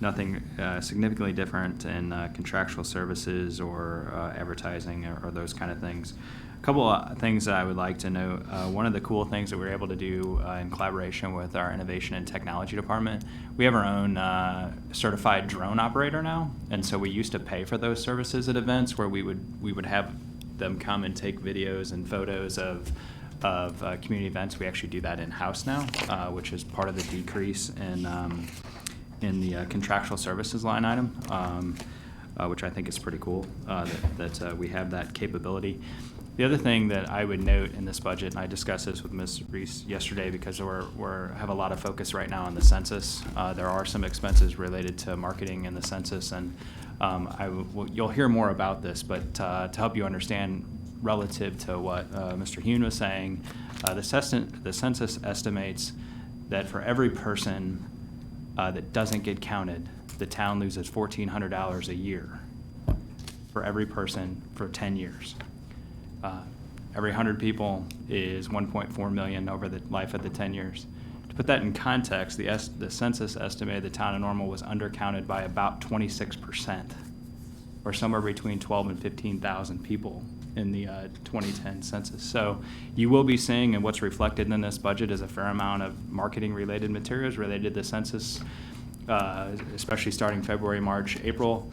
Nothing significantly different in contractual services or advertising or those kind of things. A couple of things that I would like to note. One of the cool things that we're able to do in collaboration with our innovation and technology department, we have our own certified drone operator now, and so we used to pay for those services at events where we would have them come and take videos and photos of community events. We actually do that in-house now, which is part of the decrease in the contractual services line item, which I think is pretty cool, that we have that capability. The other thing that I would note in this budget, and I discussed this with Ms. Reese yesterday because we're have a lot of focus right now on the census. There are some expenses related to marketing and the census, and you'll hear more about this, but to help you understand relative to what Mr. Hune was saying, the census estimates that for every person that doesn't get counted, the town loses $1,400 a year for every person for 10 years. Every 100 people is 1.4 million over the life of the 10 years. To put that in context, the census estimated the town of Normal was undercounted by about 26%, or somewhere between 12 and 15,000 people in the 2010 census. So you will be seeing, and what's reflected in this budget is a fair amount of marketing-related materials related to the census, especially starting February, March, April.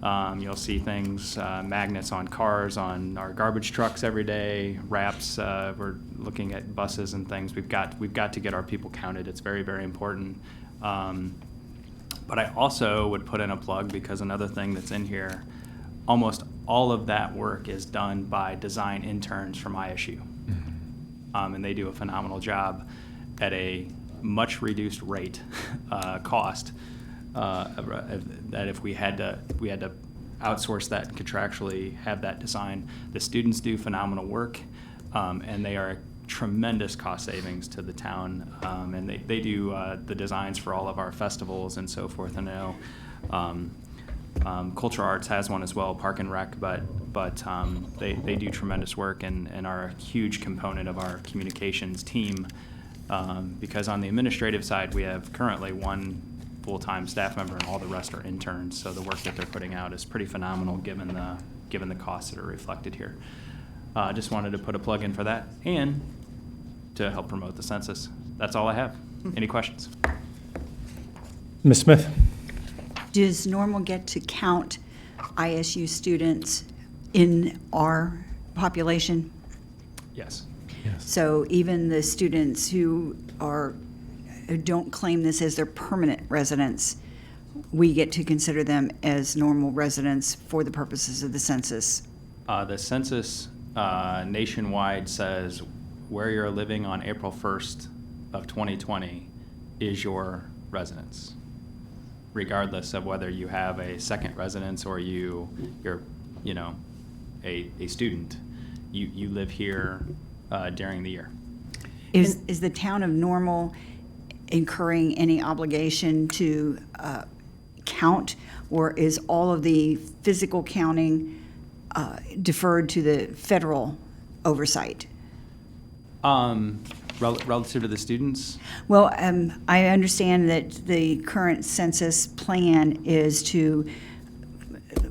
You'll see things, magnets on cars, on our garbage trucks every day, wraps. We're looking at buses and things. We've got to get our people counted. It's very, very important. But I also would put in a plug, because another thing that's in here, almost all of that work is done by design interns from ISU. And they do a phenomenal job at a much reduced rate, cost. That if we had to outsource that and contractually have that design. The students do phenomenal work, and they are a tremendous cost savings to the town. And they do the designs for all of our festivals and so forth. And I know Culture Arts has one as well, Park and Rec, but they do tremendous work and are a huge component of our communications team. Because on the administrative side, we have currently one full-time staff member and all the rest are interns. So the work that they're putting out is pretty phenomenal given the costs that are reflected here. Just wanted to put a plug in for that and to help promote the census. That's all I have. Any questions?
Ms. Smith?
Does Normal get to count ISU students in our population?
Yes.
So even the students who don't claim this as their permanent residence, we get to consider them as Normal residents for the purposes of the census?
The census nationwide says where you're living on April 1st of 2020 is your residence, regardless of whether you have a second residence or you're a student. You live here during the year.
Is the town of Normal incurring any obligation to count, or is all of the physical counting deferred to the federal oversight?
Relative to the students?
Well, I understand that the current census plan is to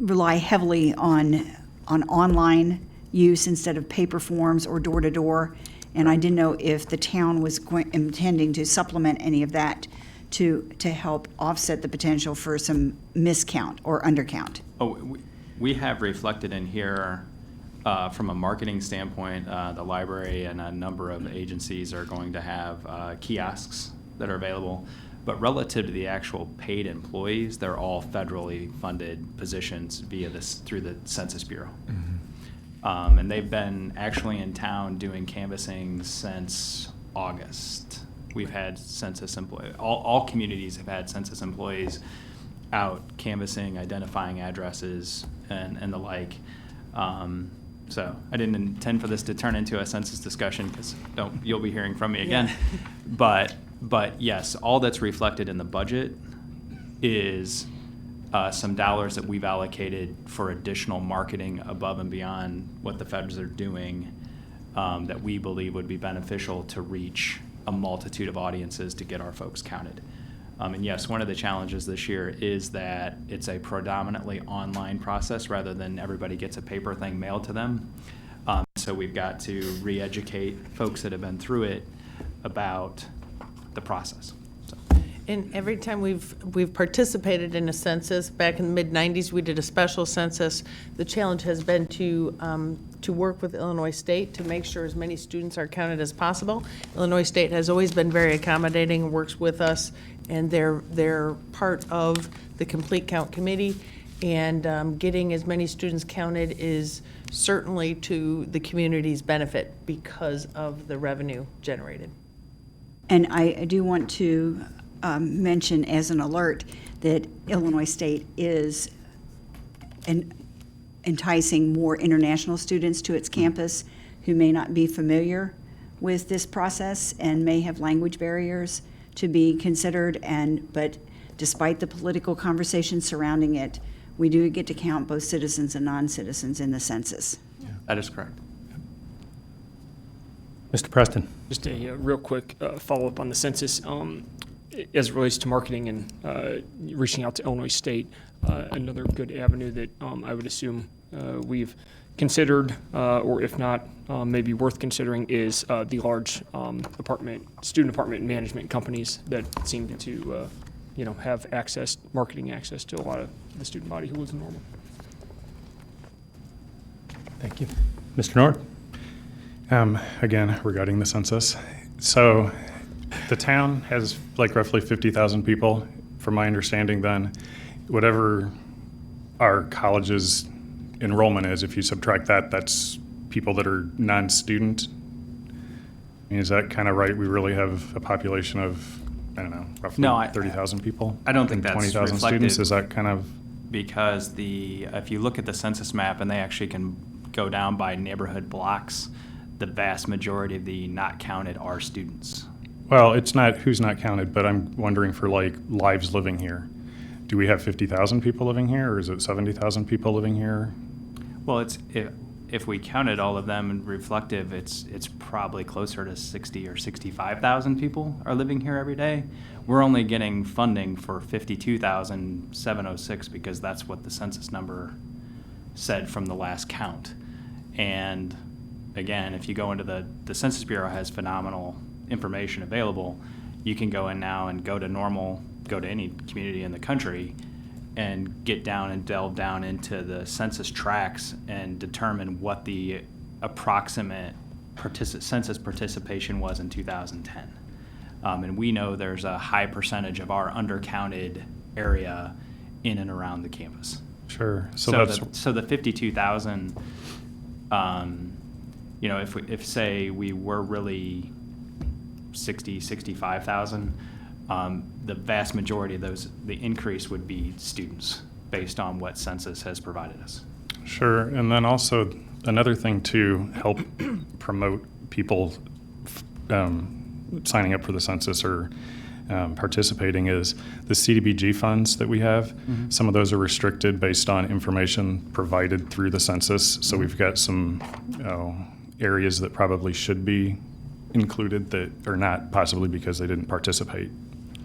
rely heavily on online use instead of paper forms or door-to-door. And I didn't know if the town was intending to supplement any of that to help offset the potential for some miscount or undercount.
Oh, we have reflected in here, from a marketing standpoint, the library and a number of agencies are going to have kiosks that are available. But relative to the actual paid employees, they're all federally funded positions through the Census Bureau. Mm-hmm. And they've been actually in town doing canvassing since August. We've had census employees, all communities have had census employees out canvassing, identifying addresses and the like. So I didn't intend for this to turn into a census discussion, because you'll be hearing from me again. Yeah. But yes, all that's reflected in the budget is some dollars that we've allocated for additional marketing above and beyond what the feds are doing, that we believe would be beneficial to reach a multitude of audiences to get our folks counted. And yes, one of the challenges this year is that it's a predominantly online process rather than everybody gets a paper thing mailed to them. So we've got to re-educate folks that have been through it about the process.
And every time we've participated in a census, back in the mid-90s, we did a special census. The challenge has been to work with Illinois State to make sure as many students are counted as possible. Illinois State has always been very accommodating, works with us, and they're part of the Complete Count Committee. And getting as many students counted is certainly to the community's benefit because of the revenue generated.
And I do want to mention as an alert that Illinois State is enticing more international students to its campus who may not be familiar with this process and may have language barriers to be considered. But despite the political conversation surrounding it, we do get to count both citizens and non-citizens in the census.
That is correct.
Mr. Preston?
Just a real quick follow-up on the census. As it relates to marketing and reaching out to Illinois State, another good avenue that I would assume we've considered, or if not, maybe worth considering, is the large student apartment management companies that seem to have marketing access to a lot of the student body who lives in Normal.
Thank you. Mr. Nord?
Again, regarding the census. So the town has like roughly 50,000 people, from my understanding then. Whatever our college's enrollment is, if you subtract that, that's people that are non-student. I mean, is that kind of right? We really have a population of, I don't know, roughly 30,000 people?
I don't think
and
that's
20,000 students?
reflective.
Is that kind of?
Because if you look at the census map, and they actually can go down by neighborhood blocks, the vast majority of the not counted are students.
Well, it's not who's not counted, but I'm wondering for like lives living here. Do we have 50,000 people living here, or is it 70,000 people living here?
Well, if we counted all of them in reflective, it's probably closer to 60 or 65,000 people are living here every day. We're only getting funding for 52,706 because that's what the census number said from the last count. And again, if you go into the Census Bureau has phenomenal information available. You can go in now and go to Normal, go to any community in the country, and get down and delve down into the census tracts and determine what the approximate census participation was in 2010. And we know there's a high percentage of our undercounted area in and around the campus.
Sure.
So the 52,000, if say we were really 60, 65,000, the vast majority of those, the increase would be students based on what census has provided us.
Sure. And then also another thing to help promote people signing up for the census or participating is the CDBG funds that we have.
Mm-hmm.
Some of those are restricted based on information provided through the census. So we've got some areas that probably should be included that are not, possibly because they didn't participate.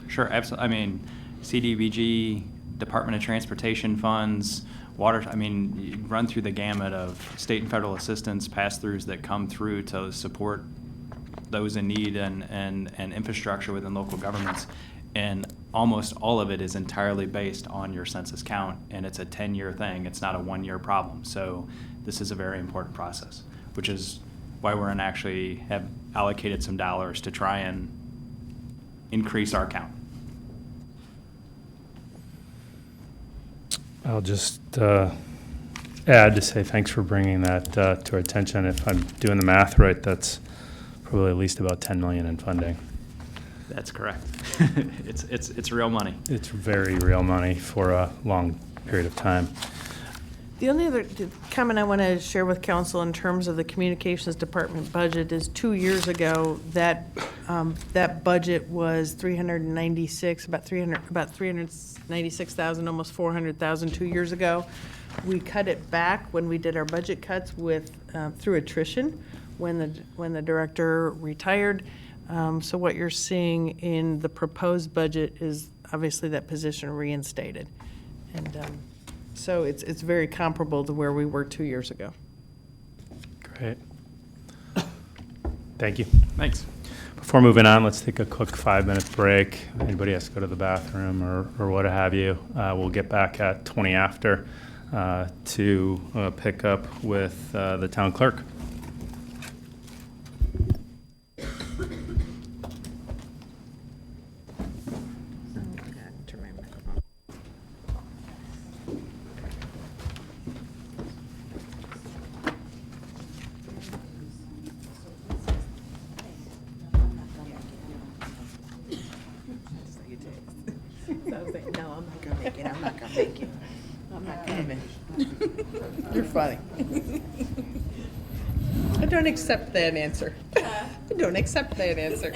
Sure, absolutely. I mean, CDBG, Department of Transportation funds, water, you run through the gamut of state and federal assistance pass-throughs that come through to support those in need and infrastructure within local governments. And almost all of it is entirely based on your census count, and it's a 10-year thing. It's not a one-year problem. So this is a very important process, which is why we're actually have allocated some dollars to try and increase our count.
I'll just add to say thanks for bringing that to our attention. If I'm doing the math right, that's probably at least about 10 million in funding.
That's correct. It's real money.
It's very real money for a long period of time.
The only other comment I want to share with council in terms of the communications department budget is 2 years ago that budget was 396,000, almost 400,000 2 years ago. We cut it back when we did our budget cuts through attrition when the director retired. So what you're seeing in the proposed budget is obviously that position reinstated, and so it's very comparable to where we were 2 years ago.
Great. Thank you.
Thanks.
Before moving on, let's take a quick 5-minute break. Anybody has to go to the bathroom or what have you. We'll get back at 20 after to pick up with the town clerk.
You're funny. I don't accept that answer. I don't accept that answer.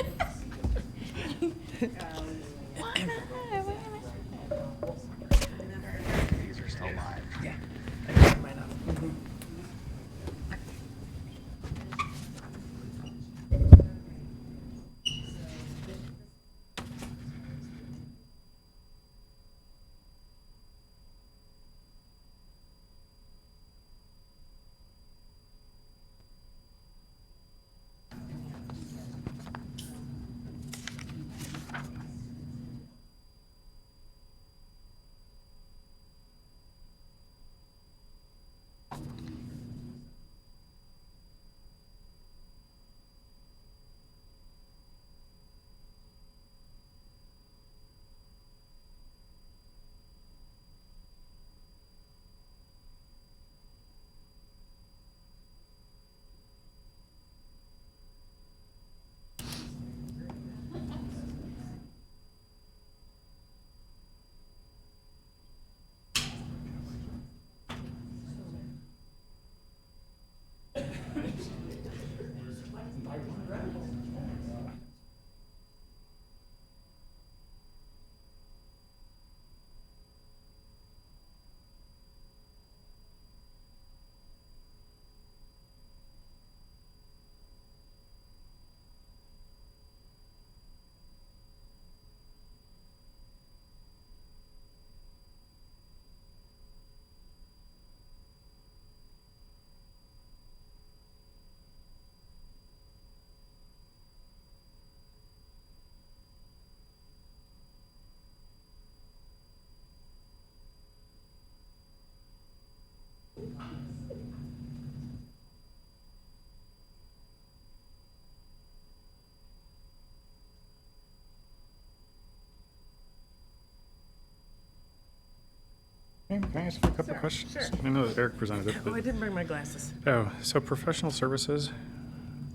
Can I ask you a couple questions? I know that Eric presented it,
Oh, I
but,
didn't bring my glasses.
so professional services,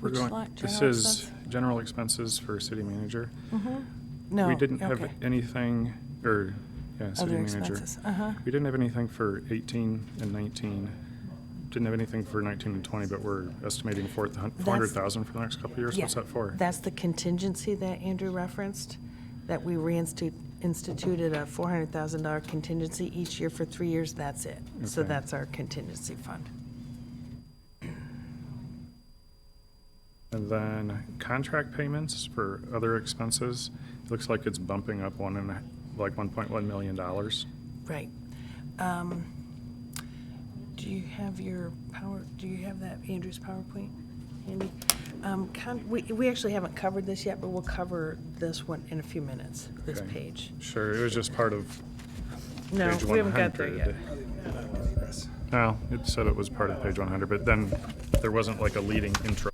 Which line?
this
General
is
expense?
general expenses for city manager.
No.
We didn't have
okay.
anything, or, yeah, city
Other
manager.
expenses. Uh-huh.
We didn't have anything for 18 and 19. Didn't have anything for 19 and 20, but we're estimating 400,000 for the next couple of years.
Yeah,
What's that for?
That's the contingency that Andrew referenced, that we instituted a $400,000 contingency each year for 3 years. That's it. So
Okay.
that's our contingency fund.
And then contract payments for other expenses, it looks like it's bumping up like $1.1 million.
Right. Do you have do you have that, Andrew's PowerPoint handy? We actually haven't covered this yet, but we'll cover this one in a few minutes, this
Okay.
page.
Sure, it was just part of
No,
page 100.
we haven't got there yet.
No, it said it was part of page 100, but then there wasn't like a leading intro.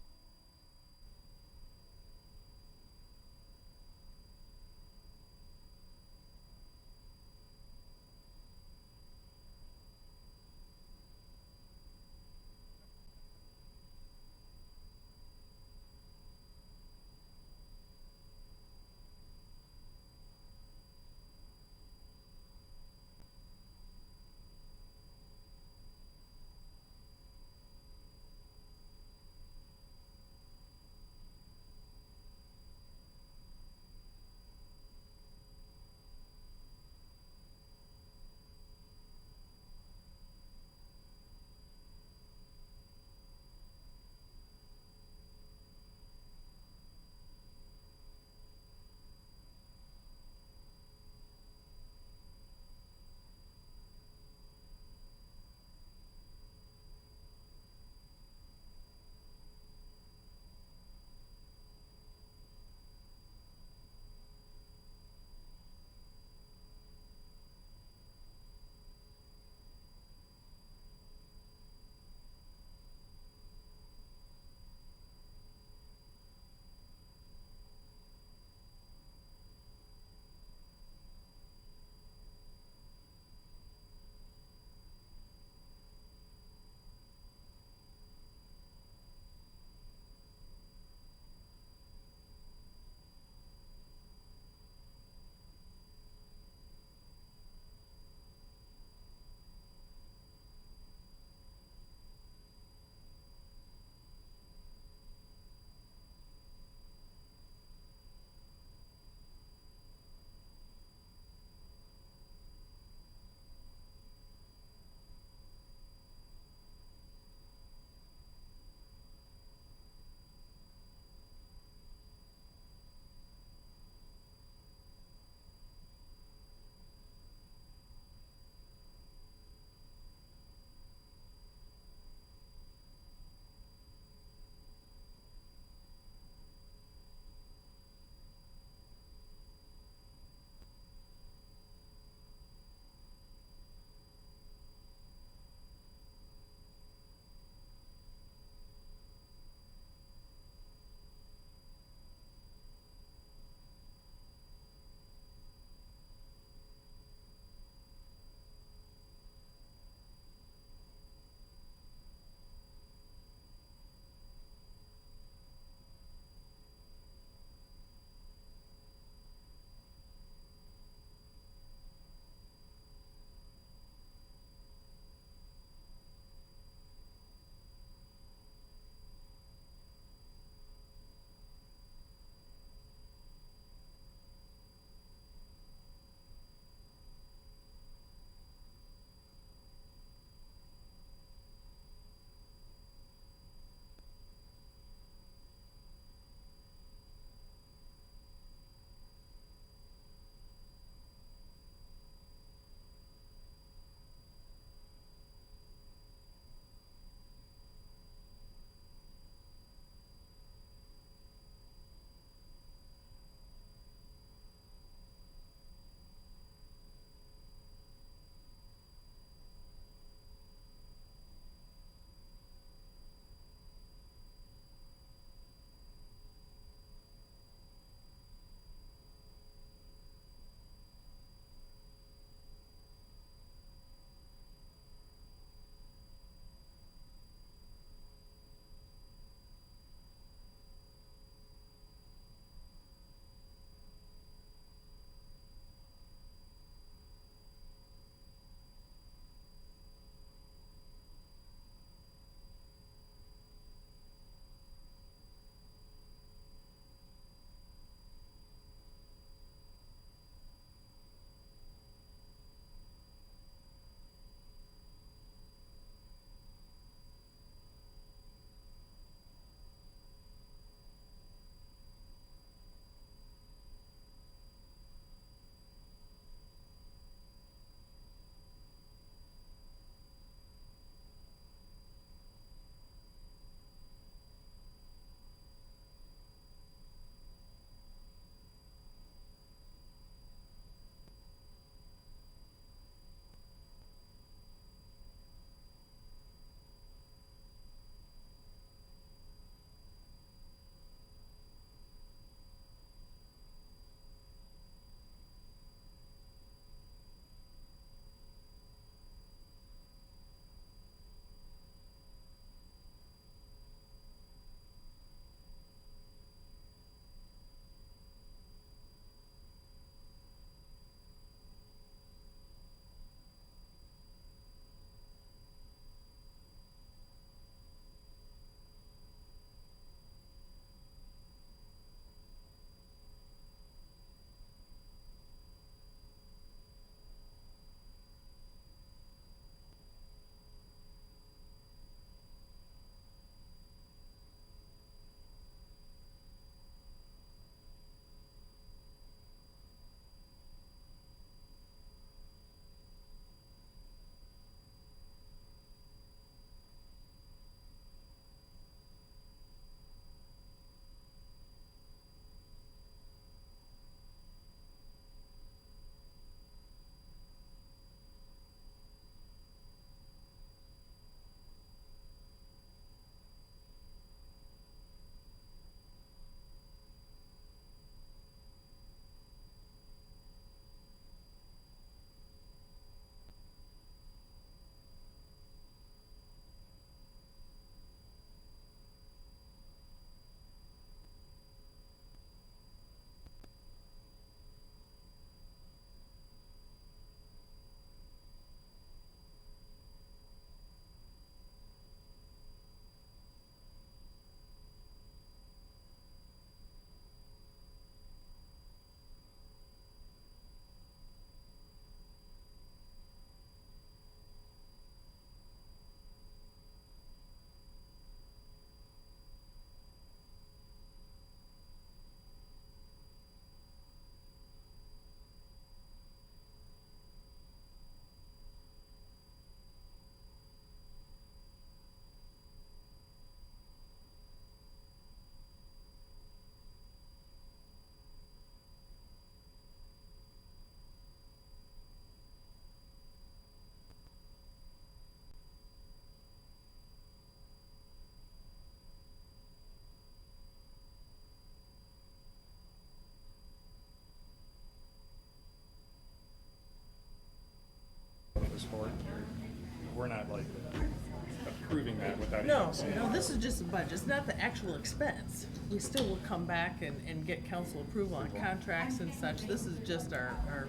with that
No,
email.
no, this is just a budget. It's not the actual expense. We still will come back and get council approval on contracts and such. This is just our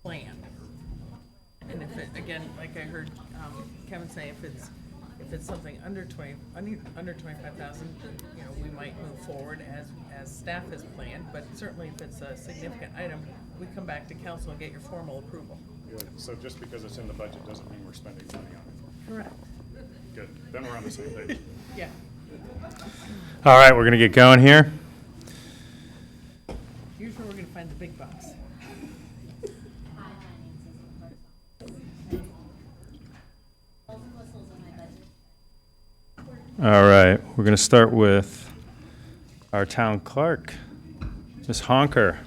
plan. And if it, again, like I heard Kevin say, if it's something under 25,000, then, you know, we might move forward as staff has planned. But certainly if it's a significant item, we come back to council and get your formal approval.
Good. So just because it's in the budget doesn't mean we're spending money on it.
Correct.
Good. Then we're on the same page.
Yeah.
All right, we're going to get going here.
Here's where we're gonna find the big bucks.
All right, we're going to start with our town clerk, Ms. Honker.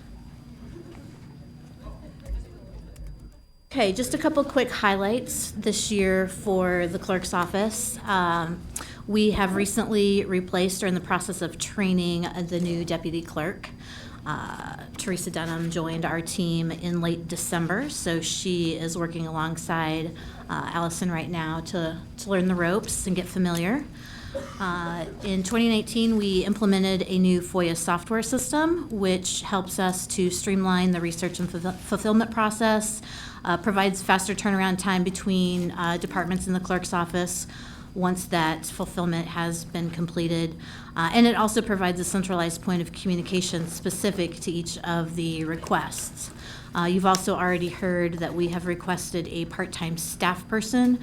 Okay, just a couple quick highlights this year for the clerk's office. We have recently replaced or in the process of training the new deputy clerk. Teresa Dunham joined our team in late December, so she is working alongside Allison right now to learn the ropes and get familiar. In 2019, we implemented a new FOIA software system, which helps us to streamline the research and fulfillment process, provides faster turnaround time between departments in the clerk's office once that fulfillment has been completed. And it also provides a centralized point of communication specific to each of the requests. You've also already heard that we have requested a part-time staff person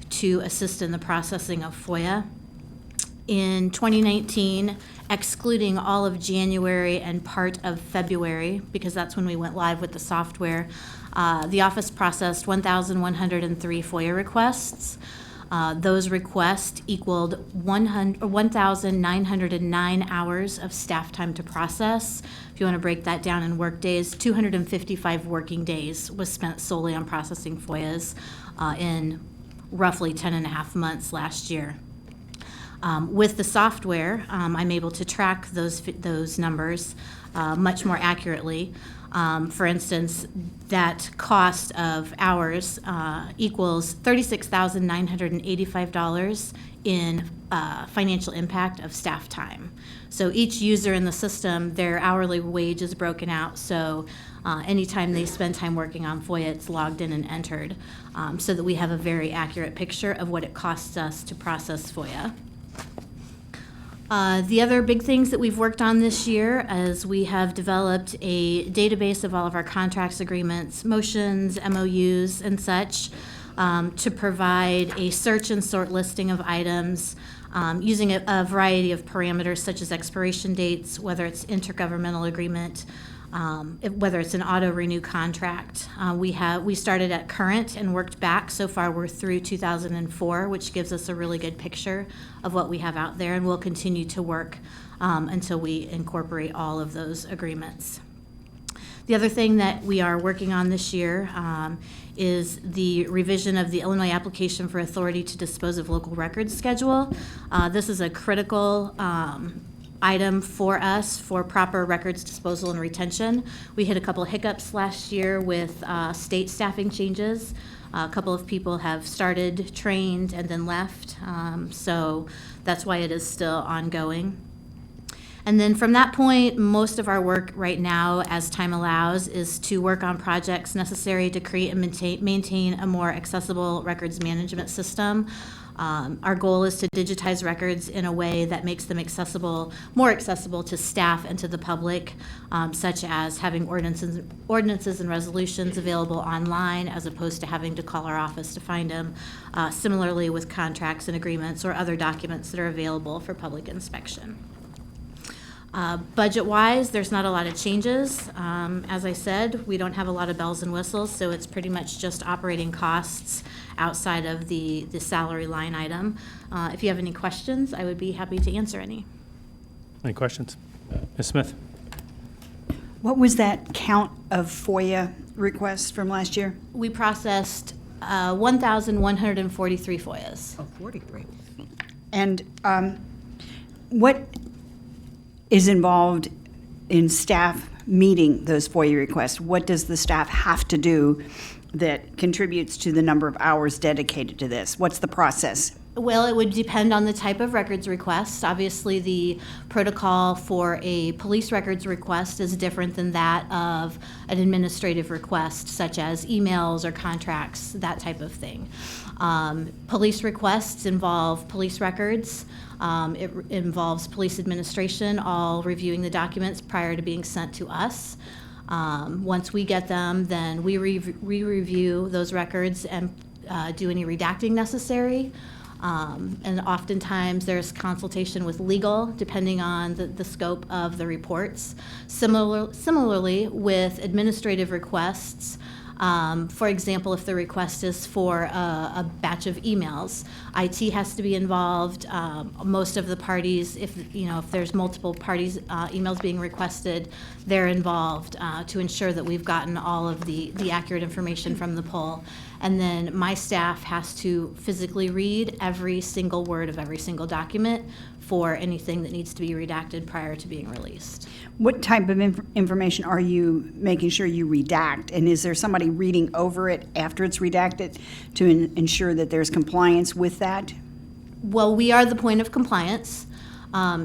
to assist in the processing of FOIA. In 2019, excluding all of January and part of February, because that's when we went live with the software, the office processed 1,103 FOIA requests. Those requests equaled 1,909 hours of staff time to process. If you want to break that down in work days, 255 working days was spent solely on processing FOIAs in roughly 10 and a half months last year. With the software, I'm able to track those numbers much more accurately. For instance, that cost of hours equals $36,985 in financial impact of staff time. So each user in the system, their hourly wage is broken out. So anytime they spend time working on FOIA, it's logged in and entered so that we have a very accurate picture of what it costs us to process FOIA. The other big things that we've worked on this year is we have developed a database of all of our contracts, agreements, motions, MOUs, and such to provide a search and sort listing of items using a variety of parameters such as expiration dates, whether it's intergovernmental agreement, whether it's an auto-renew contract. We started at current and worked back. So far, we're through 2004, which gives us a really good picture of what we have out there, and we'll continue to work until we incorporate all of those agreements. The other thing that we are working on this year is the revision of the Illinois application for authority to dispose of local records schedule. This is a critical item for us for proper records disposal and retention. We hit a couple of hiccups last year with state staffing changes. A couple of people have started, trained, and then left. So that's why it is still ongoing. And then from that point, most of our work right now, as time allows, is to work on projects necessary to create and maintain a more accessible records management system. Our goal is to digitize records in a way that makes them more accessible to staff and to the public, such as having ordinances and resolutions available online as opposed to having to call our office to find them. Similarly with contracts and agreements or other documents that are available for public inspection. Budget-wise, there's not a lot of changes. As I said, we don't have a lot of bells and whistles, so it's pretty much just operating costs outside of the salary line item. If you have any questions, I would be happy to answer any.
Any questions? Ms. Smith?
What was that count of FOIA requests from last year?
We processed 1,143 FOIAs.
Oh, 43.
And what is involved in staff meeting those FOIA requests? What does the staff have to do that contributes to the number of hours dedicated to this? What's the process?
Well, it would depend on the type of records request. Obviously, the protocol for a police records request is different than that of an administrative request, such as emails or contracts, that type of thing. Police requests involve police records. It involves police administration, all reviewing the documents prior to being sent to us. Once we get them, then we review those records and do any redacting necessary. And oftentimes there's consultation with legal, depending on the scope of the reports. Similarly, with administrative requests, for example, if the request is for a batch of emails, IT has to be involved. Most of the parties, if there's multiple parties emails being requested, they're involved to ensure that we've gotten all of the accurate information from the poll. And then my staff has to physically read every single word of every single document for anything that needs to be redacted prior to being released.
What type of information are you making sure you redact? And is there somebody reading over it after it's redacted to ensure that there's compliance with that?
Well, we are the point of compliance.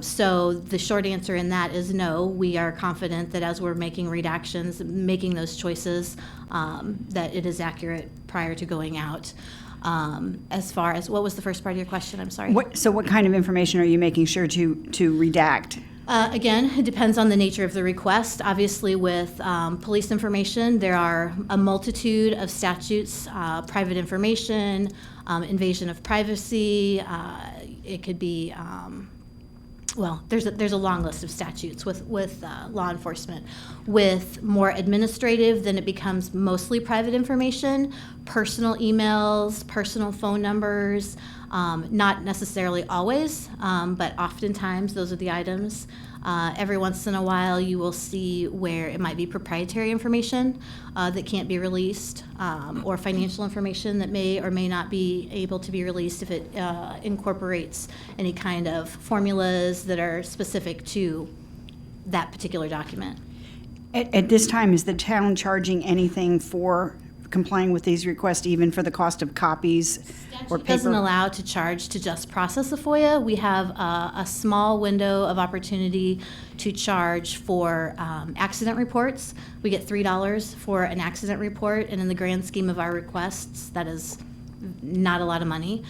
So the short answer in that is no. We are confident that as we're making redactions, making those choices, that it is accurate prior to going out. As far as, what was the first part of your question? I'm sorry.
So what kind of information are you making sure to redact?
Again, it depends on the nature of the request. Obviously, with police information, there are a multitude of statutes, private information, invasion of privacy. It could be, well, there's a long list of statutes with law enforcement. With more administrative, then it becomes mostly private information, personal emails, personal phone numbers. Not necessarily always, but oftentimes those are the items. Every once in a while you will see where it might be proprietary information that can't be released, or financial information that may or may not be able to be released if it incorporates any kind of formulas that are specific to that particular document.
At this time, is the town charging anything for complying with these requests, even for the cost of copies or
It doesn't
paper?
allow to charge to just process a FOIA. We have a small window of opportunity to charge for accident reports. We get $3 for an accident report, and in the grand scheme of our requests, that is not a lot of money.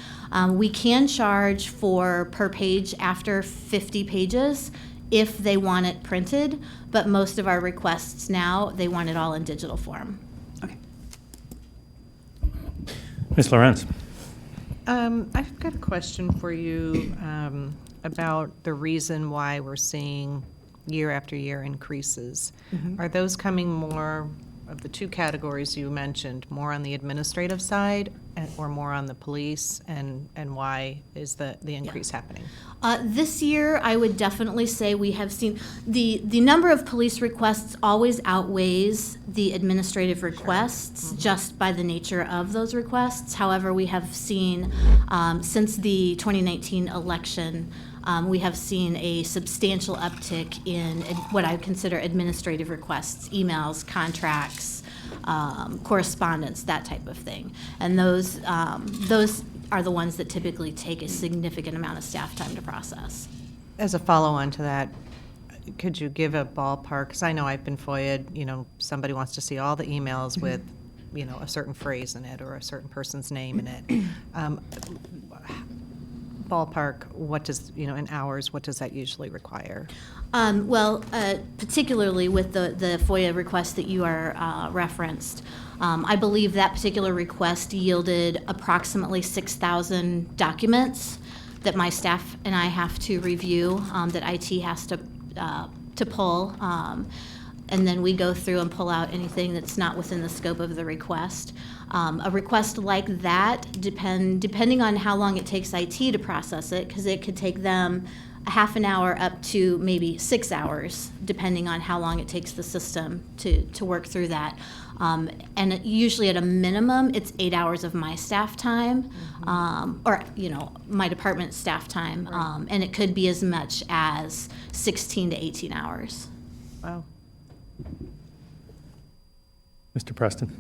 We can charge for per page after 50 pages if they want it printed, but most of our requests now, they want it all in digital form.
Okay.
Ms. Lorenz?
I've got a question for you about the reason why we're seeing year after year increases. Are those coming more of the two categories you mentioned, more on the administrative side or more on the police, and why is the increase happening?
This year, I would definitely say we have seen the number of police requests always outweighs the administrative requests just by the nature of those requests. However, we have seen since the 2019 election, we have seen a substantial uptick in what I consider administrative requests, emails, contracts, correspondence, that type of thing. And those are the ones that typically take a significant amount of staff time to process.
As a follow-on to that, could you give a ballpark? Because I know I've been FOIA'd, somebody wants to see all the emails with, a certain phrase in it or a certain person's name in it. Ballpark, what does, in hours, what does that usually require?
Particularly with the FOIA request that you are referenced, I believe that particular request yielded approximately 6,000 documents that my staff and I have to review, that IT has to pull. And then we go through and pull out anything that's not within the scope of the request. A request like that, depending on how long it takes IT to process it, because it could take them a half an hour up to maybe 6 hours, depending on how long it takes the system to work through that. And usually at a minimum, it's 8 hours of my staff time, or my department staff time, and it could be as much as 16 to 18 hours.
Wow.
Mr. Preston?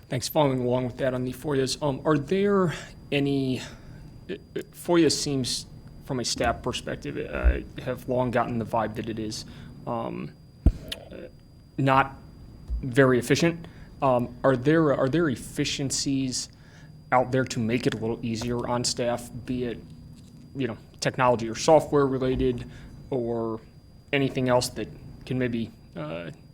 Thanks. Following along with that on the FOIAs, are there any, FOIA seems, from a staff perspective, have long gotten the vibe that it is not very efficient. Are there efficiencies out there to make it a little easier on staff, be it, technology or software related, or anything else that can maybe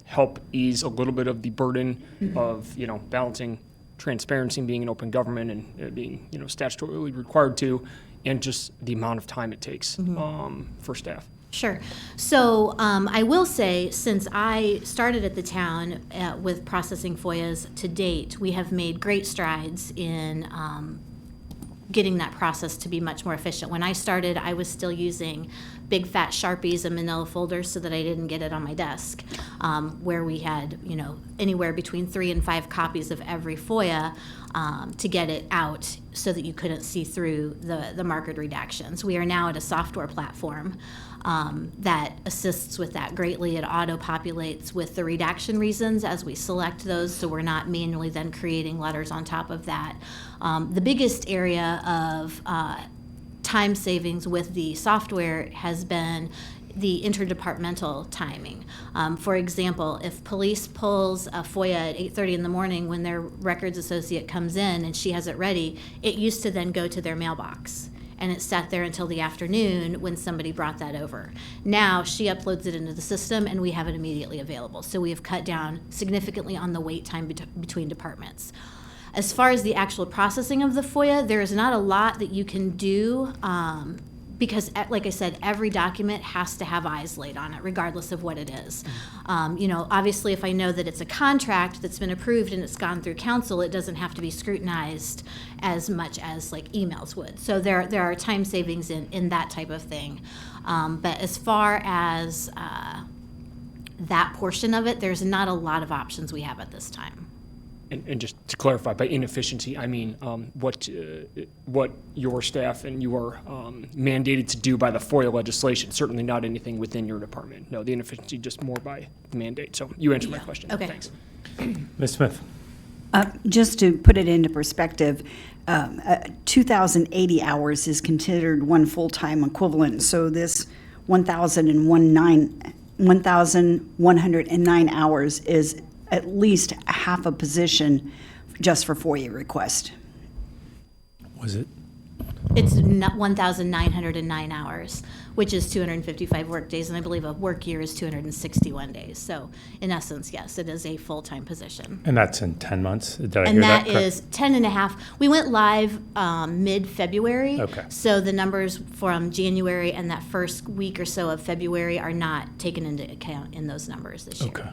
help ease a little bit of the burden of, balancing transparency and being an open government and being, statutorily required to, and just the amount of time it takes for staff?
Sure. So I will say, since I started at the town with processing FOIAs to date, we have made great strides in getting that process to be much more efficient. When I started, I was still using big fat Sharpies and manila folders so that I didn't get it on my desk, where we had, anywhere between 3 and 5 copies of every FOIA to get it out so that you couldn't see through the marked redactions. We are now at a software platform that assists with that greatly. It auto-populates with the redaction reasons as we select those, so we're not manually then creating letters on top of that. The biggest area of time savings with the software has been the interdepartmental timing. For example, if police pulls a FOIA at 8:30 in the morning when their records associate comes in and she has it ready, it used to then go to their mailbox. And it sat there until the afternoon when somebody brought that over. Now she uploads it into the system and we have it immediately available. So we have cut down significantly on the wait time between departments. As far as the actual processing of the FOIA, there is not a lot that you can do because, like I said, every document has to have eyes laid on it, regardless of what it is. Obviously, if I know that it's a contract that's been approved and it's gone through council, it doesn't have to be scrutinized as much as like emails would. So there are time savings in that type of thing. But as far as that portion of it, there's not a lot of options we have at this time.
And just to clarify, by inefficiency, I mean what your staff and you are mandated to do by the FOIA legislation, certainly not anything within your department. No, the inefficiency just more by the mandate. So you answered my question.
Okay.
Thanks.
Ms. Smith?
Just to put it into perspective, 2,080 hours is considered one full-time equivalent. So this 1,109 hours is at least half a position just for FOIA request.
Was it?
It's 1,909 hours, which is 255 work days, and I believe a work year is 261 days. So in essence, yes, it is a full-time position.
And that's in 10 months? Did I
And
hear that
that
correct?
is 10 and a half. We went live mid-February.
Okay.
So the numbers from January and that first week or so of February are not taken into account in those numbers this year.
Okay.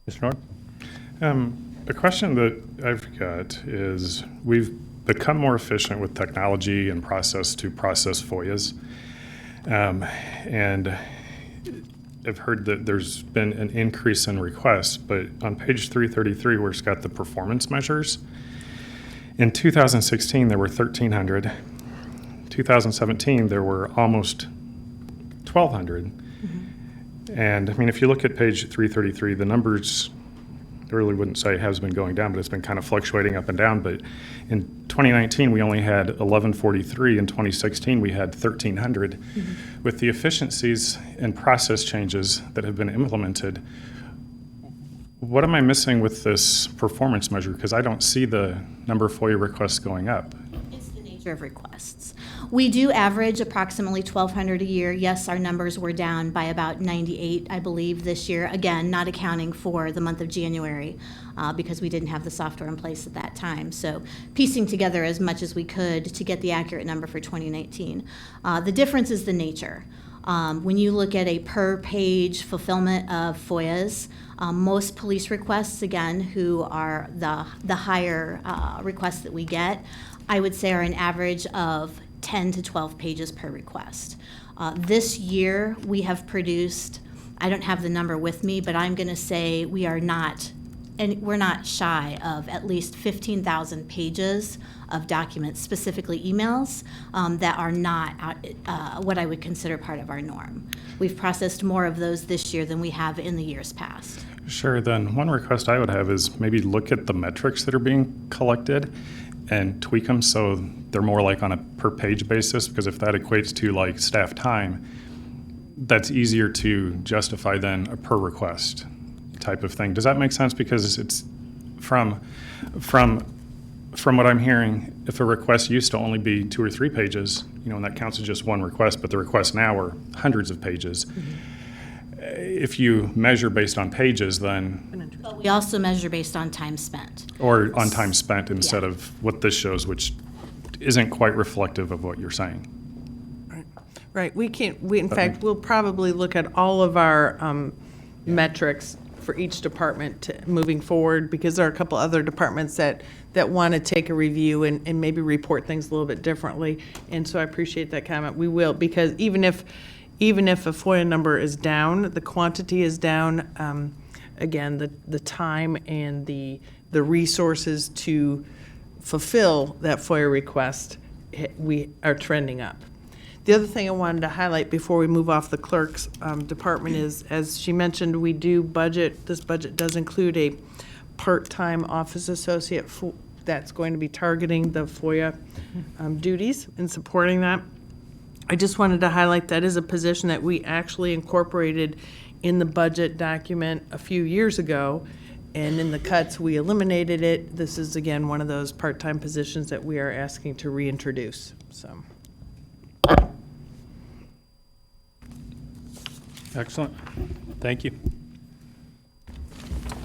Mr. Nord?
The question that I've got is, we've become more efficient with technology and process to process FOIAs. And I've heard that there's been an increase in requests, but on page 333, where it's got the performance measures, in 2016, there were 1,300. 2017, there were almost 1,200. And I mean, if you look at page 333, the numbers, I really wouldn't say has been going down, but it's been kind of fluctuating up and down. But in 2019, we only had 1,143. In 2016, we had 1,300. With the efficiencies and process changes that have been implemented, what am I missing with this performance measure? Because I don't see the number of FOIA requests going up.
It's the nature of requests. We do average approximately 1,200 a year. Yes, our numbers were down by about 98, I believe, this year. Again, not accounting for the month of January because we didn't have the software in place at that time. So piecing together as much as we could to get the accurate number for 2019. The difference is the nature. When you look at a per-page fulfillment of FOIAs, most police requests, again, who are the higher requests that we get, I would say are an average of 10 to 12 pages per request. This year, we have produced, I don't have the number with me, but I'm going to say we're not shy of at least 15,000 pages of documents, specifically emails, that are not what I would consider part of our norm. We've processed more of those this year than we have in the years past.
Sure, then one request I would have is maybe look at the metrics that are being collected and tweak them so they're more like on a per page basis, because if that equates to like staff time, that's easier to justify than a per request type of thing. Does that make sense? Because it's from what I'm hearing, if a request used to only be 2 or 3 pages, and that counts as just one request, but the requests now are hundreds of pages. If you measure based on pages, then,
But we also measure based on time spent.
or on time spent instead of what this shows, which isn't quite reflective of what you're saying.
Right, in fact, we'll probably look at all of our metrics for each department moving forward, because there are a couple other departments that want to take a review and maybe report things a little bit differently. And so I appreciate that comment. We will, because even if a FOIA number is down, the quantity is down, again, the time and the resources to fulfill that FOIA request, we are trending up. The other thing I wanted to highlight before we move off the clerk's department is, as she mentioned, we do budget, this budget does include a part-time office associate that's going to be targeting the FOIA duties and supporting that. I just wanted to highlight that is a position that we actually incorporated in the budget document a few years ago, and in the cuts, we eliminated it. This is, again, one of those part-time positions that we are asking to reintroduce, so.
Excellent. Thank you.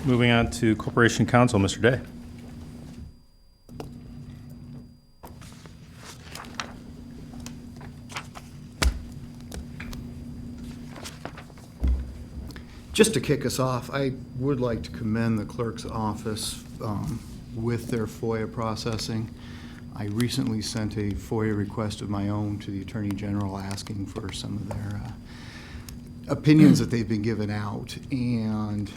Moving on to Corporation Counsel, Mr. Day.
Just to kick us off, I would like to commend the clerk's office with their FOIA processing. I recently sent a FOIA request of my own to the Attorney General asking for some of their opinions that they've been given out, and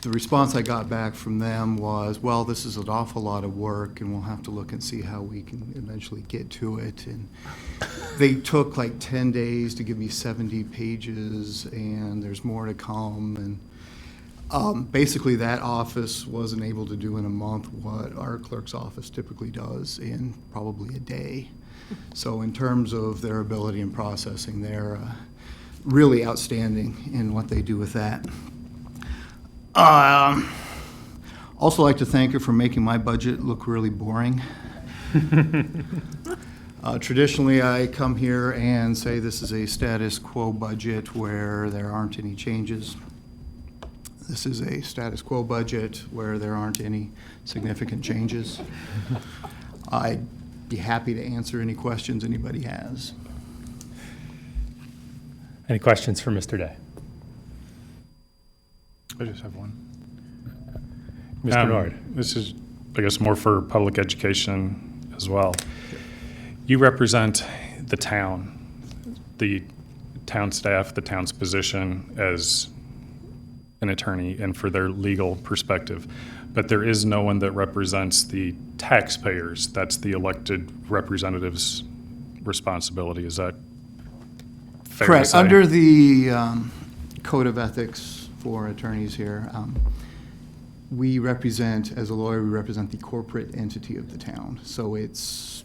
the response I got back from them was, well, this is an awful lot of work and we'll have to look and see how we can eventually get to it. And they took like 10 days to give me 70 pages, and there's more to come. And basically that office wasn't able to do in a month what our clerk's office typically does in probably a day. So in terms of their ability in processing, they're really outstanding in what they do with that. Also like to thank her for making my budget look really boring. Traditionally, I come here and say this is a status quo budget where there aren't any changes. This is a status quo budget where there aren't any significant changes. I'd be happy to answer any questions anybody has.
Any questions for Mr. Day?
I just have one.
Mr. Nord.
This is, I guess, more for public education as well. You represent the town staff, the town's position as an attorney and for their legal perspective. But there is no one that represents the taxpayers. That's the elected representative's responsibility. Is that fair to
Correct.
say?
Under the Code of Ethics for attorneys here, we represent, as a lawyer, we represent the corporate entity of the town. So it's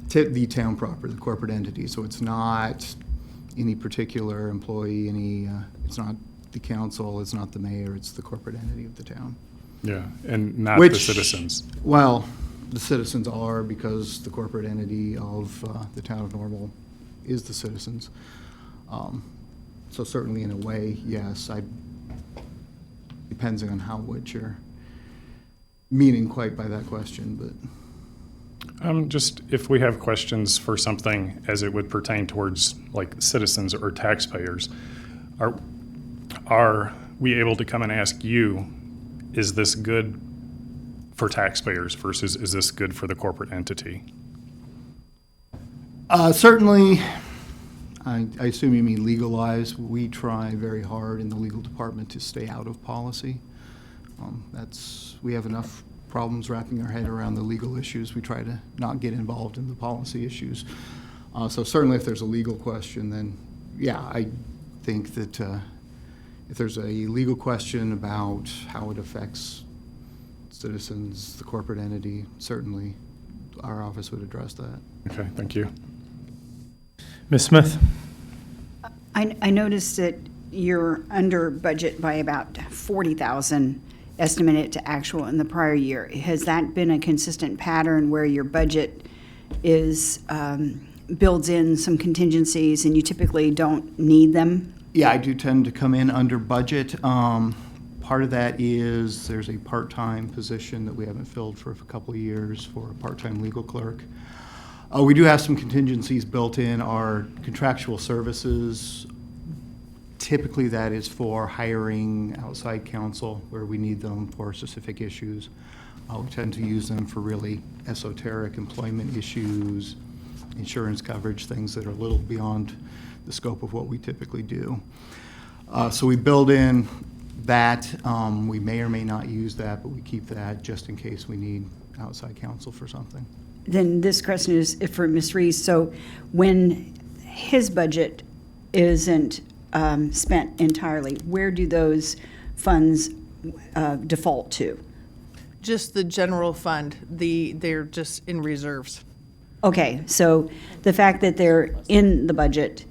the town proper, the corporate entity. So it's not any particular employee, it's not the council, it's not the mayor, it's the corporate entity of the town.
Yeah, and not the citizens.
Well, the citizens are, because the corporate entity of the town of Normal is the citizens. So certainly in a way, yes, depends on what you're meaning quite by that question, but.
Just if we have questions for something as it would pertain towards like citizens or taxpayers, are we able to come and ask you, is this good for taxpayers versus is this good for the corporate entity?
Certainly, I assume you mean legalize. We try very hard in the legal department to stay out of policy. We have enough problems wrapping our head around the legal issues. We try to not get involved in the policy issues. So certainly if there's a legal question, then yeah, I think that If there's a legal question about how it affects citizens, the corporate entity, certainly our office would address that.
Okay, thank you.
Ms. Smith?
I noticed that you're under budget by about 40,000 estimated to actual in the prior year. Has that been a consistent pattern where your budget is, builds in some contingencies and you typically don't need them?
Yeah, I do tend to come in under budget. Part of that is there's a part-time position that we haven't filled for a couple of years for a part-time legal clerk. We do have some contingencies built in our contractual services. Typically, that is for hiring outside counsel where we need them for specific issues. We tend to use them for really esoteric employment issues, insurance coverage, things that are a little beyond the scope of what we typically do. So we build in that. We may or may not use that, but we keep that just in case we need outside counsel for something.
Then this question is for Ms. Reese. So when his budget isn't spent entirely, where do those funds default to?
Just the general fund, they're just in reserves.
Okay, so the fact that they're in the budget,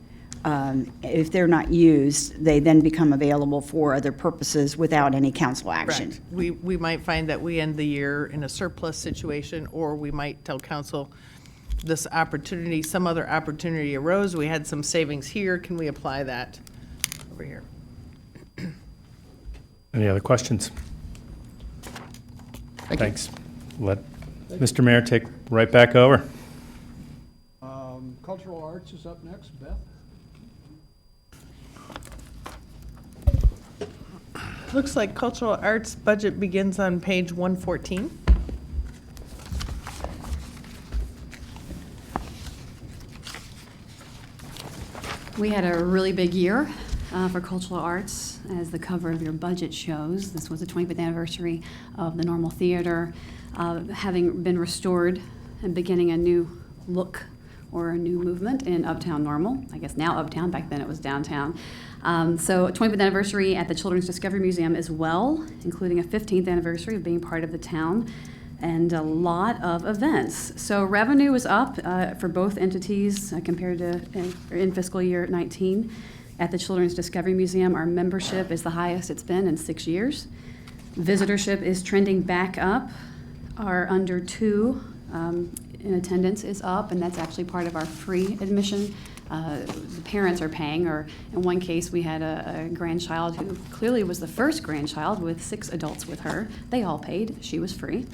if they're not used, they then become available for other purposes without any council action.
Correct. We might find that we end the year in a surplus situation, or we might tell council this opportunity, some other opportunity arose, we had some savings here, can we apply that over here?
Any other questions? Thanks. Let Mr. Mayor take right back over.
Cultural arts is up next. Beth?
Looks like cultural arts budget begins on page 114.
We had a really big year for cultural arts, as the cover of your budget shows. This was the 25th anniversary of the Normal Theater having been restored and beginning a new look or a new movement in Uptown Normal. I guess now Uptown, back then it was downtown. So 25th anniversary at the Children's Discovery Museum as well, including a 15th anniversary of being part of the town, and a lot of events. So revenue was up for both entities compared to in fiscal year 19. At the Children's Discovery Museum, our membership is the highest it's been in 6 years. Visitorship is trending back up. Our under two in attendance is up, and that's actually part of our free admission. The parents are paying, or in one case we had a grandchild who clearly was the first grandchild with 6 adults with her. They all paid, she was free.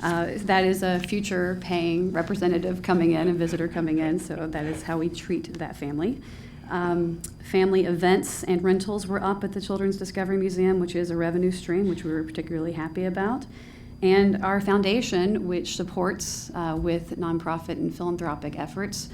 That is a future paying representative coming in, a visitor coming in, so that is how we treat that family. Family events and rentals were up at the Children's Discovery Museum, which is a revenue stream, which we were particularly happy about. And our foundation, which supports with nonprofit and philanthropic efforts,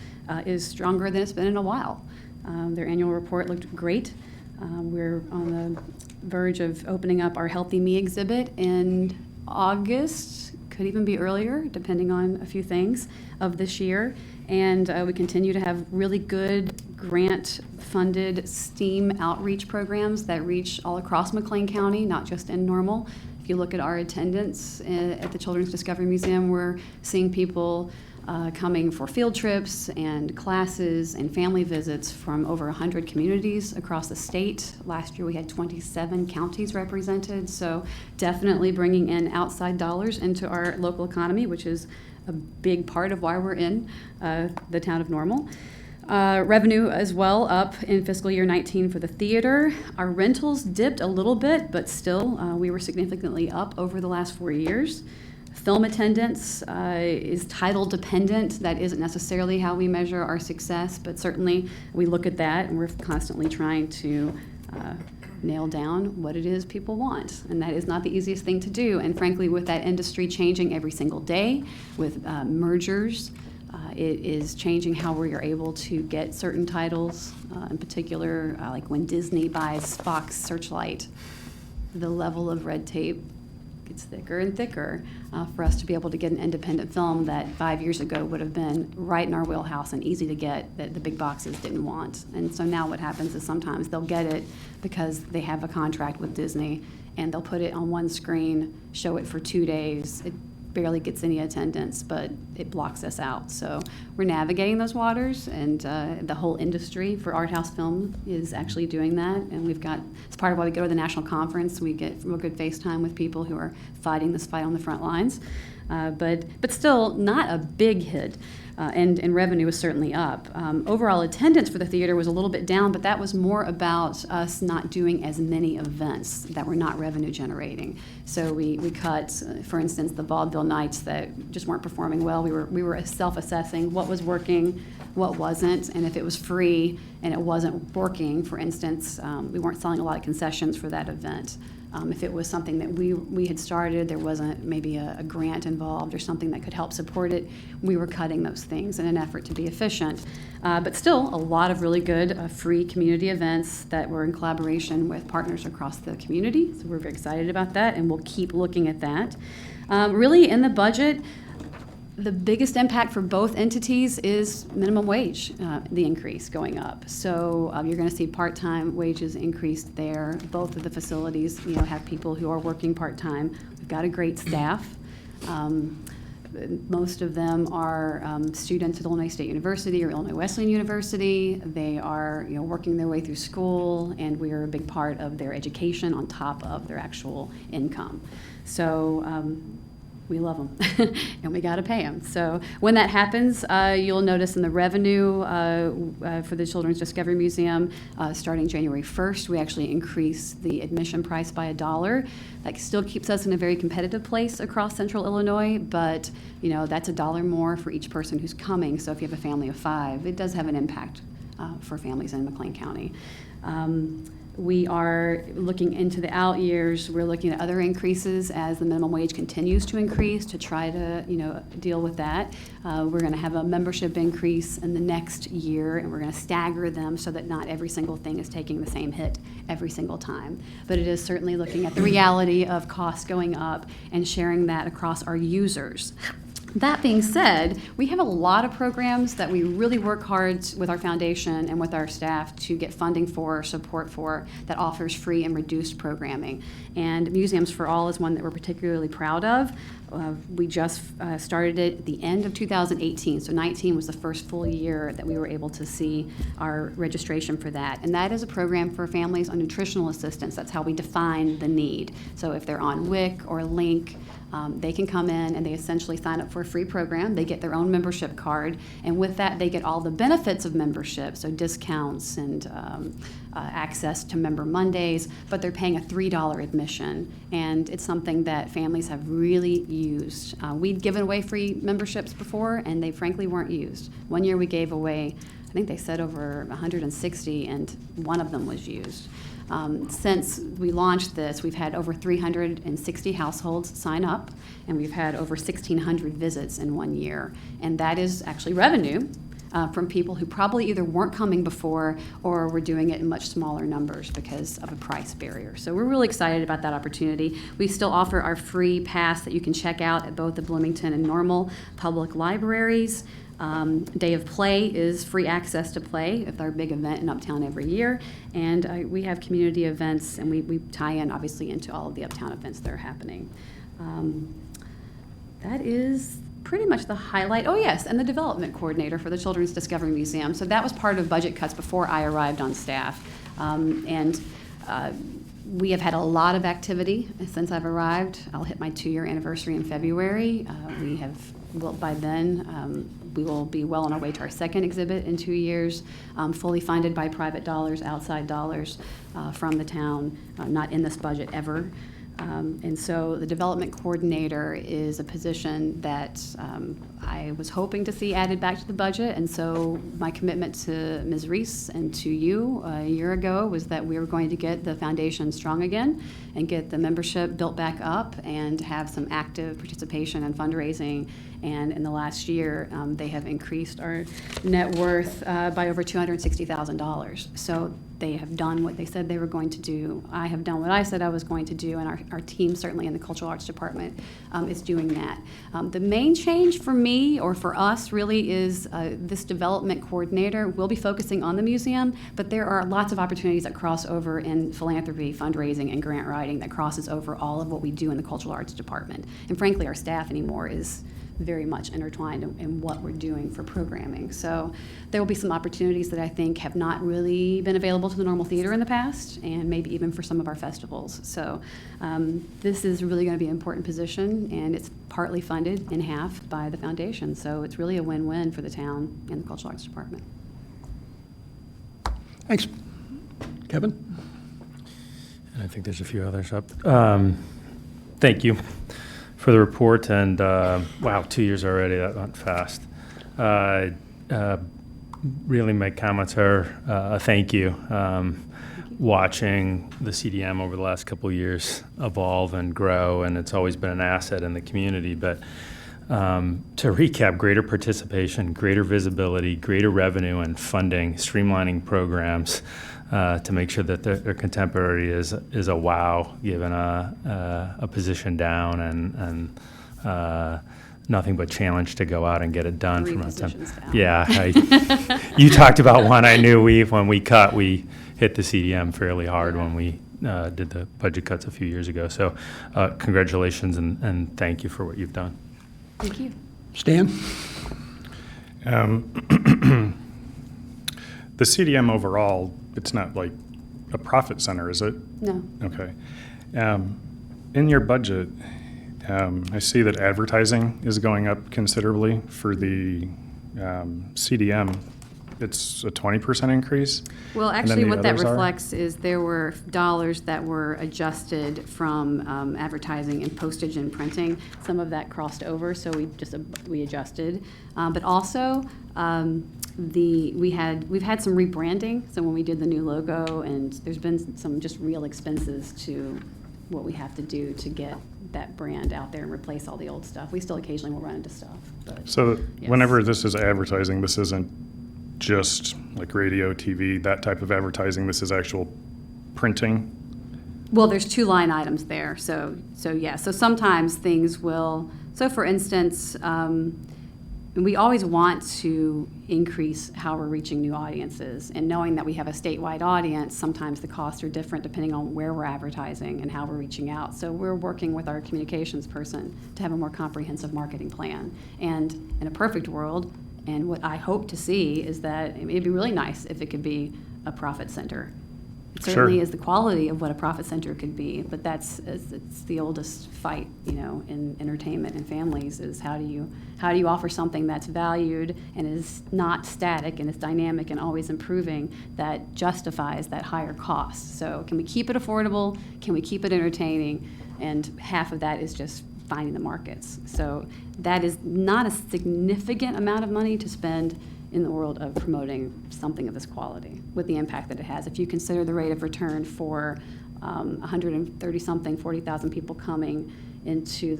is stronger than it's been in a while. Their annual report looked great. We're on the verge of opening up our Healthy Me exhibit in August, could even be earlier, depending on a few things, of this year. And we continue to have really good grant-funded STEAM outreach programs that reach all across McLean County, not just in Normal. If you look at our attendance at the Children's Discovery Museum, we're seeing people coming for field trips and classes and family visits from over 100 communities across the state. Last year we had 27 counties represented, so definitely bringing in outside dollars into our local economy, which is a big part of why we're in the town of Normal. Revenue as well up in fiscal year 19 for the theater. Our rentals dipped a little bit, but still we were significantly up over the last 4 years. Film attendance is title dependent. That isn't necessarily how we measure our success, but certainly we look at that and we're constantly trying to nail down what it is people want. And that is not the easiest thing to do. And frankly, with that industry changing every single day, with mergers, it is changing how we are able to get certain titles, in particular, like when Disney buys Fox Searchlight, the level of red tape gets thicker and thicker for us to be able to get an independent film that 5 years ago would have been right in our wheelhouse and easy to get, that the big boxes didn't want. And so now what happens is sometimes they'll get it because they have a contract with Disney, and they'll put it on one screen, show it for 2 days. It barely gets any attendance, but it blocks us out. So we're navigating those waters, and the whole industry for art house film is actually doing that. And we've got, it's part of why we go to the national conference. We get real good FaceTime with people who are fighting this fight on the front lines. But still not a big hit. And revenue was certainly up. Overall attendance for the theater was a little bit down, but that was more about us not doing as many events that were not revenue generating. So we cut, for instance, the vaudeville nights that just weren't performing well. We were self-assessing what was working, what wasn't, and if it was free and it wasn't working, for instance, we weren't selling a lot of concessions for that event. If it was something that we had started, there wasn't maybe a grant involved or something that could help support it, we were cutting those things in an effort to be efficient. But still, a lot of really good free community events that were in collaboration with partners across the community. So we're very excited about that, and we'll keep looking at that. Really, in the budget, the biggest impact for both entities is minimum wage, the increase going up. So you're going to see part-time wages increased there. Both of the facilities, have people who are working part-time. We've got a great staff. Most of them are students at Illinois State University or Illinois Wesleyan University. They are, working their way through school, and we are a big part of their education on top of their actual income. So we love them, and we got to pay them. So when that happens, you'll notice in the revenue for the Children's Discovery Museum, starting January 1st, we actually increase the admission price by $1. That still keeps us in a very competitive place across Central Illinois, but that's $1 more for each person who's coming. So if you have a family of 5, it does have an impact for families in McLean County. We are looking into the out years. We're looking at other increases as the minimum wage continues to increase to try to, deal with that. We're going to have a membership increase in the next year, and we're going to stagger them so that not every single thing is taking the same hit every single time. But it is certainly looking at the reality of costs going up and sharing that across our users. That being said, we have a lot of programs that we really work hard with our foundation and with our staff to get funding for, support for, that offers free and reduced programming. And Museums for All is one that we're particularly proud of. We just started it at the end of 2018, so 19 was the first full year that we were able to see our registration for that. And that is a program for families on nutritional assistance. That's how we define the need. So if they're on WIC or LINK, they can come in and they essentially sign up for a free program. They get their own membership card, and with that they get all the benefits of membership, so discounts and access to Member Mondays, but they're paying a $3 admission, and it's something that families have really used. We'd given away free memberships before, and they frankly weren't used. One year we gave away, I think they said over 160, and one of them was used. Since we launched this, we've had over 360 households sign up, and we've had over 1,600 visits in 1 year. And that is actually revenue from people who probably either weren't coming before or were doing it in much smaller numbers because of a price barrier. So we're really excited about that opportunity. We still offer our free pass that you can check out at both the Bloomington and Normal public libraries. Day of Play is free access to play. It's our big event in Uptown every year. And we have community events, and we tie in, obviously, into all of the Uptown events that are happening. That is pretty much the highlight. Oh, yes, and the development coordinator for the Children's Discovery Museum. So that was part of budget cuts before I arrived on staff. We have had a lot of activity since I've arrived. I'll hit my 2-year anniversary in February. By then, we will be well on our way to our second exhibit in 2 years, fully funded by private dollars, outside dollars from the town, not in this budget ever. And so the development coordinator is a position that I was hoping to see added back to the budget. And so my commitment to Ms. Reese and to you a year ago was that we were going to get the foundation strong again and get the membership built back up and have some active participation and fundraising. And in the last year, they have increased our net worth by over $260,000. So They have done what they said they were going to do. I have done what I said I was going to do, and our team, certainly in the Cultural Arts Department, is doing that. The main change for me, or for us, really is this development coordinator will be focusing on the museum, but there are lots of opportunities that cross over in philanthropy, fundraising, and grant writing that crosses over all of what we do in the Cultural Arts Department. And frankly, our staff anymore is very much intertwined in what we're doing for programming. So there will be some opportunities that I think have not really been available to the normal theater in the past, and maybe even for some of our festivals. So this is really going to be an important position, and it's partly funded in half by the foundation. So it's really a win-win for the town and the Cultural Arts Department.
Thanks. Kevin?
And I think there's a few others up. Thank you for the report, and wow, 2 years already, that went fast. Really, my comments are a thank you. Watching the CDM over the last couple of years evolve and grow, and it's always been an asset in the community, but to recap, greater participation, greater visibility, greater revenue and funding, streamlining programs, to make sure that their contemporary is a wow, given a position down and nothing but challenge to go out and get it done.
3
from
positions down.
Yeah, you talked about one. I knew when we cut, we hit the CDM fairly hard when we did the budget cuts a few years ago. So congratulations and thank you for what you've done.
Thank you.
Stan?
The CDM overall, it's not like a profit center, is it?
No.
Okay. In your budget, I see that advertising is going up considerably for the CDM. It's a 20% increase?
Well,
and then
actually,
the
what that
others are?
reflects is there were dollars that were adjusted from advertising and postage and printing. Some of that crossed over, so we adjusted. But also, we've had some rebranding. So when we did the new logo, and there's been some just real expenses to what we have to do to get that brand out there and replace all the old stuff. We still occasionally will run into stuff. But
So
yes.
whenever this is advertising, this isn't just like radio, TV, that type of advertising, this is actual printing?
Well, there's 2 line items there, so yeah. So sometimes things will, so for instance, we always want to increase how we're reaching new audiences, and knowing that we have a statewide audience, sometimes the costs are different depending on where we're advertising and how we're reaching out. So we're working with our communications person to have a more comprehensive marketing plan. And in a perfect world, and what I hope to see is that it'd be really nice if it could be a profit center. It certainly
Sure.
is the quality of what a profit center could be, but it's the oldest fight, in entertainment and families, is how do you offer something that's valued and is not static and is dynamic and always improving, that justifies that higher cost. So can we keep it affordable? Can we keep it entertaining? And half of that is just finding the markets. So that is not a significant amount of money to spend in the world of promoting something of this quality, with the impact that it has. If you consider the rate of return for 130-something, 40,000 people coming into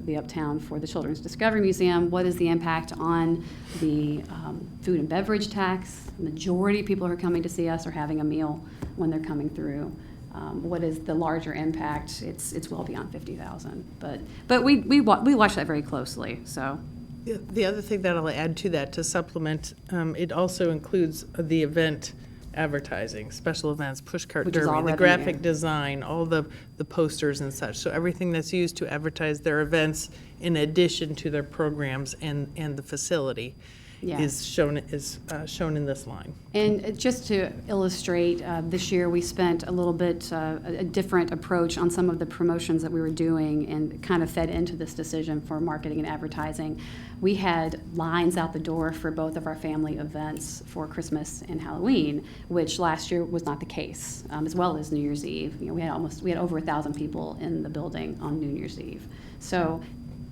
the Uptown for the Children's Discovery Museum, what is the impact on the food and beverage tax? The majority of people who are coming to see us are having a meal when they're coming through. What is the larger impact? It's well beyond 50,000. But we watch that very closely, so.
The other thing that I'll add to that, to supplement, it also includes the event advertising, special events, pushcart
Which is all
derby, the
revenue.
graphic design, all the posters and such. So everything that's used to advertise their events in addition to their programs and the facility
Yeah.
is shown in this line.
And just to illustrate, this year we spent a little bit a different approach on some of the promotions that we were doing, and kind of fed into this decision for marketing and advertising. We had lines out the door for both of our family events for Christmas and Halloween, which last year was not the case, as well as New Year's Eve. We had over 1,000 people in the building on New Year's Eve. So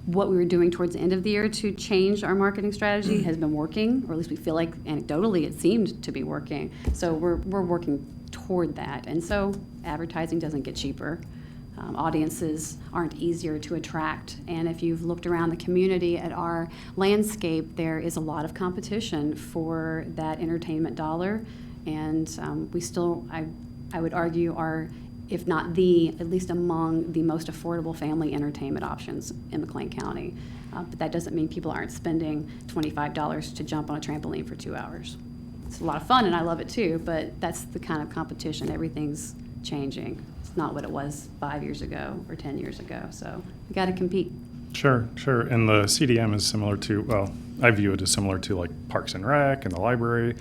what we were doing towards the end of the year to change our marketing strategy has been working, or at least we feel like anecdotally it seemed to be working. So we're working toward that. And so advertising doesn't get cheaper. Audiences aren't easier to attract. And if you've looked around the community at our landscape, there is a lot of competition for that entertainment dollar. And we still, I would argue, are, if not the, at least among the most affordable family entertainment options in McLean County. But that doesn't mean people aren't spending $25 to jump on a trampoline for 2 hours. It's a lot of fun, and I love it too, but that's the kind of competition. Everything's changing. It's not what it was 5 years ago or 10 years ago, so we got to compete.
Sure. And the CDM is similar to, well, I view it as similar to like Parks and Rec and the library.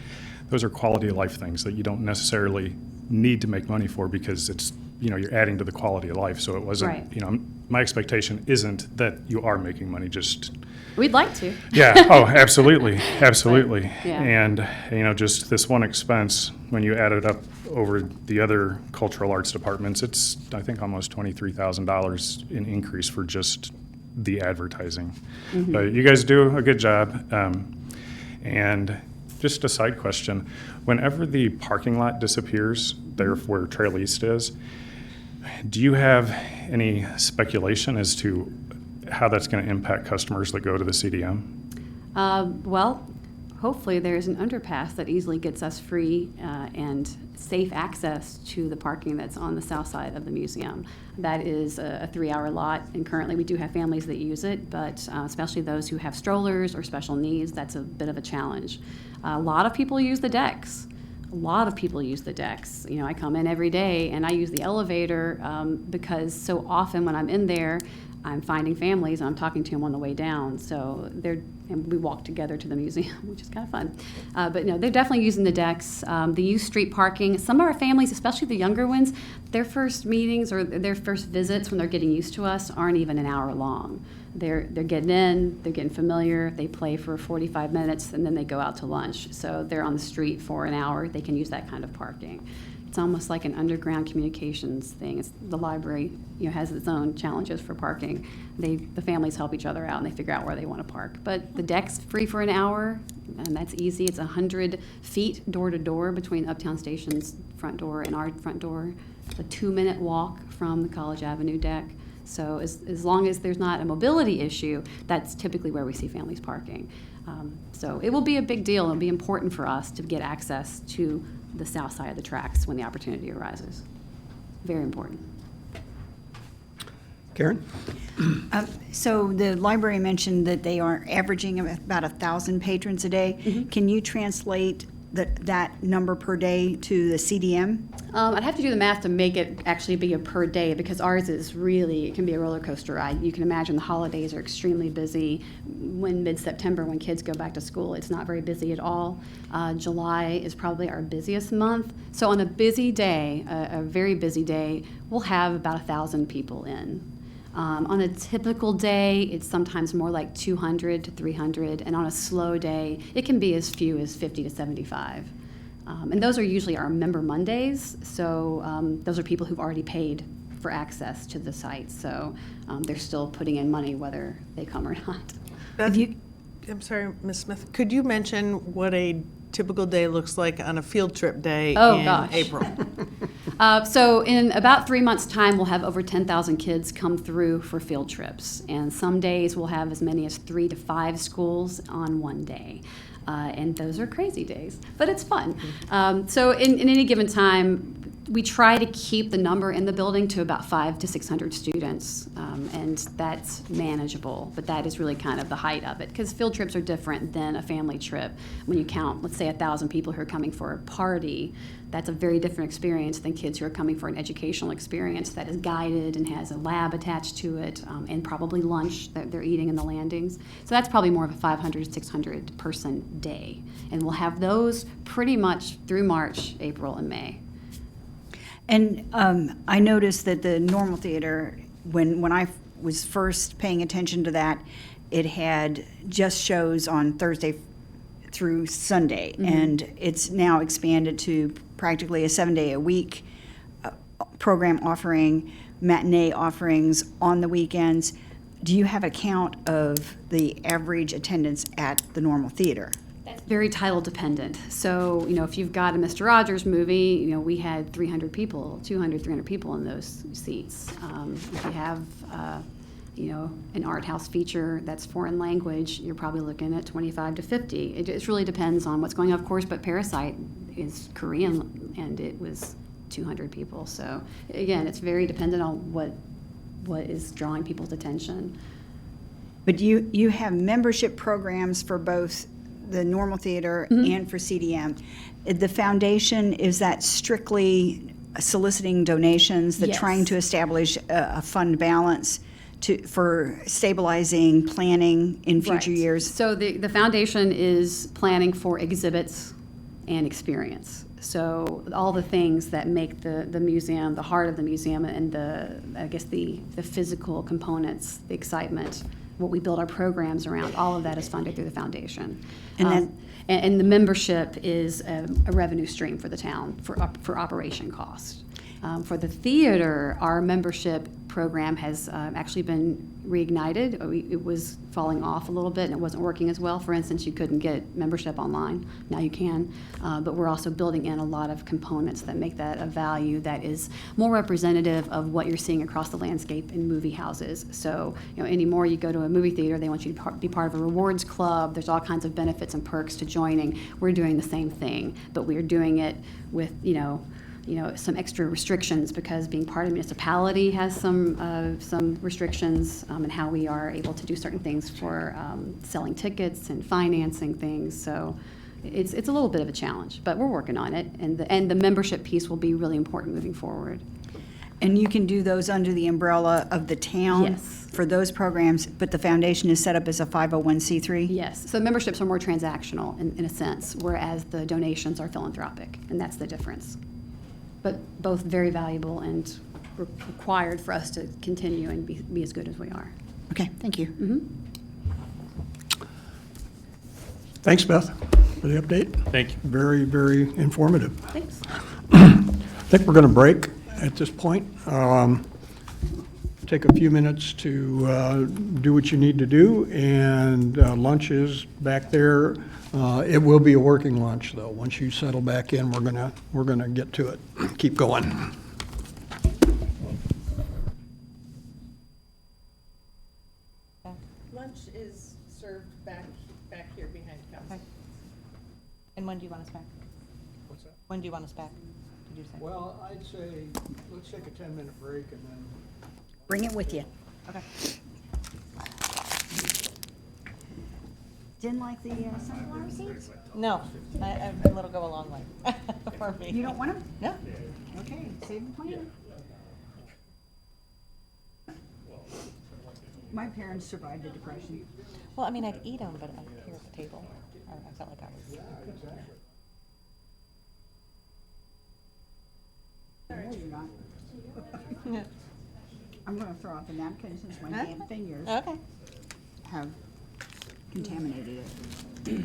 Those are quality of life things that you don't necessarily need to make money for because it's, you're adding to the quality of life. So it wasn't,
Right.
My expectation isn't that you are making money, just.
We'd like to.
Yeah, oh, absolutely, absolutely.
Yeah.
And, just this one expense, when you add it up over the other cultural arts departments, it's, I think, almost $23,000 in increase for just the advertising.
Mm-hmm.
But you guys do a good job. And just a side question, whenever the parking lot disappears, there where Trail East is, do you have any speculation as to how that's going to impact customers that go to the CDM?
Well, hopefully there's an underpass that easily gets us free and safe access to the parking that's on the south side of the museum. That is a 3-hour lot, and currently we do have families that use it, but especially those who have strollers or special needs, that's a bit of a challenge. A lot of people use the decks. A lot of people use the decks. I come in every day and I use the elevator because so often when I'm in there, I'm finding families and I'm talking to them on the way down. So and we walk together to the museum, which is kind of fun. But no, they're definitely using the decks. They use street parking. Some of our families, especially the younger ones, their first meetings or their first visits when they're getting used to us aren't even an hour long. They're getting in, they're getting familiar, they play for 45 minutes, and then they go out to lunch. So they're on the street for an hour. They can use that kind of parking. It's almost like an underground communications thing. The library, has its own challenges for parking. The families help each other out and they figure out where they want to park. But the deck's free for an hour, and that's easy. It's 100 feet door to door between Uptown Station's front door and our front door. It's a 2-minute walk from the College Avenue deck. So as long as there's not a mobility issue, that's typically where we see families parking. So it will be a big deal. It'll be important for us to get access to the south side of the tracks when the opportunity arises. Very important.
Karen?
So the library mentioned that they are averaging about 1,000 patrons a day.
Mm-hmm.
Can you translate that number per day to the CDM?
I'd have to do the math to make it actually be a per day because ours is really, it can be a roller coaster ride. You can imagine the holidays are extremely busy. When mid-September, when kids go back to school, it's not very busy at all. July is probably our busiest month. So on a busy day, a very busy day, we'll have about 1,000 people in. On a typical day, it's sometimes more like 200 to 300, and on a slow day, it can be as few as 50 to 75. And those are usually our member Mondays, so those are people who've already paid for access to the site, so they're still putting in money whether they come or not.
I'm sorry, Ms. Smith, could you mention what a typical day looks like on a field trip day in April?
So in about 3 months' time, we'll have over 10,000 kids come through for field trips. And some days we'll have as many as 3 to 5 schools on one day. And those are crazy days, but it's fun. So in any given time, we try to keep the number in the building to about 500 to 600 students, and that's manageable, but that is really kind of the height of it, because field trips are different than a family trip. When you count, let's say, 1,000 people who are coming for a party, that's a very different experience than kids who are coming for an educational experience that is guided and has a lab attached to it, and probably lunch that they're eating in the landings. So that's probably more of a 500 to 600 person day, and we'll have those pretty much through March, April, and May.
And I noticed that the Normal Theater, when I was first paying attention to that, it had just shows on Thursday through Sunday, and it's now expanded to practically a 7-day-a-week program offering matinee offerings on the weekends. Do you have a count of the average attendance at the Normal Theater?
That's very title dependent. So, if you've got a Mr. Rogers movie, we had 300 people, 200, 300 people in those seats. If you have, an art house feature that's foreign language, you're probably looking at 25 to 50. It really depends on what's going on, of course, but Parasite is Korean, and it was 200 people. So again, it's very dependent on what is drawing people's attention.
But you have membership programs for both the normal theater and for CDM. The foundation, is that strictly soliciting donations, that
Yes.
trying to establish a fund balance for stabilizing, planning in future
Right.
years?
So the foundation is planning for exhibits and experience. So all the things that make the museum, the heart of the museum, and the physical components, the excitement, what we build our programs around, all of that is funded through the foundation.
And
And the membership is a revenue stream for the town for operation costs. For the theater, our membership program has actually been reignited. It was falling off a little bit and it wasn't working as well. For instance, you couldn't get membership online. Now you can. But we're also building in a lot of components that make that a value that is more representative of what you're seeing across the landscape in movie houses. So, anymore you go to a movie theater, they want you to be part of a rewards club. There's all kinds of benefits and perks to joining. We're doing the same thing, but we're doing it with, some extra restrictions, because being part of a municipality has some restrictions in how we are able to do certain things for selling tickets and financing things. So it's a little bit of a challenge, but we're working on it, and the membership piece will be really important moving forward.
And you can do those under the umbrella of the town?
Yes.
For those programs, but the foundation is set up as a 501c3?
Yes, so memberships are more transactional in a sense, whereas the donations are philanthropic, and that's the difference. But both very valuable and required for us to continue and be as good as we are.
Okay, thank you.
Thanks, Beth, for the update.
Thank you.
Very, very informative.
Thanks.
I think we're going to break at this point. Take a few minutes to do what you need to do, and lunch is back there. It will be a working lunch, though. Once you settle back in, we're gonna get to it. Keep going.
Lunch is served back here behind council.
And when do you want us back?
What's that?
When do you want us back, did you say?
Well, I'd say, let's take a 10-minute break and then.
Bring it with you.
Okay.
Didn't like the sunflower seeds?
No, a little go a long way for me.
You don't want them?
No.
Okay, save the plan. My parents survived the Depression.
Well, I mean, I'd eat them, but here at the table, I felt like I was.
No, you're not. I'm gonna throw out the napkin since my damn fingers
Okay.
have contaminated it.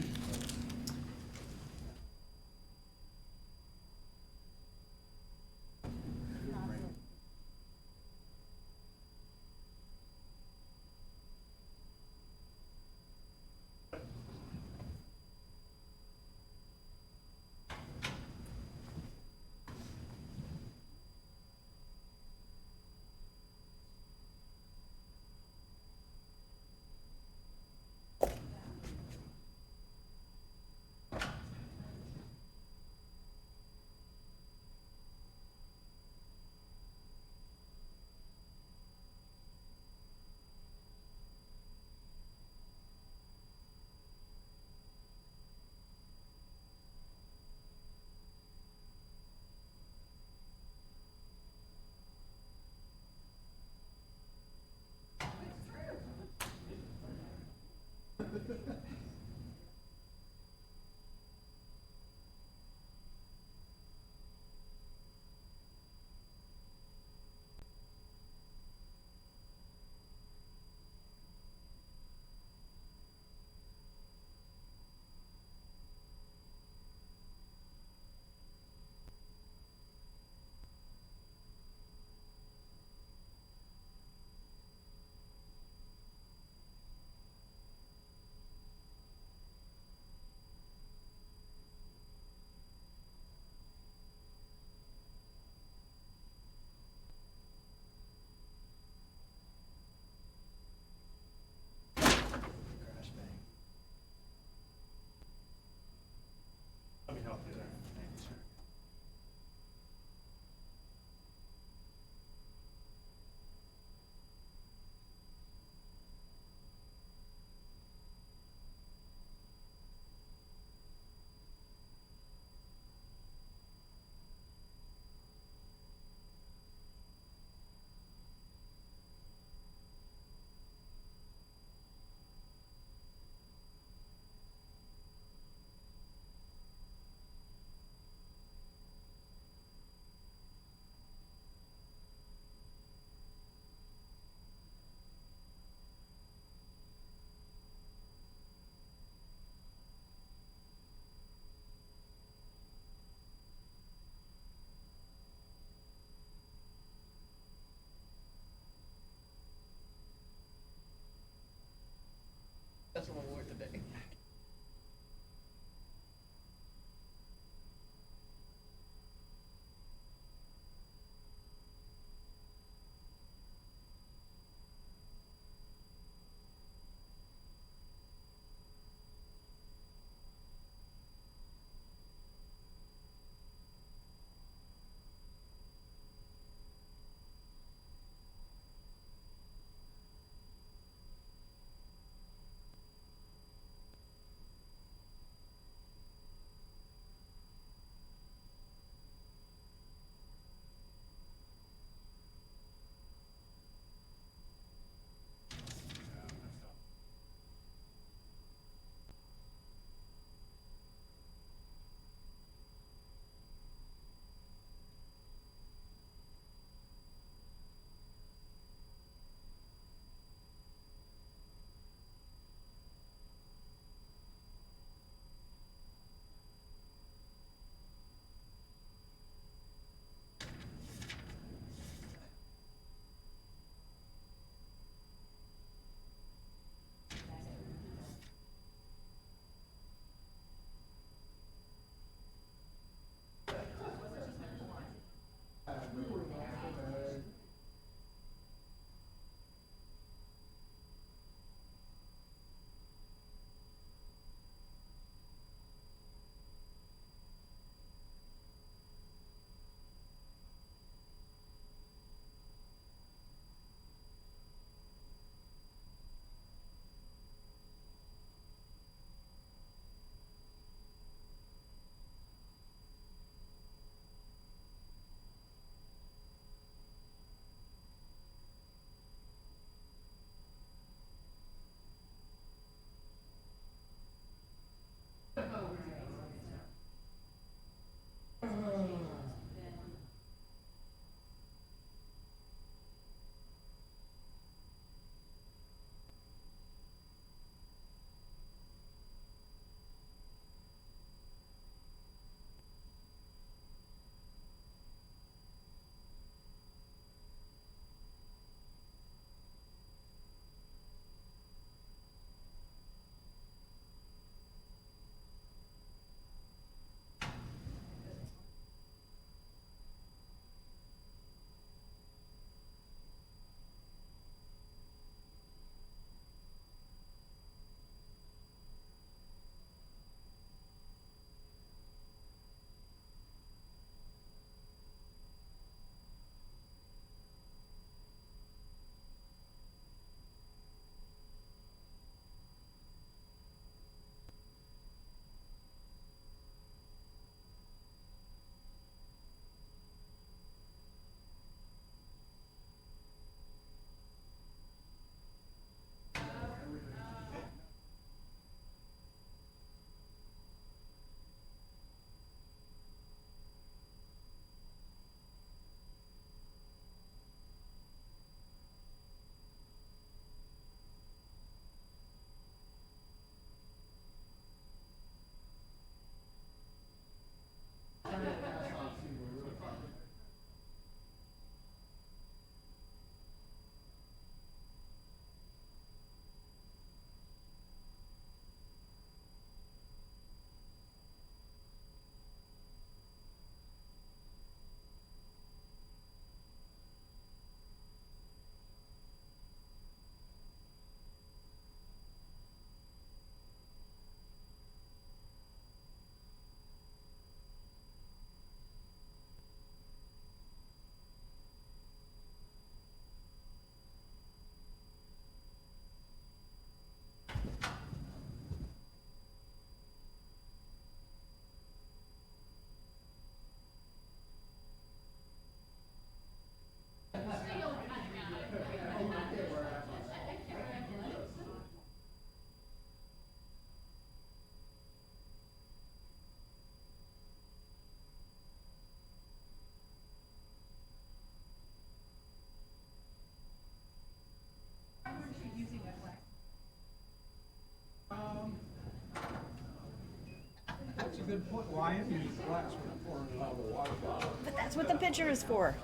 good point. Well, I am using glass when I'm pouring it out of the water bottle.
But that's what the pitcher is for.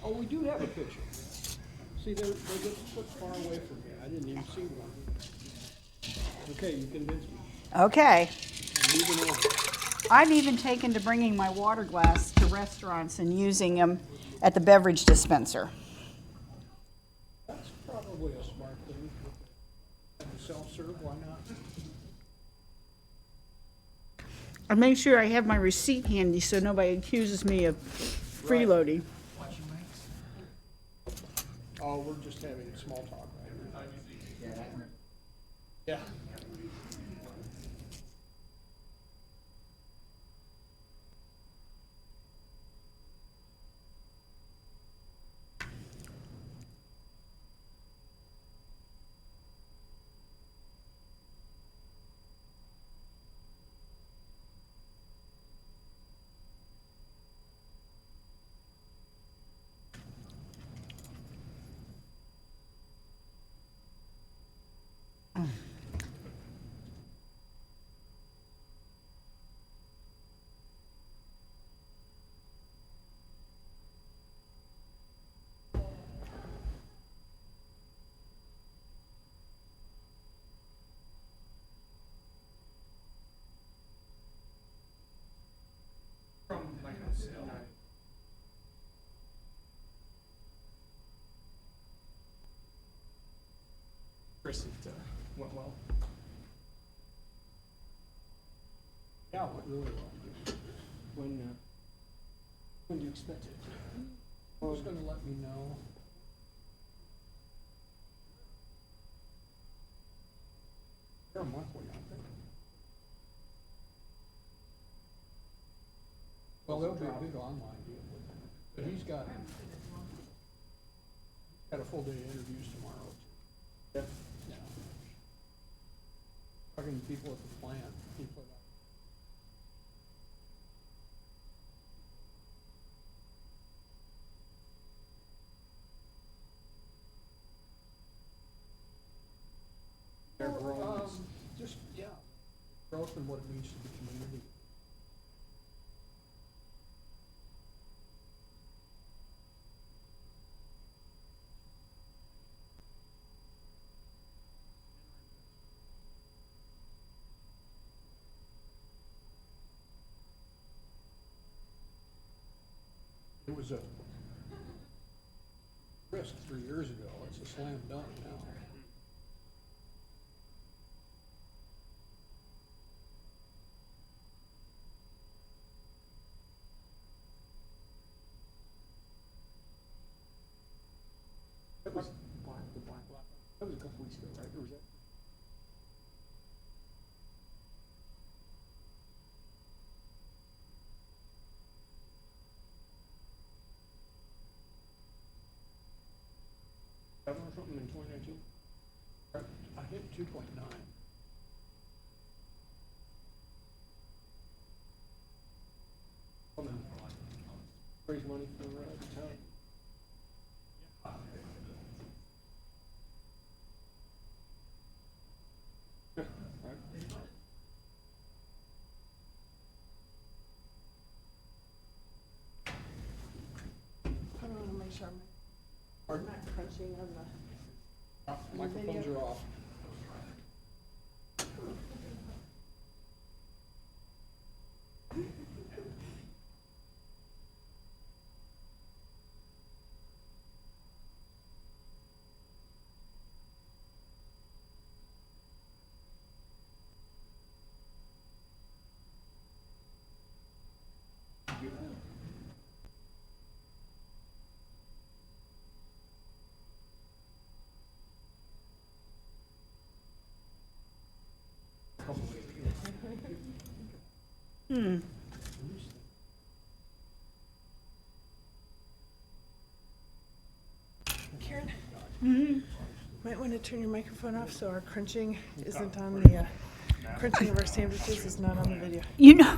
Oh, we do have a picture. See, they get put far away from me. I didn't even see one. Okay, you convinced me.
Okay.
I'm moving on.
I've even taken to bringing my water glass to restaurants and using them at the beverage dispenser.
That's probably a smart thing. Self-serve, why not?
I make sure I have my receipt handy so nobody accuses me of freeloading.
Oh, we're just having small talk right now. Yeah.
Chris, it went well.
Yeah, it went really well.
When do you expect it?
Who's gonna let me know? They're monthly, aren't they? Well, there'll be a big online deal with it, but he's got a full day of interviews tomorrow.
Yep.
Yeah. Talking to people at the plant, people at
Their growth.
just, yeah, growth and what it means to the community. It was a risk 3 years ago. It's a slam dunk now.
That was the black. That was a couple weeks ago, right? Or was that? Or something in 2019?
I hit 2.9.
Raise money for the town. Yeah, right.
I want to make sure I'm not crunching on the.
Microphones are off.
Karen? Might want to turn your microphone off so our crunching isn't on the, crunching of our sandwiches is not on the video.
You know.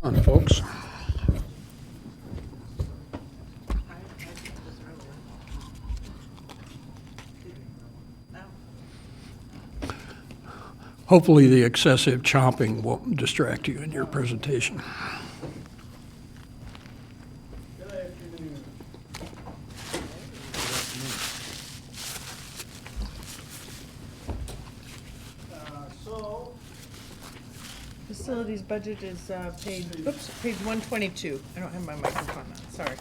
on folks. Hopefully, the excessive chomping won't distract you in your presentation.
Facilities budget is page 122. I don't have my microphone on, sorry.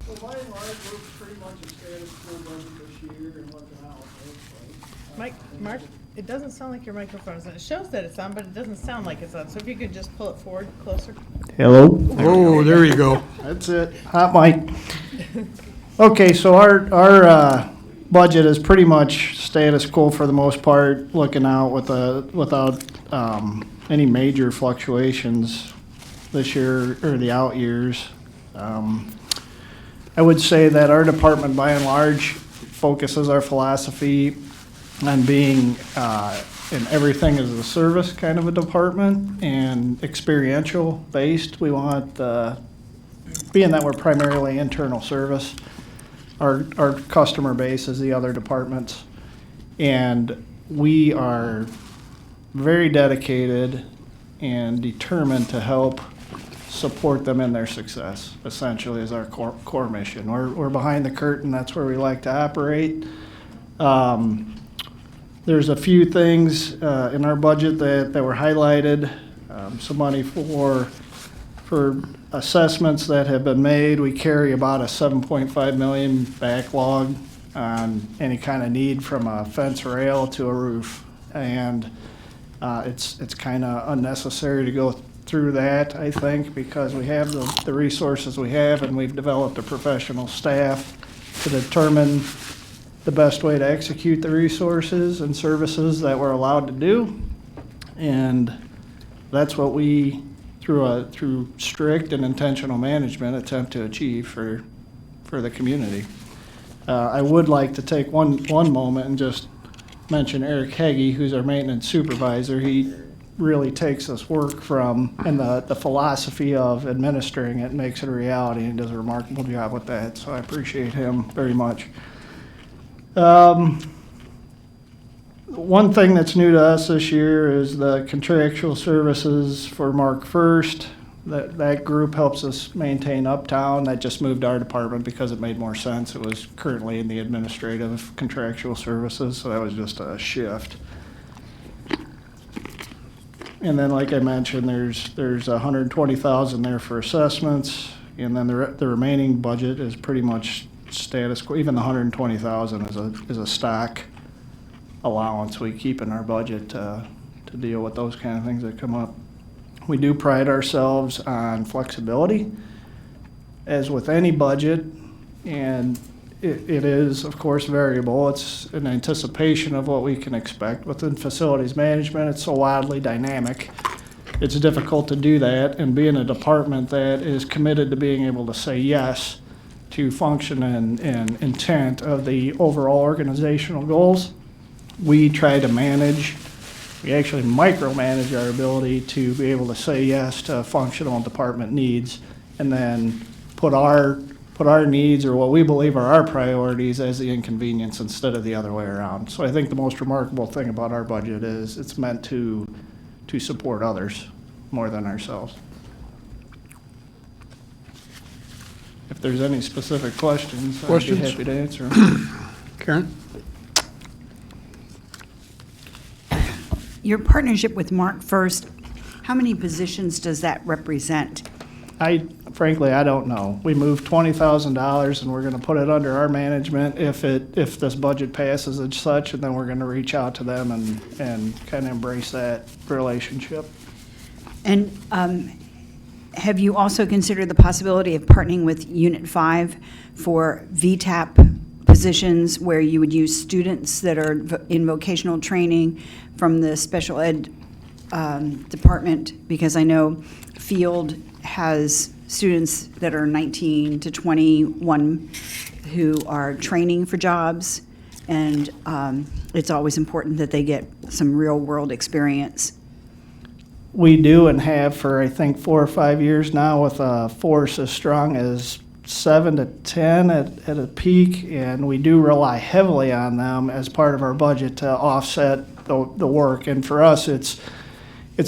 So by and large, we're pretty much a status quo budget this year and looking out.
Mark, it doesn't sound like your microphone's on. It shows that it's on, but it doesn't sound like it's on. So if you could just pull it forward closer.
Hello?
Oh, there you go.
That's it. Hot mic. Okay, so our budget is pretty much status quo for the most part, looking out without any major fluctuations this year or the out years. I would say that our department, by and large, focuses our philosophy on being in everything as a service kind of a department and experiential based. We want, being that we're primarily internal service, our customer base is the other departments. And we are very dedicated and determined to help support them in their success, essentially, is our core mission. We're behind the curtain. That's where we like to operate. There's a few things in our budget that were highlighted. Some money for assessments that have been made. We carry about a $7.5 million backlog on any kind of need from a fence rail to a roof. And it's kind of unnecessary to go through that, I think, because we have the resources we have, and we've developed a professional staff to determine the best way to execute the resources and services that we're allowed to do. And that's what we, through strict and intentional management, attempt to achieve for the community. I would like to take one moment and just mention Eric Heggie, who's our maintenance supervisor. He really takes this work from, and the philosophy of administering it, makes it a reality, and does a remarkable job with that. So I appreciate him very much. One thing that's new to us this year is the contractual services for Mark First. That group helps us maintain Uptown. That just moved our department because it made more sense. It was currently in the administrative contractual services, so that was just a shift. And then, like I mentioned, there's $120,000 there for assessments, and then the remaining budget is pretty much status quo. Even the $120,000 is a stock allowance we keep in our budget to deal with those kind of things that come up. We do pride ourselves on flexibility, as with any budget, and it is, of course, variable. It's an anticipation of what we can expect. Within facilities management, it's so wildly dynamic. It's difficult to do that, and being a department that is committed to being able to say yes to function and intent of the overall organizational goals, we try to manage, we actually micromanage our ability to be able to say yes to functional department needs, and then put our needs, or what we believe are our priorities, as the inconvenience instead of the other way around. So I think the most remarkable thing about our budget is it's meant to support others more than ourselves. If there's any specific questions, I'd be happy to answer them.
Karen?
Your partnership with Mark First, how many positions does that represent?
Frankly, I don't know. We moved $20,000, and we're going to put it under our management if this budget passes and such, and then we're going to reach out to them and kind of embrace that relationship.
And have you also considered the possibility of partnering with Unit 5 for VTAP positions, where you would use students that are in vocational training from the special ed department? Because I know Field has students that are 19 to 21 who are training for jobs, and it's always important that they get some real-world experience.
we do and have for, I think, 4 or 5 years now with a force as strong as 7 to 10 at a peak, and we do rely heavily on them as part of our budget to offset the work. And for us, it's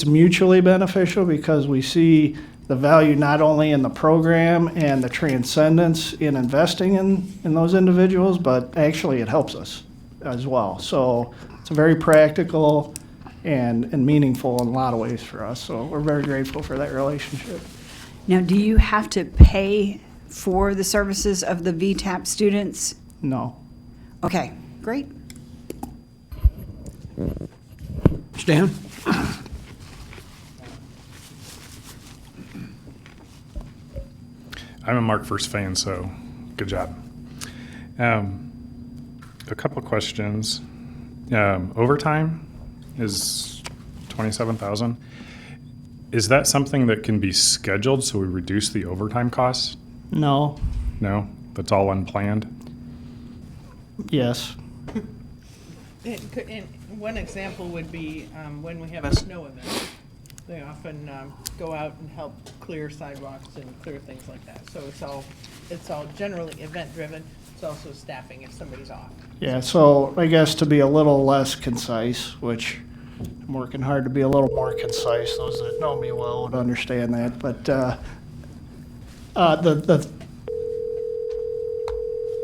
mutually beneficial because we see the value not only in the program and the transcendence in investing in those individuals, but actually it helps us as well. So it's a very practical and meaningful in a lot of ways for us. So we're very grateful for that relationship.
Now, do you have to pay for the services of the VTAP students?
No.
Okay, great.
Stan?
I'm a Mark First fan, so good job. A couple of questions. Overtime is 27,000. Is that something that can be scheduled so we reduce the overtime costs?
No.
No, that's all unplanned.
Yes.
And one example would be when we have a snow event. They often go out and help clear sidewalks and clear things like that. So it's all generally event-driven. It's also staffing if somebody's off.
Yeah, so I guess to be a little less concise, which I'm working hard to be a little more concise. Those that know me well would understand that. But are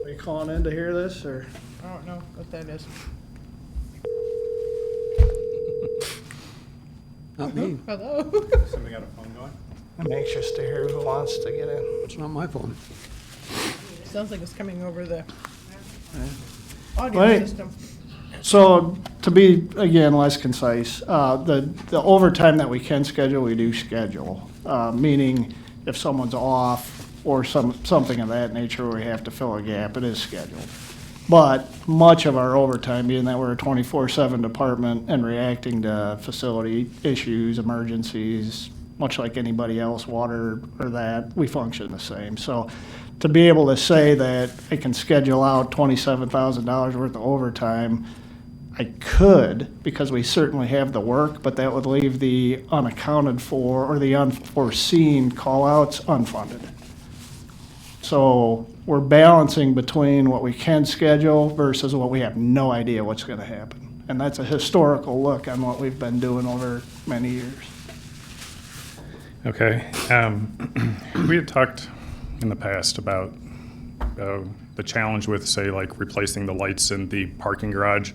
you calling in to hear this, or?
I don't know what that is.
Not me.
Hello?
Somebody got a phone going?
I'm anxious to hear who wants to get in.
It's not my phone.
Sounds like it's coming over the
Right.
audio system.
So to be, again, less concise, the overtime that we can schedule, we do schedule. Meaning if someone's off or something of that nature where we have to fill a gap, it is scheduled. But much of our overtime, being that we're a 24/7 department and reacting to facility issues, emergencies, much like anybody else, water or that, we function the same. So to be able to say that I can schedule out $27,000 worth of overtime, I could, because we certainly have the work, but that would leave the unaccounted for or the unforeseen call-outs unfunded. So we're balancing between what we can schedule versus what we have no idea what's going to happen. And that's a historical look on what we've been doing over many years.
Okay. We had talked in the past about the challenge with, say, like replacing the lights in the parking garage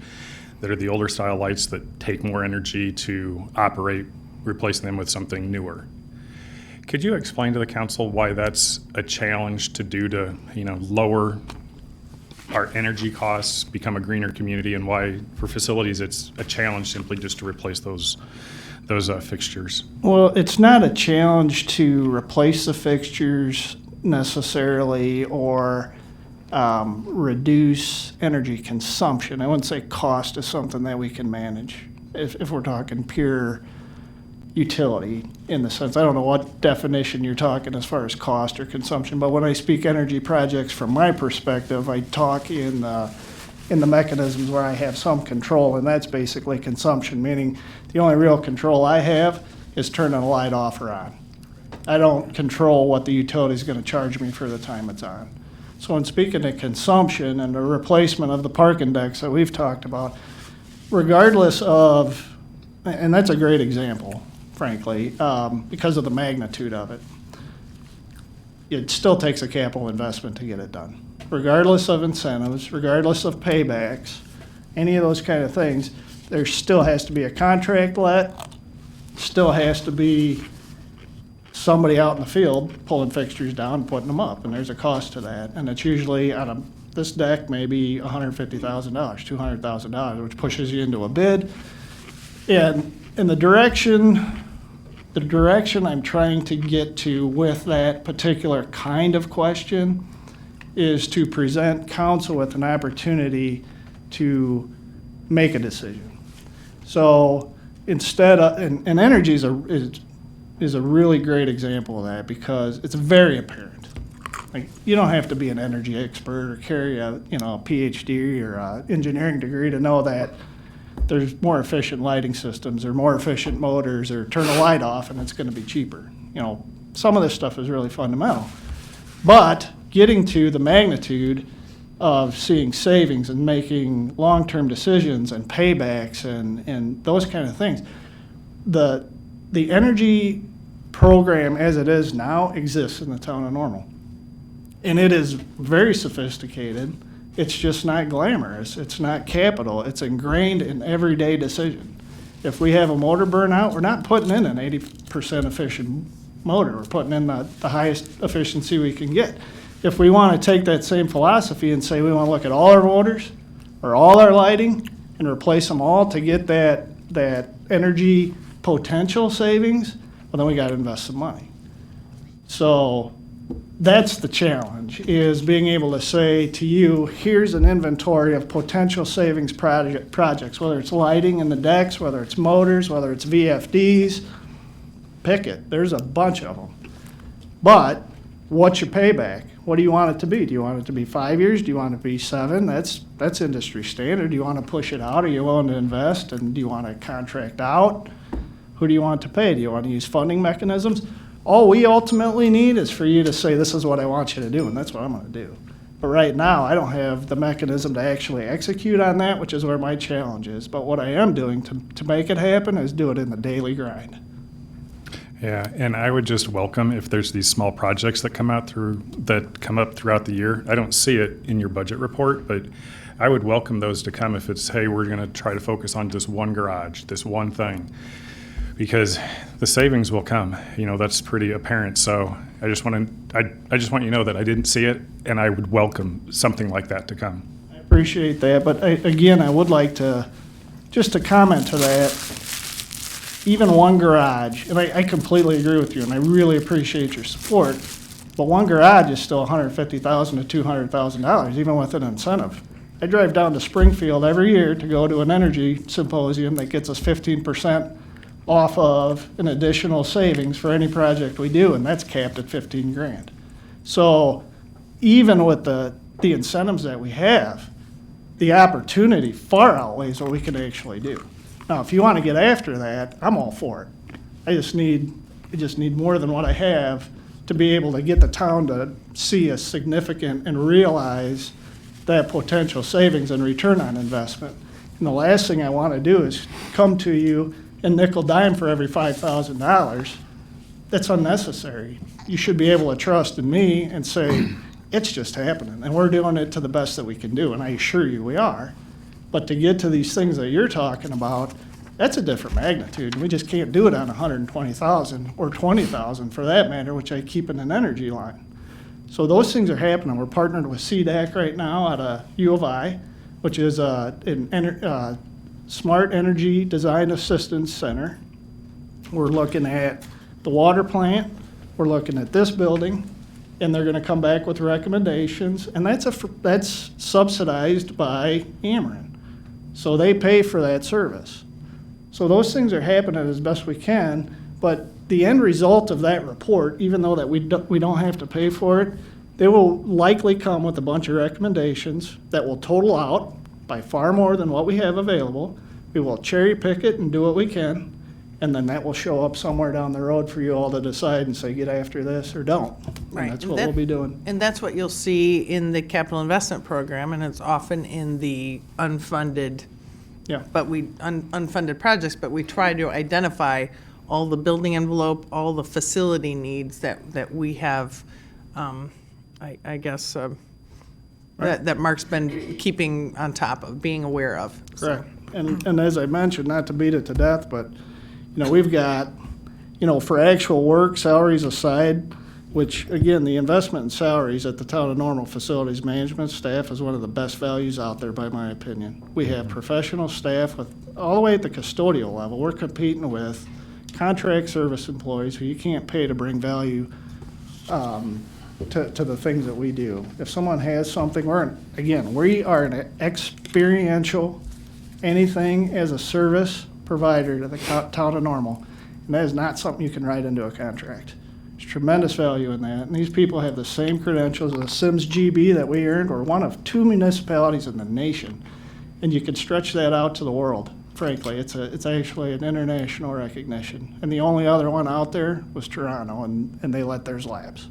that are the older style lights that take more energy to operate, replacing them with something newer. Could you explain to the council why that's a challenge to do to, lower our energy costs, become a greener community, and why for facilities it's a challenge simply just to replace those fixtures?
Well, it's not a challenge to replace the fixtures necessarily or reduce energy consumption. I wouldn't say cost is something that we can manage if we're talking pure utility in the sense. I don't know what definition you're talking as far as cost or consumption, but when I speak energy projects from my perspective, I talk in the mechanisms where I have some control, and that's basically consumption, meaning the only real control I have is turning a light off or on. I don't control what the utility is going to charge me for the time it's on. So in speaking of consumption and the replacement of the parking decks that we've talked about, regardless of, and that's a great example, frankly, because of the magnitude of it, it still takes a capital investment to get it done. Regardless of incentives, regardless of paybacks, any of those kind of things, there still has to be a contract let, still has to be somebody out in the field pulling fixtures down and putting them up, and there's a cost to that. And it's usually on this deck maybe $150,000, $200,000, which pushes you into a bid. And in the direction I'm trying to get to with that particular kind of question is to present council with an opportunity to make a decision. So instead of, and energy is a really great example of that because it's very apparent. Like, you don't have to be an energy expert or carry a PhD or a engineering degree to know that there's more efficient lighting systems or more efficient motors, or turn a light off and it's going to be cheaper. Some of this stuff is really fundamental. But getting to the magnitude of seeing savings and making long-term decisions and paybacks and those kind of things, the energy program as it is now exists in the town of Normal. And it is very sophisticated. It's just not glamorous. It's not capital. It's ingrained in everyday decision. If we have a motor burnout, we're not putting in an 80% efficient motor. We're putting in the highest efficiency we can get. If we want to take that same philosophy and say we want to look at all our motors or all our lighting and replace them all to get that energy potential savings, well, then we got to invest some money. So that's the challenge, is being able to say to you, here's an inventory of potential savings projects, whether it's lighting in the decks, whether it's motors, whether it's VFDs, pick it. There's a bunch of them. But what's your payback? What do you want it to be? Do you want it to be 5 years? Do you want it to be 7? That's industry standard. Do you want to push it out? Are you willing to invest? And do you want to contract out? Who do you want to pay? Do you want to use funding mechanisms? All we ultimately need is for you to say, this is what I want you to do, and that's what I'm going to do. But right now, I don't have the mechanism to actually execute on that, which is where my challenge is. But what I am doing to make it happen is do it in the daily grind.
Yeah, and I would just welcome if there's these small projects that come up throughout the year. I don't see it in your budget report, but I would welcome those to come if it's, hey, we're going to try to focus on this one garage, this one thing, because the savings will come. That's pretty apparent. So I just want you to know that I didn't see it, and I would welcome something like that to come.
I appreciate that, but I would like to comment to that. Even one garage, and I completely agree with you, and I really appreciate your support, but one garage is still $150,000 to $200,000, even with an incentive. I drive down to Springfield every year to go to an energy symposium that gets us 15% off of an additional savings for any project we do, and that's capped at 15 grand. So even with the incentives that we have, the opportunity far outweighs what we can actually do. Now, if you want to get after that, I'm all for it. I just need more than what I have to be able to get the town to see a significant and realize that potential savings and return on investment. And the last thing I want to do is come to you and nickel dime for every $5,000. That's unnecessary. You should be able to trust in me and say, it's just happening, and we're doing it to the best that we can do, and I assure you we are. But to get to these things that you're talking about, that's a different magnitude. We just can't do it on 120,000 or 20,000 for that matter, which I keep in an energy line. So those things are happening. We're partnered with CDAC right now at a U of I, which is an Smart Energy Design Assistance Center. We're looking at the water plant. We're looking at this building, and they're going to come back with recommendations, and that's subsidized by Ameren. So they pay for that service. So those things are happening as best we can, but the end result of that report, even though that we don't have to pay for it, they will likely come with a bunch of recommendations that will total out by far more than what we have available. We will cherry pick it and do what we can, and then that will show up somewhere down the road for you all to decide and say, get after this or don't.
Right.
And that's what we'll be doing.
And that's what you'll see in the capital investment program, and it's often in the unfunded,
Yeah.
unfunded projects, but we try to identify all the building envelope, all the facility needs that we have, I guess, that Mark's been keeping on top of, being aware of. So.
Correct. And as I mentioned, not to beat it to death, but, we've got, for actual work, salaries aside, which, again, the investment in salaries at the Town of Normal Facilities Management staff is one of the best values out there, by my opinion. We have professional staff with, all the way at the custodial level. We're competing with contract service employees who you can't pay to bring value to the things that we do. If someone has something, we are an experiential, anything as a service provider to the Town of Normal, and that is not something you can write into a contract. There's tremendous value in that, and these people have the same credentials as the Sims GB that we earned. We're one of 2 municipalities in the nation, and you can stretch that out to the world. frankly. It's actually an international recognition. And the only other one out there was Toronto, and they let theirs lapse.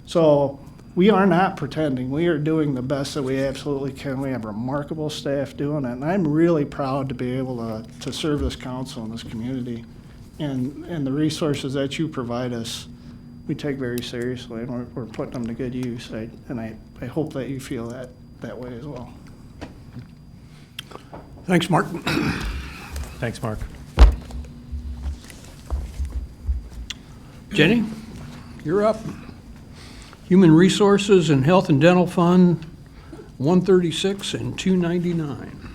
So we are not pretending. We are doing the best that we absolutely can. We have remarkable staff doing it, and I'm really proud to be able to serve this council and this community. And the resources that you provide us, we take very seriously, and we're putting them to good use. I hope that you feel that way as well.
Thanks, Mark.
Thanks, Mark.
Jenny, you're up. Human Resources and Health and Dental Fund, 136 and 299.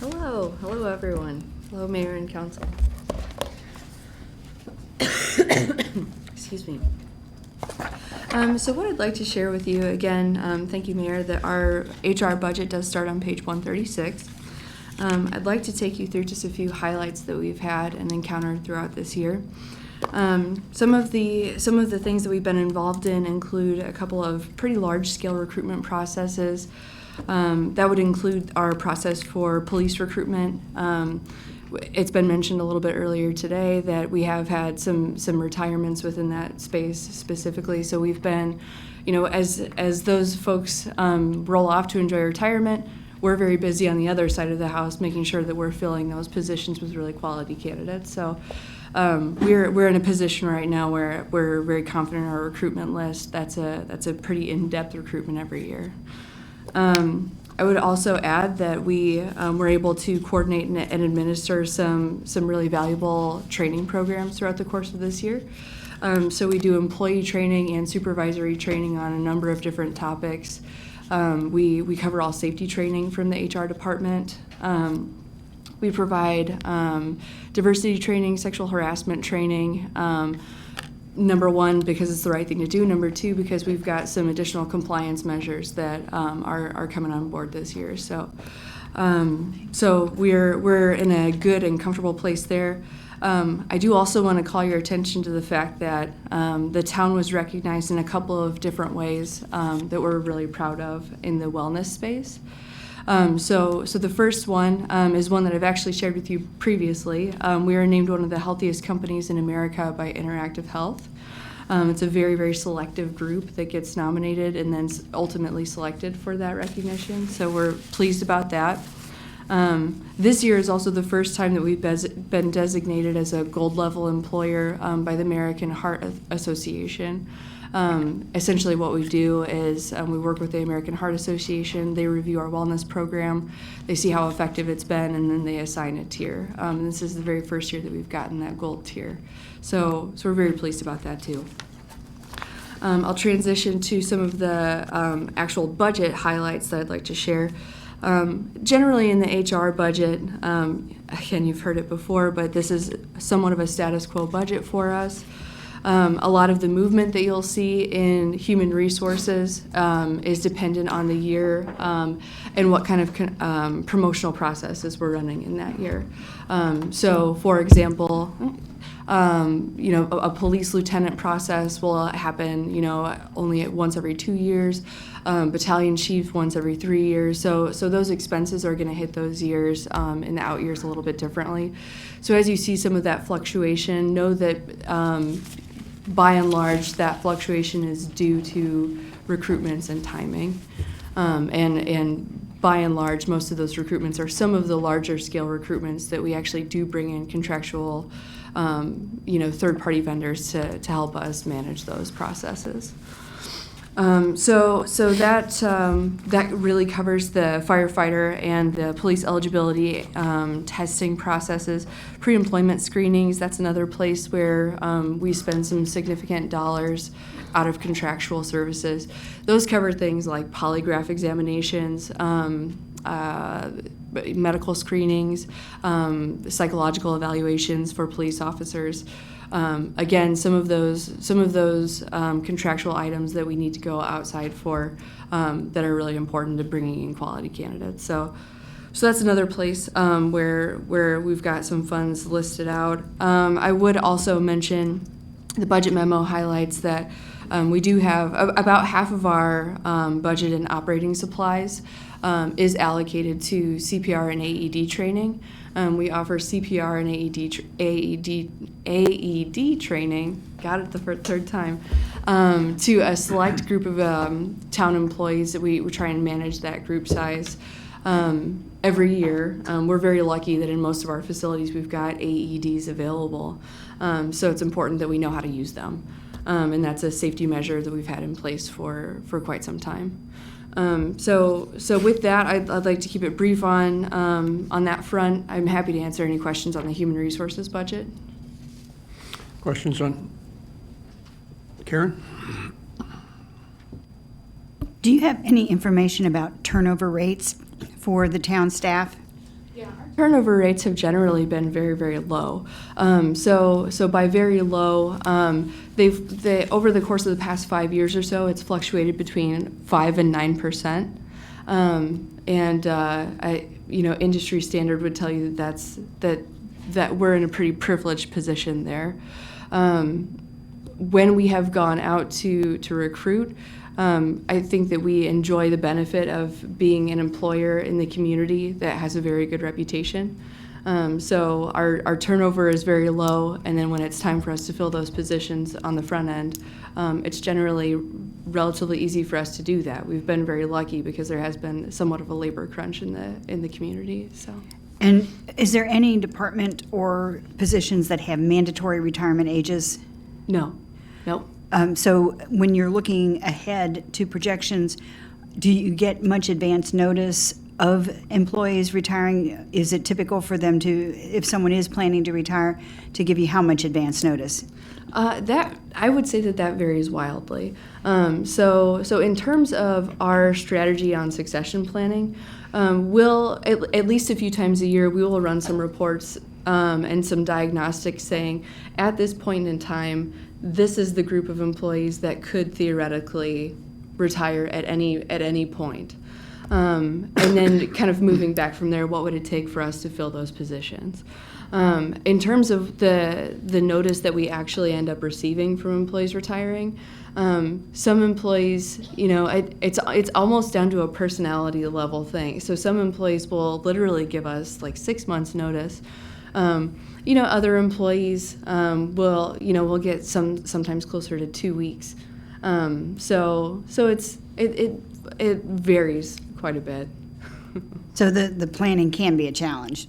Hello everyone. Hello, Mayor and Council. Excuse me. So what I'd like to share with you, again, thank you, Mayor, that our HR budget does start on page 136. I'd like to take you through just a few highlights that we've had and encountered throughout this year. Some of the things that we've been involved in include a couple of pretty large-scale recruitment processes. That would include our process for police recruitment. It's been mentioned a little bit earlier today that we have had some retirements within that space specifically. So we've been, as those folks roll off to enjoy retirement, we're very busy on the other side of the house making sure that we're filling those positions with really quality candidates. So we're in a position right now where we're very confident in our recruitment list. That's a pretty in-depth recruitment every year. I would also add that we were able to coordinate and administer some really valuable training programs throughout the course of this year. So we do employee training and supervisory training on a number of different topics. We cover all safety training from the HR department. We provide diversity training, sexual harassment training. Number one, because it's the right thing to do. Number two, because we've got some additional compliance measures that are coming on board this year. So we're in a good and comfortable place there. I do also want to call your attention to the fact that the town was recognized in a couple of different ways that we're really proud of in the wellness space. So the first one is one that I've actually shared with you previously. We were named one of the healthiest companies in America by Interactive Health. It's a very, very selective group that gets nominated and then ultimately selected for that recognition. So we're pleased about that. This year is also the first time that we've been designated as a gold level employer by the American Heart Association. Essentially what we do is we work with the American Heart Association. They review our wellness program. They see how effective it's been, and then they assign a tier. This is the very first year that we've gotten that gold tier. So we're very pleased about that too. I'll transition to some of the actual budget highlights that I'd like to share. Generally in the HR budget, again, you've heard it before, but this is somewhat of a status quo budget for us. A lot of the movement that you'll see in human resources is dependent on the year and what kind of promotional processes we're running in that year. So, for example, a police lieutenant process will happen, only once every 2 years. Battalion chief once every 3 years. So those expenses are going to hit those years in the out years a little bit differently. So as you see some of that fluctuation, know that by and large that fluctuation is due to recruitments and timing. And by and large, most of those recruitments are some of the larger scale recruitments that we actually do bring in contractual, third-party vendors to help us manage those processes. So that really covers the firefighter and the police eligibility testing processes. Pre-employment screenings, that's another place where we spend some significant dollars out of contractual services. Those cover things like polygraph examinations, medical screenings, psychological evaluations for police officers. Again, some of those contractual items that we need to go outside for that are really important to bringing in quality candidates. So that's another place where we've got some funds listed out. I would also mention the budget memo highlights that we do have about half of our budget in operating supplies is allocated to CPR and AED training. We offer CPR and AED training, got it the third time, to a select group of town employees. That we try and manage that group size every year. We're very lucky that in most of our facilities we've got AEDs available. So it's important that we know how to use them. And that's a safety measure that we've had in place for quite some time. So with that, I'd like to keep it brief on that front. I'm happy to answer any questions on the human resources budget.
Questions on Karen?
Do you have any information about turnover rates for the town staff?
Turnover rates have generally been very, very low. So by very low, over the course of the past 5 years or so, it's fluctuated between 5 and 9%. Industry standard would tell you that we're in a pretty privileged position there. When we have gone out to recruit, I think that we enjoy the benefit of being an employer in the community that has a very good reputation. So our turnover is very low, and then when it's time for us to fill those positions on the front end, it's generally relatively easy for us to do that. We've been very lucky because there has been somewhat of a labor crunch in the community. So.
And is there any department or positions that have mandatory retirement ages?
No. Nope.
So when you're looking ahead to projections, do you get much advance notice of employees retiring? Is it typical for them to, if someone is planning to retire, to give you how much advance notice?
That I would say that varies wildly. So in terms of our strategy on succession planning, we'll at least a few times a year we will run some reports and some diagnostics saying at this point in time, this is the group of employees that could theoretically retire at any point. And then kind of moving back from there, what would it take for us to fill those positions? In terms of the notice that we actually end up receiving from employees retiring, some employees, it's almost down to a personality level thing. So some employees will literally give us like 6 months notice. Other employees will get sometimes closer to 2 weeks. So it varies quite a bit.
So the planning can be a challenge.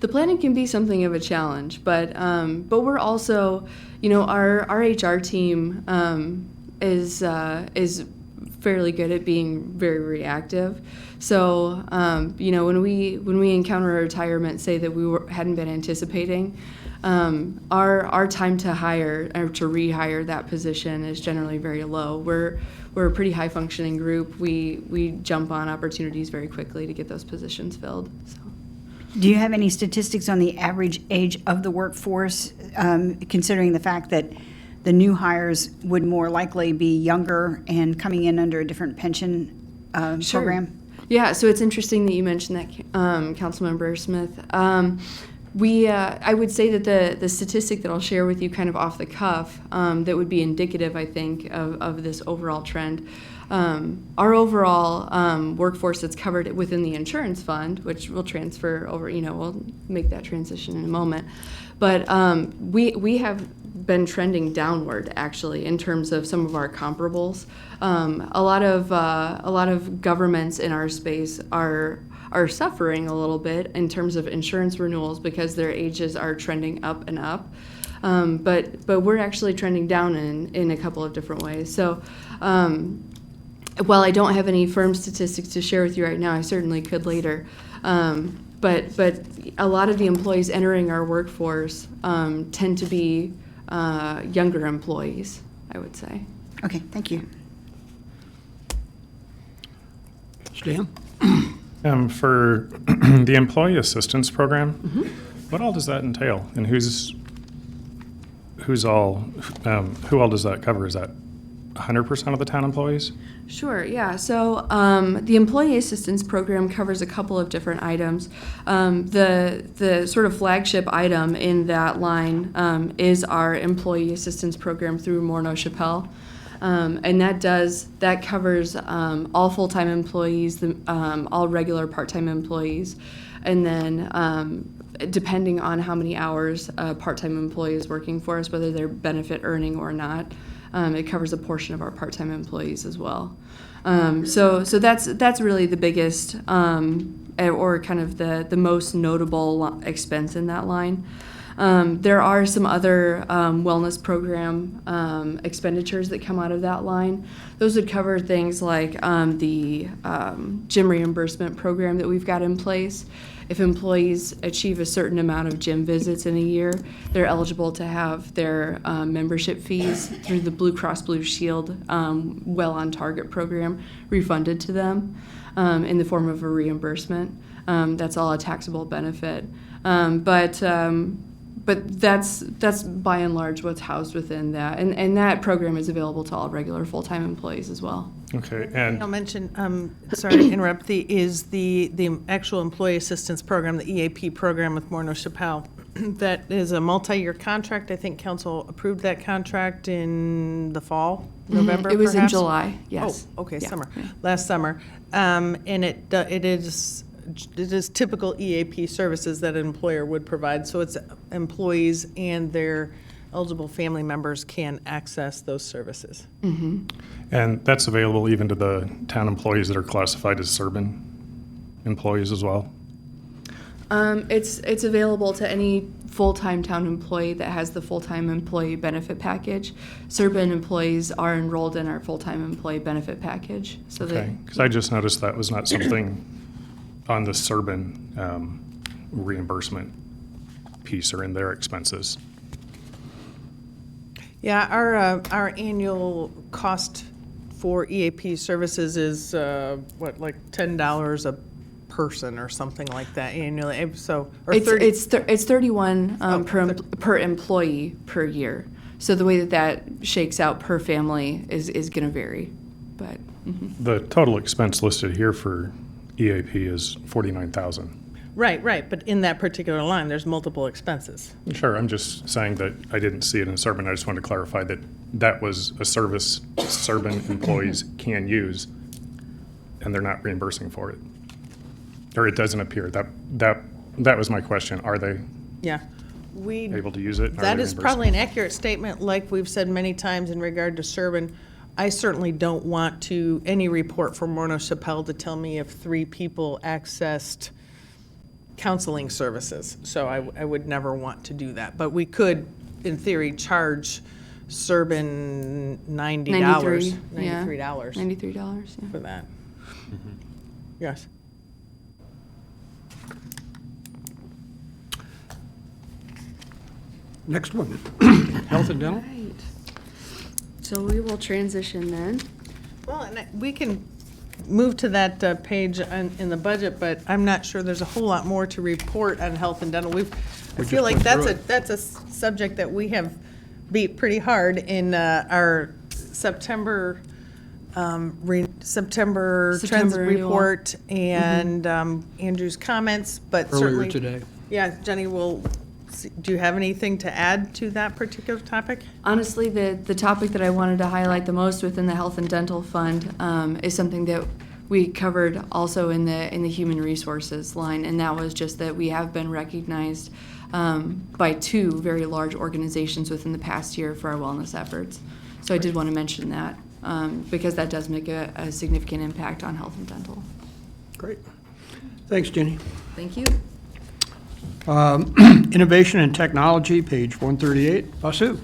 The planning can be something of a challenge, but we're also, our HR team is fairly good at being very reactive. So, when we encounter a retirement, say that we hadn't been anticipating, our time to hire or to rehire that position is generally very low. We're a pretty high functioning group. We jump on opportunities very quickly to get those positions filled. So.
Do you have any statistics on the average age of the workforce, considering the fact that the new hires would more likely be younger and coming in under a different pension
Sure.
program?
Yeah, so it's interesting that you mentioned that, Councilmember Smith. I would say that the statistic that I'll share with you kind of off the cuff that would be indicative, I think, of this overall trend. Our overall workforce that's covered within the insurance fund, which will transfer over, we'll make that transition in a moment. But we have been trending downward, actually, in terms of some of our comparables. A lot of governments in our space are suffering a little bit in terms of insurance renewals because their ages are trending up and up. But we're actually trending down in a couple of different ways. So while I don't have any firm statistics to share with you right now, I certainly could later. But a lot of the employees entering our workforce tend to be younger employees, I would say.
Okay, thank you.
Stan?
For the employee assistance program, what all does that entail, and who all does that cover? Is that 100% of the town employees?
Sure, yeah. So the Employee Assistance Program covers a couple of different items. The sort of flagship item in that line is our Employee Assistance Program through Morneau Shapell. And that covers all full-time employees, all regular part-time employees, and then depending on how many hours a part-time employee is working for us, whether they're benefit earning or not, it covers a portion of our part-time employees as well. So that's really the biggest, or kind of the most notable expense in that line. There are some other wellness program expenditures that come out of that line. Those would cover things like the gym reimbursement program that we've got in place. If employees achieve a certain amount of gym visits in a year, they're eligible to have their membership fees through the Blue Cross Blue Shield Well on Target program refunded to them in the form of a reimbursement. That's all a taxable benefit. But that's by and large what's housed within that. And that program is available to all regular full-time employees as well.
Okay, and
I'll mention, sorry to interrupt, the actual employee assistance program, the EAP program with Morneau Chappelle. That is a multi-year contract. I think council approved that contract in the fall, November,
It was in
perhaps?
July, yes.
Oh, okay,
Yeah.
summer, last summer. And it is typical EAP services that an employer would provide. So it's employees and their eligible family members can access those services.
and that's available even to the town employees that are classified as Serban employees as well?
It's available to any full-time town employee that has the full-time employee benefit package. Serban employees are enrolled in our full-time employee benefit package. So
Okay, because I just noticed that was not something on the Serban reimbursement piece or in their expenses.
Yeah, our annual cost for EAP services is, like $10 a person or something like that annually, so, or 30.
It's 31
Oh,
per employee per year. So the way that shakes out per family is going to vary, but.
The total expense listed here for EAP is $49,000.
Right, but in that particular line, there's multiple expenses.
Sure, I'm just saying that I didn't see it in Serban. I just wanted to clarify that that was a service Serban employees can use, and they're not reimbursing for it. Or it doesn't appear. That was my question. Are they
Yeah. We.
able to use it? Are
That
they
is
reimbursing?
probably an accurate statement, like we've said many times in regard to Serban. I certainly don't want any report from Morneau Chappelle to tell me if 3 people accessed counseling services. So I would never want to do that. But we could, in theory, charge Serban $90.
$93,
$93
$93, yeah.
for that. Yes.
Next one, health and dental.
Right. So we will transition then.
Well, and we can move to that page in the budget, but I'm not sure there's a whole lot more to report on health and dental. I feel like that's a subject that we have beat pretty hard in our September September trends
renewal.
report and Andrew's comments, but certainly.
Earlier today.
Yeah, Jenny will. Do you have anything to add to that particular topic?
Honestly, the topic that I wanted to highlight the most within the Health and Dental Fund is something that we covered also in the Human Resources line, and that was just that we have been recognized by 2 very large organizations within the past year for our wellness efforts. So I did want to mention that because that does make a significant impact on health and dental.
Great. Thanks, Jenny.
Thank you.
Innovation and technology, page 138. Basu.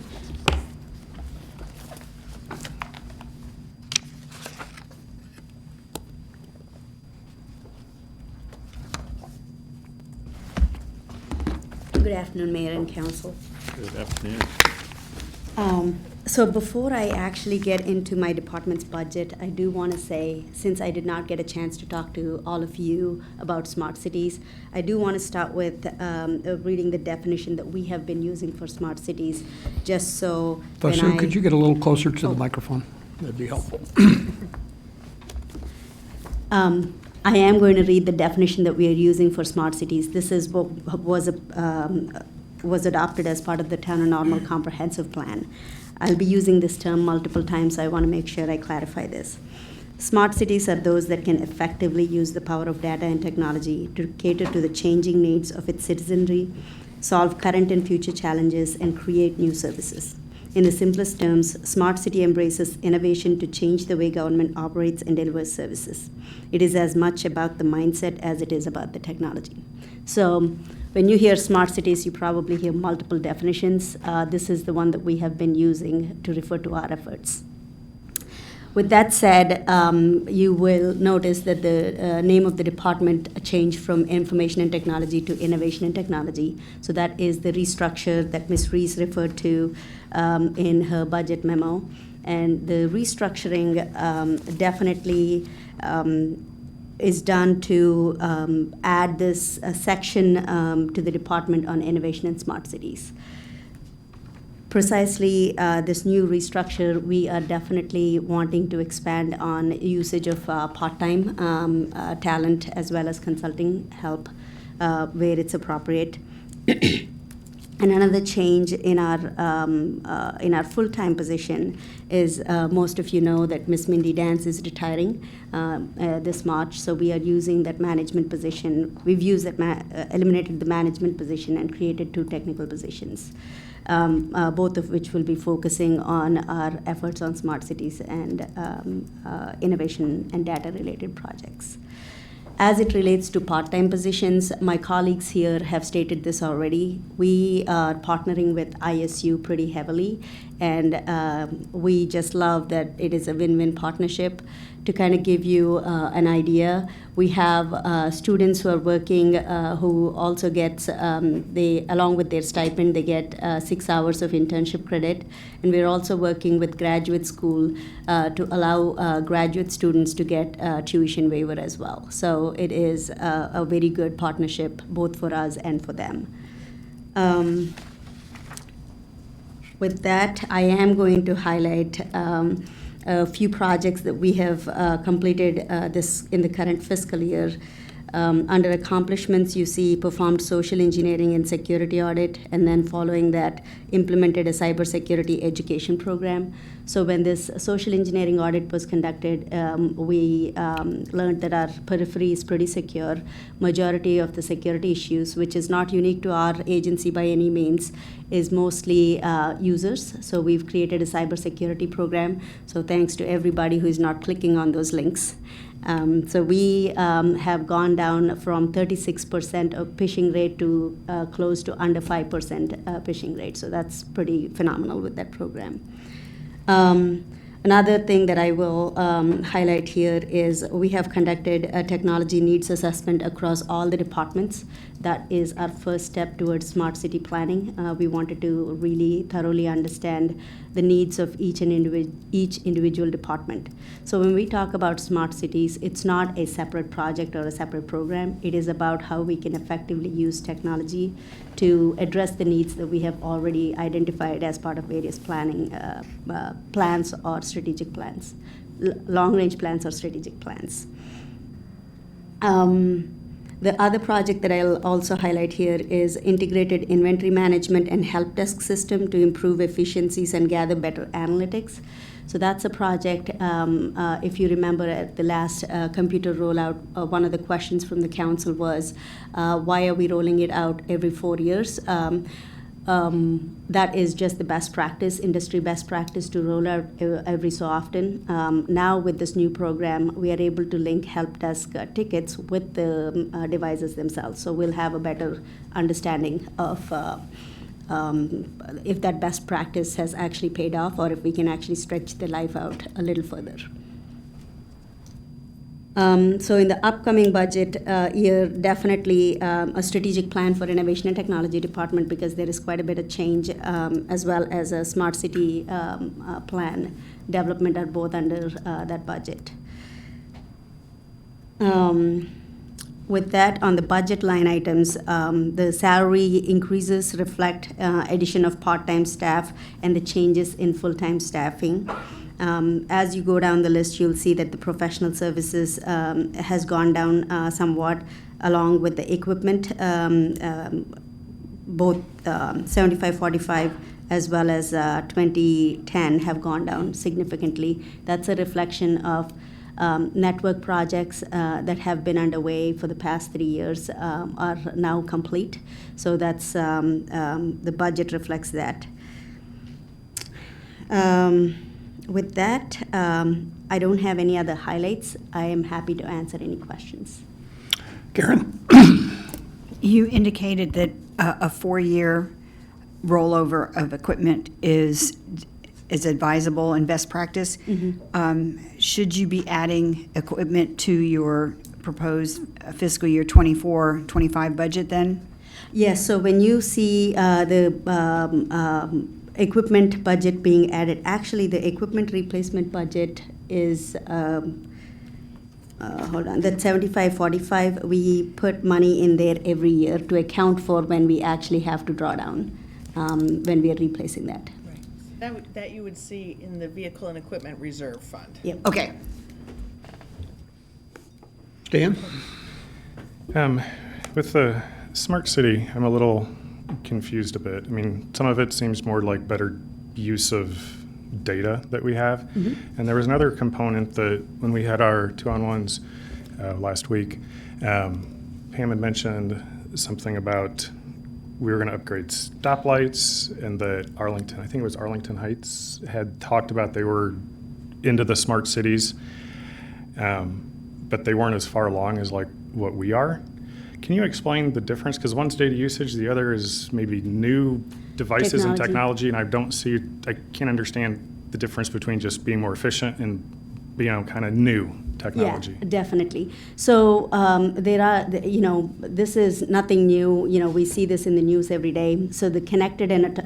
Good afternoon, Mayor and Council.
Good afternoon.
So before I actually get into my department's budget, I do want to say, since I did not get a chance to talk to all of you about smart cities, I do want to start with reading the definition that we have been using for smart cities, just so when
Basu, could you get a little closer to the microphone? That'd be helpful.
I am going to read the definition that we are using for smart cities. This is what was was adopted as part of the Town of Normal Comprehensive Plan. I'll be using this term multiple times, so I want to make sure I clarify this. Smart cities are those that can effectively use the power of data and technology to cater to the changing needs of its citizenry, solve current and future challenges, and create new services. In the simplest terms, Smart City embraces innovation to change the way government operates and delivers services. It is as much about the mindset as it is about the technology. So when you hear smart cities, you probably hear multiple definitions. This is the one that we have been using to refer to our efforts. With that said, you will notice that the name of the department changed from Information and Technology to Innovation and Technology. So that is the restructure that Ms. Rees referred to in her budget memo. And the restructuring definitely is done to add this section to the Department on Innovation and Smart Cities. Precisely this new restructure, we are definitely wanting to expand on usage of part-time talent as well as consulting help where it's appropriate. And another change in our full-time position is most of you know that Ms. Mindy Dance is retiring this March, so we are using that management position. We've used that eliminated the management position and created 2 technical positions. Both of which will be focusing on our efforts on smart cities and innovation and data-related projects. As it relates to part-time positions, my colleagues here have stated this already. We are partnering with ISU pretty heavily, and we just love that it is a win-win partnership. To kind of give you an idea, we have students who are working who also get, along with their stipend, they get 6 hours of internship credit. And we're also working with graduate school to allow graduate students to get tuition waiver as well. So it is a very good partnership both for us and for them. With that, I am going to highlight a few projects that we have completed this in the current fiscal year. Under accomplishments, you see performed social engineering and security audit, and then following that, implemented a cybersecurity education program. So when this social engineering audit was conducted, we learned that our periphery is pretty secure. Majority of the security issues, which is not unique to our agency by any means, is mostly users. So we've created a cybersecurity program. So thanks to everybody who is not clicking on those links. So we have gone down from 36% of phishing rate to close to under 5% phishing rate. So that's pretty phenomenal with that program. Another thing that I will highlight here is we have conducted a technology needs assessment across all the departments. That is our first step towards smart city planning. We wanted to really thoroughly understand the needs of each individual department. So when we talk about smart cities, it's not a separate project or a separate program. It is about how we can effectively use technology to address the needs that we have already identified as part of various planning plans or strategic plans, long-range plans or strategic plans. The other project that I'll also highlight here is integrated inventory management and help desk system to improve efficiencies and gather better analytics. So that's a project, if you remember at the last computer rollout, one of the questions from the council was, why are we rolling it out every 4 years? That is just the best practice, industry best practice to roll out every so often. Now with this new program, we are able to link help desk tickets with the devices themselves. So we'll have a better understanding of if that best practice has actually paid off or if we can actually stretch the life out a little further. So in the upcoming budget year, definitely a strategic plan for innovation and technology department because there is quite a bit of change as well as a smart city plan development are both under that budget. With that, on the budget line items, the salary increases reflect addition of part-time staff and the changes in full-time staffing. As you go down the list, you'll see that the professional services has gone down somewhat along with the equipment both 75-45 as well as 2010 have gone down significantly. That's a reflection of network projects that have been underway for the past 3 years are now complete. So that's the budget reflects that. With that, I don't have any other highlights. I am happy to answer any questions.
Karen?
You indicated that a 4-year rollover of equipment is advisable and best practice. Should you be adding equipment to your proposed fiscal year 24-25 budget then?
Yes, so when you see the equipment budget being added, actually the equipment replacement budget is, hold on, that 75-45, we put money in there every year to account for when we actually have to draw down, when we are replacing that.
That you would see in the Vehicle and Equipment Reserve Fund.
Yep.
Okay.
Dan?
With the smart city, I'm a little confused a bit. I mean, some of it seems more like better use of data that we have. And there was another component that when we had our 2-on-1s last week, Pam had mentioned something about we were going to upgrade stoplights, and that Arlington, I think it was Arlington Heights, had talked about they were into the smart cities, but they weren't as far along as like what we are. Can you explain the difference? Because one's data usage, the other is maybe new devices and technology, and I can't understand the difference between just being more efficient and, kind of new technology.
Yeah, definitely. So there are, this is nothing new. We see this in the news every day. So the connected and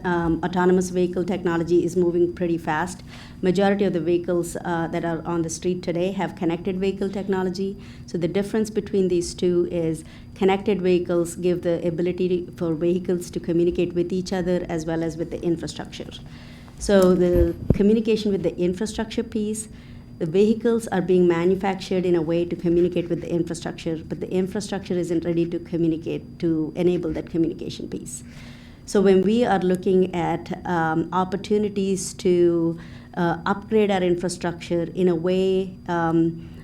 autonomous vehicle technology is moving pretty fast. Majority of the vehicles that are on the street today have connected vehicle technology. So the difference between these two is connected vehicles give the ability for vehicles to communicate with each other as well as with the infrastructure. So the communication with the infrastructure piece, the vehicles are being manufactured in a way to communicate with the infrastructure, but the infrastructure isn't ready to communicate, to enable that communication piece. So when we are looking at opportunities to upgrade our infrastructure in a way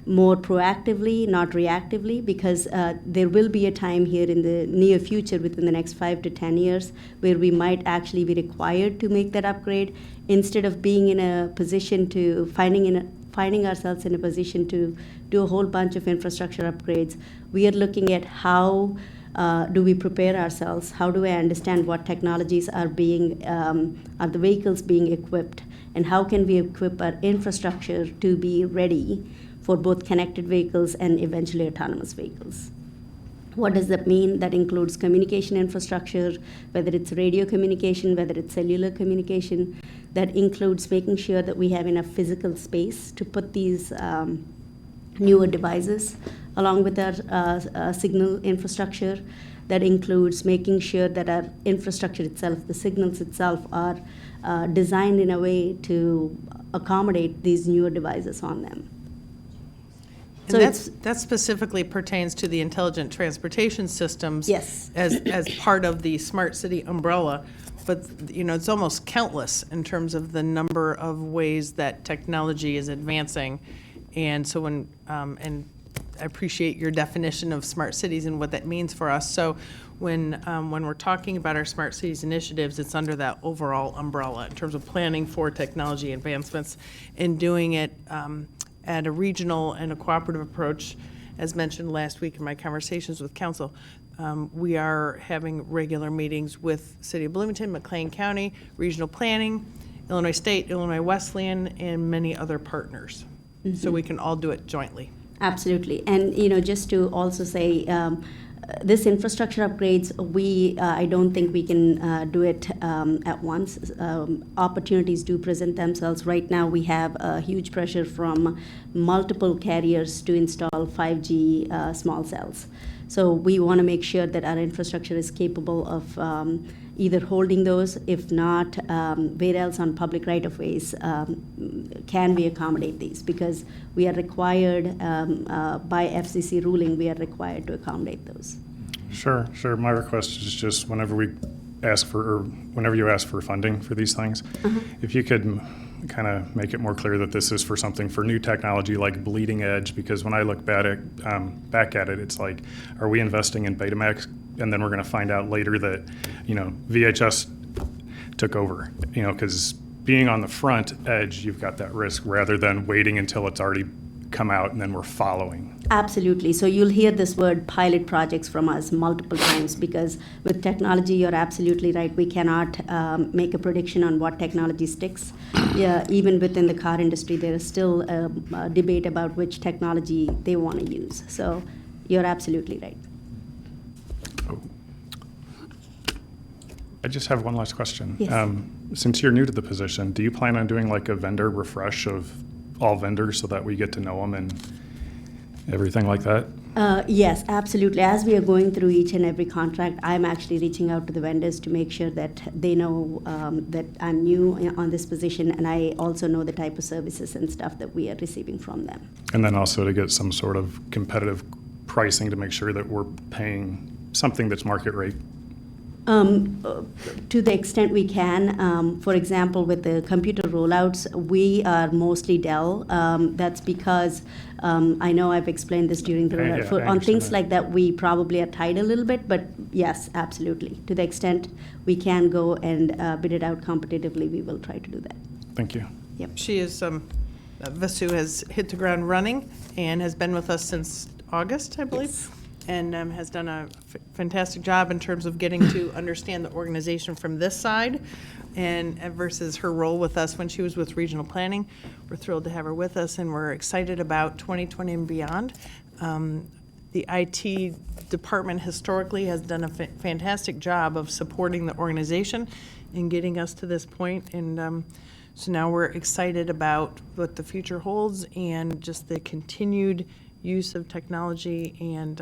more proactively, not reactively, because there will be a time here in the near future, within the next 5 to 10 years, where we might actually be required to make that upgrade, instead of being in a position to finding ourselves in a position to do a whole bunch of infrastructure upgrades. We are looking at how do we prepare ourselves? How do I understand what technologies are the vehicles being equipped? And how can we equip our infrastructure to be ready for both connected vehicles and eventually autonomous vehicles? What does that mean? That includes communication infrastructure, whether it's radio communication, whether it's cellular communication. That includes making sure that we have enough physical space to put these newer devices along with our signal infrastructure. That includes making sure that our infrastructure itself, the signals itself, are designed in a way to accommodate these newer devices on them.
And that specifically pertains to the intelligent transportation systems.
Yes.
As part of the smart city umbrella. But, it's almost countless in terms of the number of ways that technology is advancing. And so and I appreciate your definition of smart cities and what that means for us. So when we're talking about our smart cities initiatives, it's under that overall umbrella in terms of planning for technology advancements and doing it at a regional and a cooperative approach. As mentioned last week in my conversations with council, we are having regular meetings with City of Bloomington, McLean County, Regional Planning, Illinois State, Illinois Wesleyan, and many other partners. So we can all do it jointly.
Absolutely. And, just to also say, this infrastructure upgrades, I don't think we can do it at once. Opportunities do present themselves. Right now, we have a huge pressure from multiple carriers to install 5G small cells. So we want to make sure that our infrastructure is capable of either holding those, if not, where else on public right-of-ways can we accommodate these? Because we are required, by FCC ruling, we are required to accommodate those.
Sure. My request is just whenever we ask for, or whenever you ask for funding for these things, if you could kind of make it more clear that this is for something for new technology like bleeding edge, because when I look back at it, it's like, are we investing in Betamax, and then we're going to find out later that, VHS took over, because being on the front edge, you've got that risk rather than waiting until it's already come out and then we're following.
Absolutely. So you'll hear this word pilot projects from us multiple times, because with technology, you're absolutely right. We cannot make a prediction on what technology sticks. Yeah, even within the car industry, there is still a debate about which technology they want to use. So you're absolutely right.
I just have one last question.
Yes.
Since you're new to the position, do you plan on doing like a vendor refresh of all vendors so that we get to know them and everything like that?
Yes, absolutely. As we are going through each and every contract, I'm actually reaching out to the vendors to make sure that they know that I'm new on this position, and I also know the type of services and stuff that we are receiving from them.
And then also to get some sort of competitive pricing to make sure that we're paying something that's market rate.
To the extent we can. For example, with the computer rollouts, we are mostly Dell. That's because I know I've explained this during the rollout.
Yeah, I
On things
understand
like that, we probably are tied a little bit, but yes, absolutely. To the extent we can go and bid it out competitively, we will try to do that.
Thank you.
Yep.
She is, Vasu has hit the ground running and has been with us since August, I believe.
Yes.
And has done a fantastic job in terms of getting to understand the organization from this side, and versus her role with us when she was with regional planning. We're thrilled to have her with us, and we're excited about 2020 and beyond. The IT department historically has done a fantastic job of supporting the organization and getting us to this point. And so now we're excited about what the future holds and just the continued use of technology. And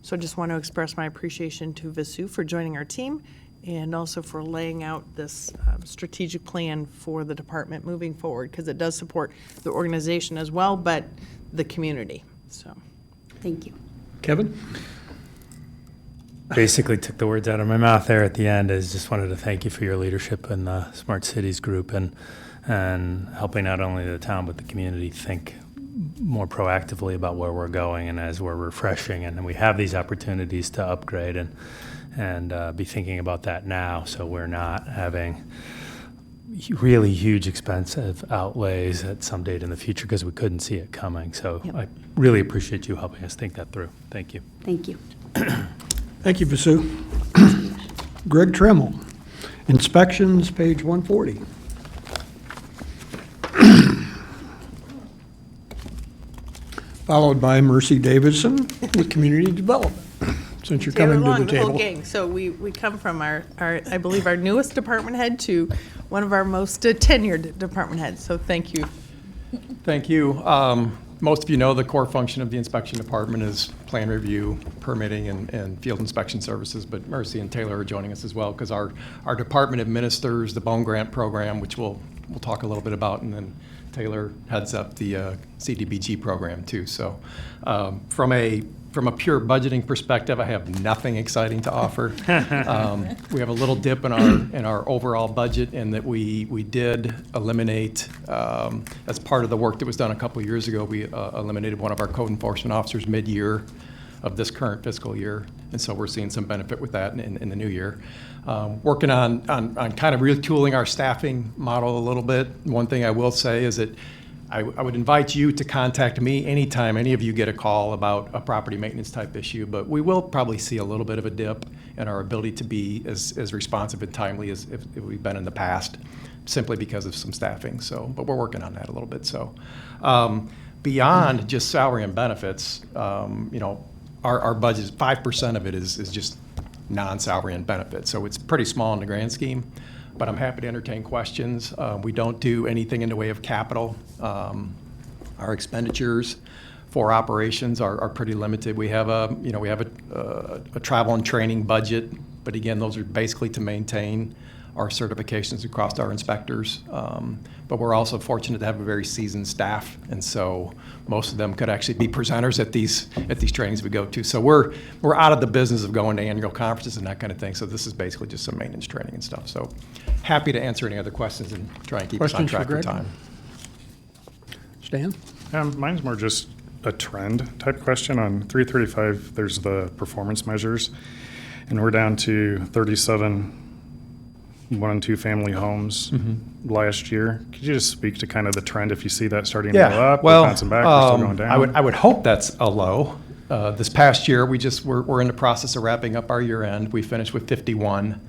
so I just want to express my appreciation to Vasu for joining our team, and also for laying out this strategic plan for the department moving forward, because it does support the organization as well, but the community. So,
thank you.
Kevin?
Basically took the words out of my mouth there at the end. I just wanted to thank you for your leadership in the Smart Cities group and helping not only the town but the community think more proactively about where we're going, and as we're refreshing and we have these opportunities to upgrade and be thinking about that now, so we're not having really huge expensive outlays at some date in the future because we couldn't see it coming. So
Yep.
I really appreciate you helping us think that through. Thank you.
Thank you.
Thank you, Vasu. Greg Tremmel, inspections, page 140. Followed by Mercy Davidson with Community Development, since you're coming to the
the whole
table.
gang. So we come from our, I believe, our newest department head to one of our most tenured department heads. So thank you.
Thank you. Most of you know the core function of the inspection department is plan review, permitting, and field inspection services, but Mercy and Taylor are joining us as well because our department administers the Bone Grant program, which we'll talk a little bit about, and then Taylor heads up the CDBG program too. So from a pure budgeting perspective, I have nothing exciting to offer. We have a little dip in our overall budget, in that we did eliminate, as part of the work that was done a couple of years ago, we eliminated one of our code enforcement officers mid-year of this current fiscal year, and so we're seeing some benefit with that in the new year. Working on kind of retooling our staffing model a little bit. One thing I will say is that I would invite you to contact me anytime any of you get a call about a property maintenance type issue, but we will probably see a little bit of a dip in our ability to be as responsive and timely as if we've been in the past, simply because of some staffing. So, but we're working on that a little bit. So, beyond just salary and benefits, our budget, 5% of it is just non-salary and benefits. So it's pretty small in the grand scheme, but I'm happy to entertain questions. We don't do anything in the way of capital. Our expenditures for operations are pretty limited. We have a travel and training budget, but again, those are basically to maintain our certifications across our inspectors. But we're also fortunate to have a very seasoned staff, and so most of them could actually be presenters at these trainings we go to. So we're out of the business of going to annual conferences and that kind of thing. So this is basically just some maintenance training and stuff. So happy to answer any other questions and try and keep us on
Questions for
track for
Greg?
time.
Stan?
Mine's more just a trend type question. On 335, there's the performance measures, and we're down to 37 one and two family homes last year. Could you just speak to kind of the trend if you see that starting to go up,
well,
or bouncing back, or still going down?
I would hope that's a low. This past year, we're in the process of wrapping up our year end. We finished with 51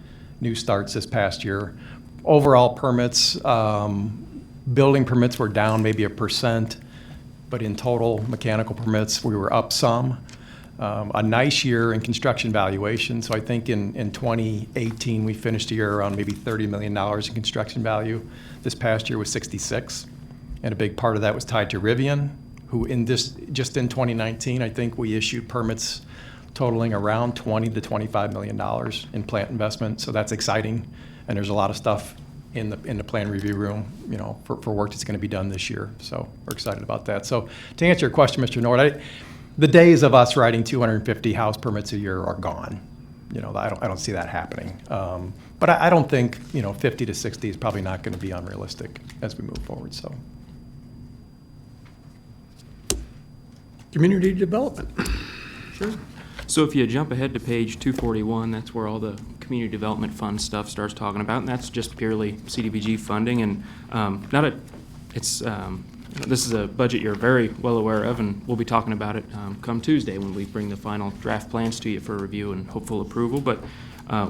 new starts this past year. Overall permits, building permits were down maybe 1%, but in total mechanical permits, we were up some. A nice year in construction valuation. So I think in 2018, we finished a year around maybe $30 million in construction value. This past year was 66. And a big part of that was tied to Rivian, who just in 2019, I think we issued permits totaling around $20 to $25 million in plant investment. So that's exciting. And there's a lot of stuff in the plan review room, for work that's going to be done this year. So we're excited about that. So to answer your question, Mr. Nord, the days of us writing 250 house permits a year are gone. I don't see that happening. But I don't think 50 to 60 is probably not going to be unrealistic as we move forward. So,
Community development. Sure.
So if you jump ahead to page 241, that's where all the community development fund stuff starts talking about, and that's just purely CDBG funding, and this is a budget you're very well aware of, and we'll be talking about it come Tuesday when we bring the final draft plans to you for review and hopeful approval. But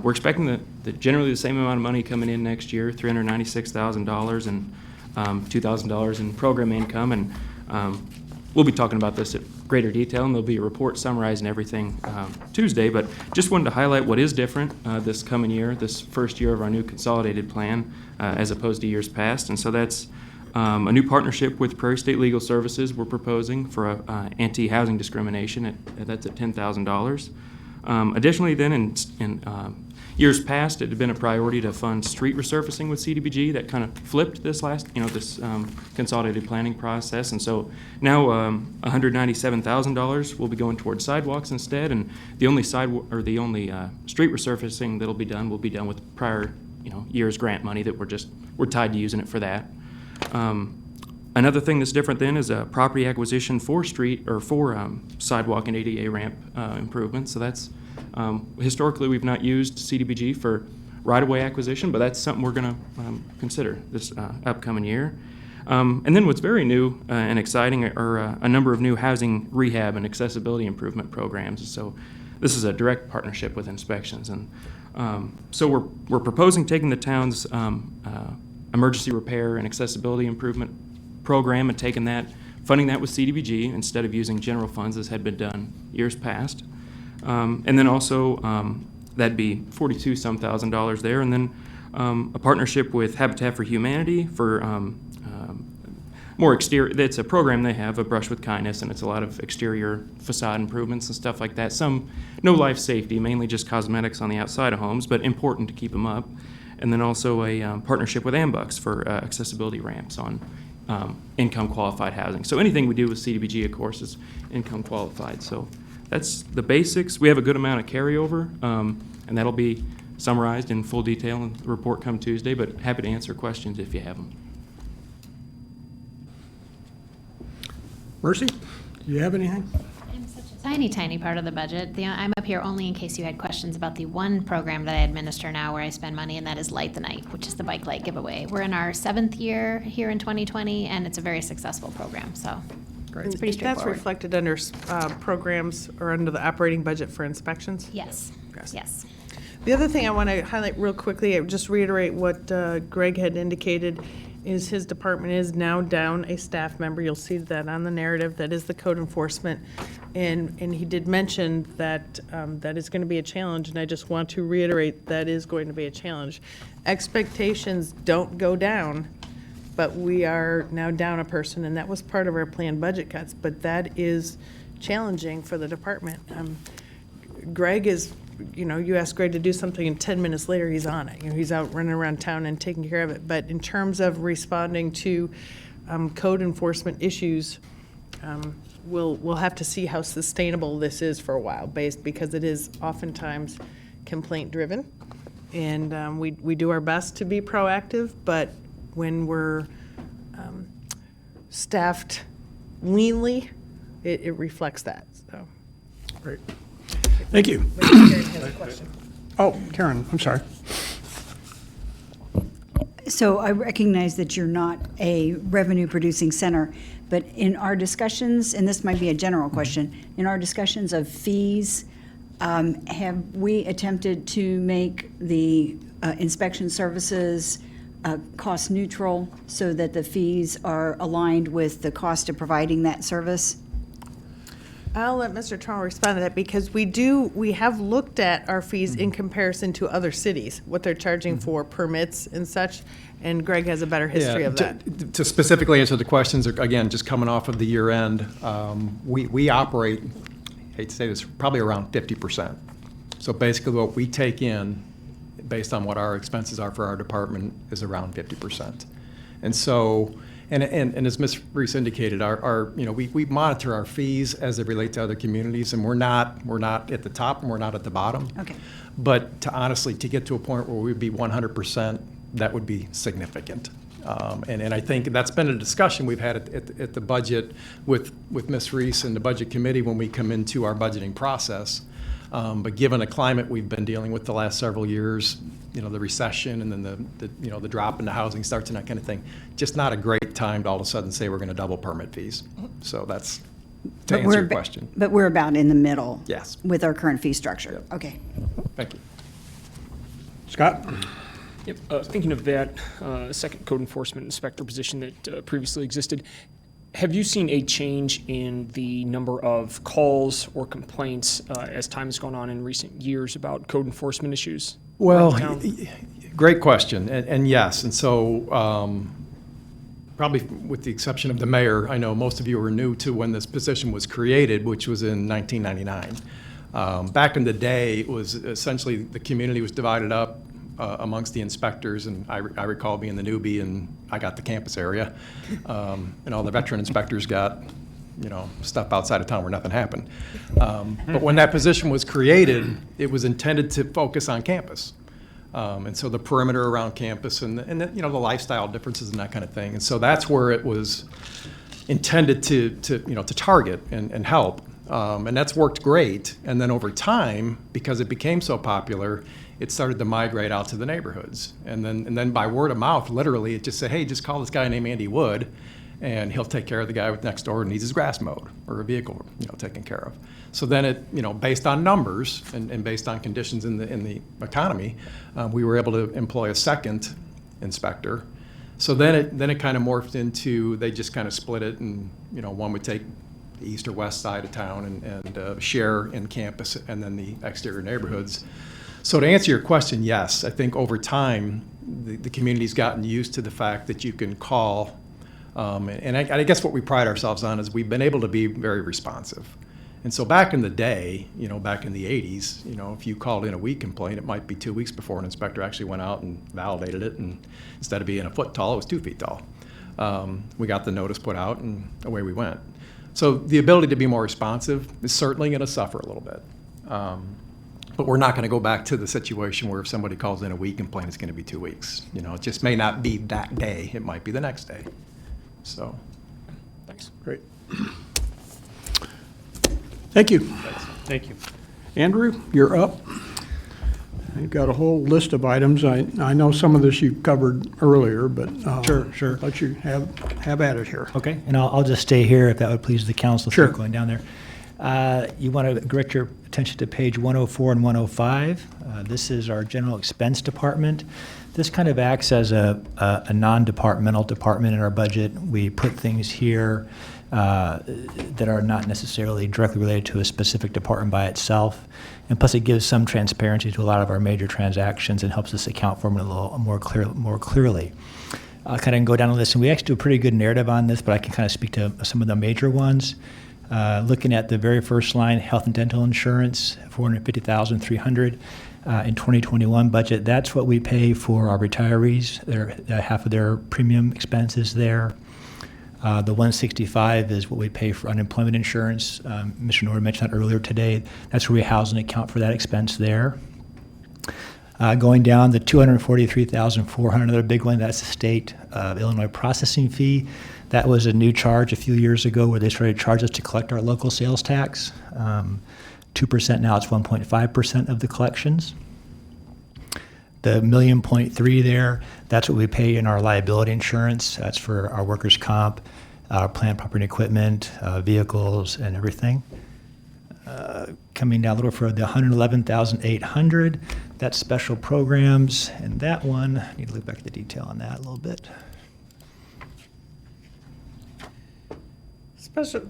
we're expecting generally the same amount of money coming in next year, $396,000 and $2,000 in program income, and we'll be talking about this at greater detail, and there'll be a report summarizing everything Tuesday. But just wanted to highlight what is different this coming year, this first year of our new consolidated plan, as opposed to years past, and so that's a new partnership with Prairie State Legal Services we're proposing for anti-housing discrimination. That's at $10,000. Additionally, then, in years past, it had been a priority to fund street resurfacing with CDBG. That kind of flipped this consolidated planning process. And so now $197,000 will be going towards sidewalks instead. And the only street resurfacing that'll be done will be done with prior year's grant money that we're tied to using it for that. Another thing that's different then is a property acquisition for sidewalk and ADA ramp improvements. So that's historically we've not used CDBG for right-of-way acquisition, but that's something we're going to consider this upcoming year. And then what's very new and exciting are a number of new housing rehab and accessibility improvement programs. So this is a direct partnership with Inspections, and so we're proposing taking the town's emergency repair and accessibility improvement program and funding that with CDBG instead of using general funds as had been done years past. And then also that'd be $42-some thousand there. And then a partnership with Habitat for Humanity for more exterior. It's a program they have, a Brush with Kindness, and it's a lot of exterior facade improvements and stuff like that. Some no life safety, mainly just cosmetics on the outside of homes, but important to keep them up. And then also a partnership with Ambux for accessibility ramps on income qualified housing. So anything we do with CDBG, of course, is income qualified. So that's the basics. We have a good amount of carryover, and that'll be summarized in full detail in the report come Tuesday, but happy to answer questions if you have them.
Mercy, do you have anything?
Tiny part of the budget. I'm up here only in case you had questions about the one program that I administer now where I spend money, and that is Light the Night, which is the bike light giveaway. We're in our 7th year here in 2020, and it's a very successful program, so it's pretty straightforward.
That's reflected under programs or under the operating budget for Inspections?
Yes, yes.
The other thing I want to highlight real quickly, just reiterate what Greg had indicated, is his department is now down a staff member. You'll see that on the narrative. That is the code enforcement. And he did mention that that is going to be a challenge, and I just want to reiterate that is going to be a challenge. Expectations don't go down, but we are now down a person, and that was part of our planned budget cuts, but that is challenging for the department. Greg is you ask Greg to do something and 10 minutes later he's on it. He's out running around town and taking care of it. But in terms of responding to code enforcement issues, we'll have to see how sustainable this is for a while, because it is oftentimes complaint-driven. And we do our best to be proactive, but when we're staffed leanly, it reflects that, so.
Great. Thank you.
Karen has a question.
Oh, Karen, I'm sorry.
So I recognize that you're not a revenue-producing center, but in our discussions, and this might be a general question, in our discussions of fees, have we attempted to make the inspection services cost neutral so that the fees are aligned with the cost of providing that service?
I'll let Mr. Trump respond to that, because we have looked at our fees in comparison to other cities, what they're charging for permits and such, and Greg has a better history of that.
To specifically answer the questions, again, just coming off of the year end, we operate, hate to say this, probably around 50%. So basically what we take in, based on what our expenses are for our department, is around 50%. And so, and as Ms. Reese indicated, we monitor our fees as they relate to other communities, and we're not at the top and we're not at the bottom.
Okay.
But to get to a point where we'd be 100%, that would be significant. And I think that's been a discussion we've had at the budget with Ms. Reese and the budget committee when we come into our budgeting process. But given the climate we've been dealing with the last several years, the recession and then the drop in the housing starts and that kind of thing, just not a great time to all of a sudden say we're going to double permit fees. So that's to answer your question.
But we're about in the middle.
Yes.
With our current fee structure.
Yep.
Okay.
Thank you.
Scott?
Yep, thinking of that second code enforcement inspector position that previously existed, have you seen a change in the number of calls or complaints as time has gone on in recent years about code enforcement issues?
Well,
around town?
great question, and yes, and so probably with the exception of the mayor, I know most of you were new to when this position was created, which was in 1999. Back in the day, it was essentially the community was divided up amongst the inspectors, and I recall being the newbie, and I got the campus area, and all the veteran inspectors got, stuff outside of town where nothing happened. But when that position was created, it was intended to focus on campus. And so the perimeter around campus and the lifestyle differences and that kind of thing. And so that's where it was intended to target and help. And that's worked great. And then over time, because it became so popular, it started to migrate out to the neighborhoods. And then by word of mouth, literally, it just said, hey, just call this guy named Andy Wood, and he'll take care of the guy with next door who needs his grass mowed or a vehicle, taken care of. So then it, based on numbers and based on conditions in the economy, we were able to employ a second inspector. So then it kind of morphed into, they just kind of split it, and one would take the east or west side of town and share in campus and then the exterior neighborhoods. So to answer your question, yes, I think over time the community's gotten used to the fact that you can call, and I guess what we pride ourselves on is we've been able to be very responsive. And so back in the day, back in the 80s, if you called in a weed complaint, it might be 2 weeks before an inspector actually went out and validated it, and instead of being a foot tall, it was 2 feet tall. We got the notice put out, and away we went. So the ability to be more responsive is certainly going to suffer a little bit. But we're not going to go back to the situation where if somebody calls in a weed complaint, it's going to be 2 weeks. It just may not be that day. It might be the next day. So,
Thanks.
Great. Thank you.
Thank you.
Andrew, you're up. You've got a whole list of items. I know some of this you covered earlier, but
Sure.
let you have at it here.
Okay, and I'll just stay here if that would please the council.
Sure.
Going down there. You want to direct your attention to page 104 and 105. This is our general expense department. This kind of acts as a non-departmental department in our budget. We put things here that are not necessarily directly related to a specific department by itself. And plus it gives some transparency to a lot of our major transactions and helps us account for them a little more clearly. I'll kind of go down the list, and we actually do a pretty good narrative on this, but I can kind of speak to some of the major ones. Looking at the very first line, health and dental insurance, $450,300 in 2021 budget. That's what we pay for our retirees. Half of their premium expenses there. The 165 is what we pay for unemployment insurance. Mr. Norwood mentioned that earlier today. That's where we house and account for that expense there. Going down, the $243,400, another big one, that's the state of Illinois processing fee. That was a new charge a few years ago where they started to charge us to collect our local sales tax. 2% now, it's 1.5% of the collections. The $1.3 million there, that's what we pay in our liability insurance. That's for our workers' comp, our plant, property, and equipment, vehicles, and everything. Coming down a little further, the $111,800, that's special programs, and that one, I need to look back at the detail on that a little bit.
Special,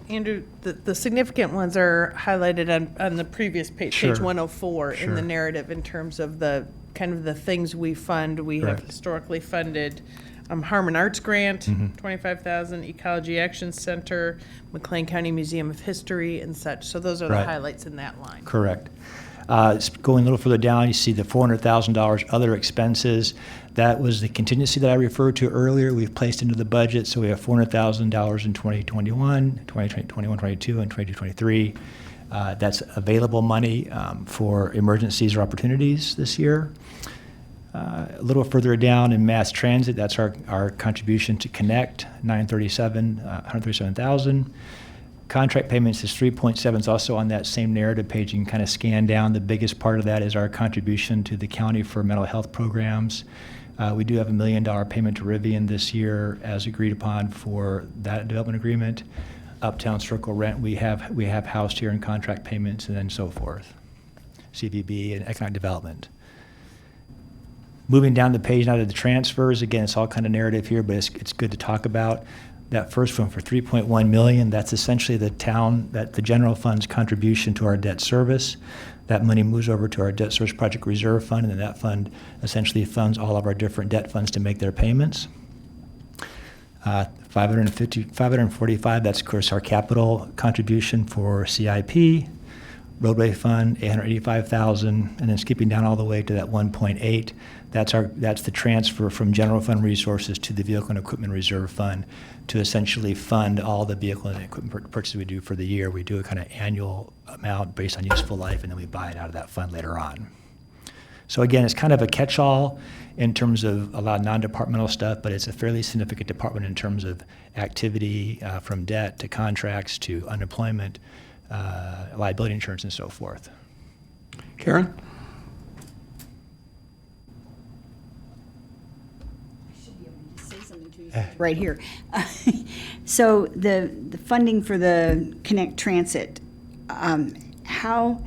Andrew, the significant ones are highlighted on the previous page,
Sure.
page 104 in the
Sure.
narrative in terms of the kind of the things we fund. We have
Correct.
historically funded Harmon Arts Grant,
Mhm.
$25,000, Ecology Action Center, McLean County Museum of History and such. So those are the
Right.
highlights in that line.
Correct. Going a little further down, you see the $400,000 other expenses. That was the contingency that I referred to earlier. We've placed into the budget, so we have $400,000 in 2021, 2022, and 2023. That's available money for emergencies or opportunities this year. A little further down in mass transit, that's our contribution to Connect, $137,000. Contract payments is 3.7. It's also on that same narrative page. You can kind of scan down. The biggest part of that is our contribution to the county for mental health programs. We do have $1 million payment to Rivian this year as agreed upon for that development agreement. Uptown Circle rent we have housed here in contract payments and then so forth. CVB and economic development. Moving down the page now to the transfers, again, it's all kind of narrative here, but it's good to talk about. That first one for $3.1 million, that's essentially the general fund's contribution to our debt service. That money moves over to our debt service project reserve fund, and then that fund essentially funds all of our different debt funds to make their payments. $545, that's of course our capital contribution for CIP. Roadway fund, $885,000, and then skipping down all the way to that 1.8, that's the transfer from general fund resources to the vehicle and equipment reserve fund to essentially fund all the vehicle and equipment purchases we do for the year. We do a kind of annual amount based on useful life, and then we buy it out of that fund later on. So again, it's kind of a catch-all in terms of a lot of non-departmental stuff, but it's a fairly significant department in terms of activity from debt to contracts to unemployment, liability insurance, and so forth.
Karen?
Right here. So the funding for the Connect Transit, how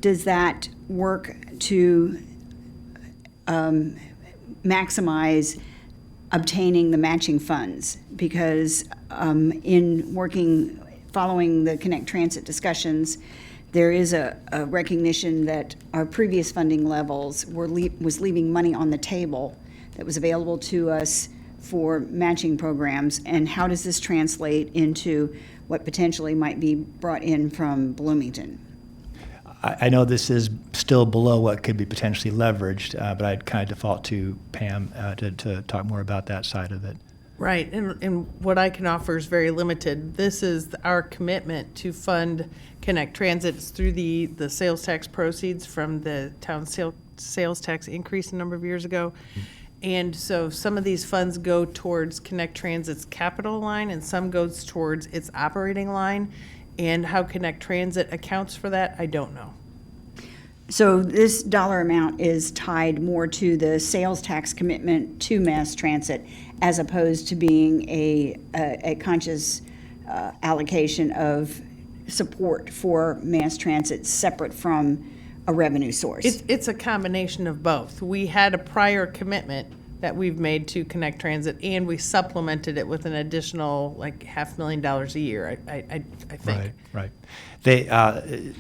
does that work to maximize obtaining the matching funds? Because following the Connect Transit discussions, there is a recognition that our previous funding levels was leaving money on the table that was available to us for matching programs, and how does this translate into what potentially might be brought in from Bloomington?
I know this is still below what could be potentially leveraged, but I'd kind of default to Pam to talk more about that side of it.
Right, and what I can offer is very limited. This is our commitment to fund Connect Transit through the sales tax proceeds from the town sales tax increase a number of years ago. And so some of these funds go towards Connect Transit's capital line and some goes towards its operating line. And how Connect Transit accounts for that, I don't know.
So this dollar amount is tied more to the sales tax commitment to mass transit as opposed to being a conscious allocation of support for mass transit separate from a revenue source.
It's a combination of both. We had a prior commitment that we've made to Connect Transit, and we supplemented it with an additional like $500,000 a year, I think.
Right. They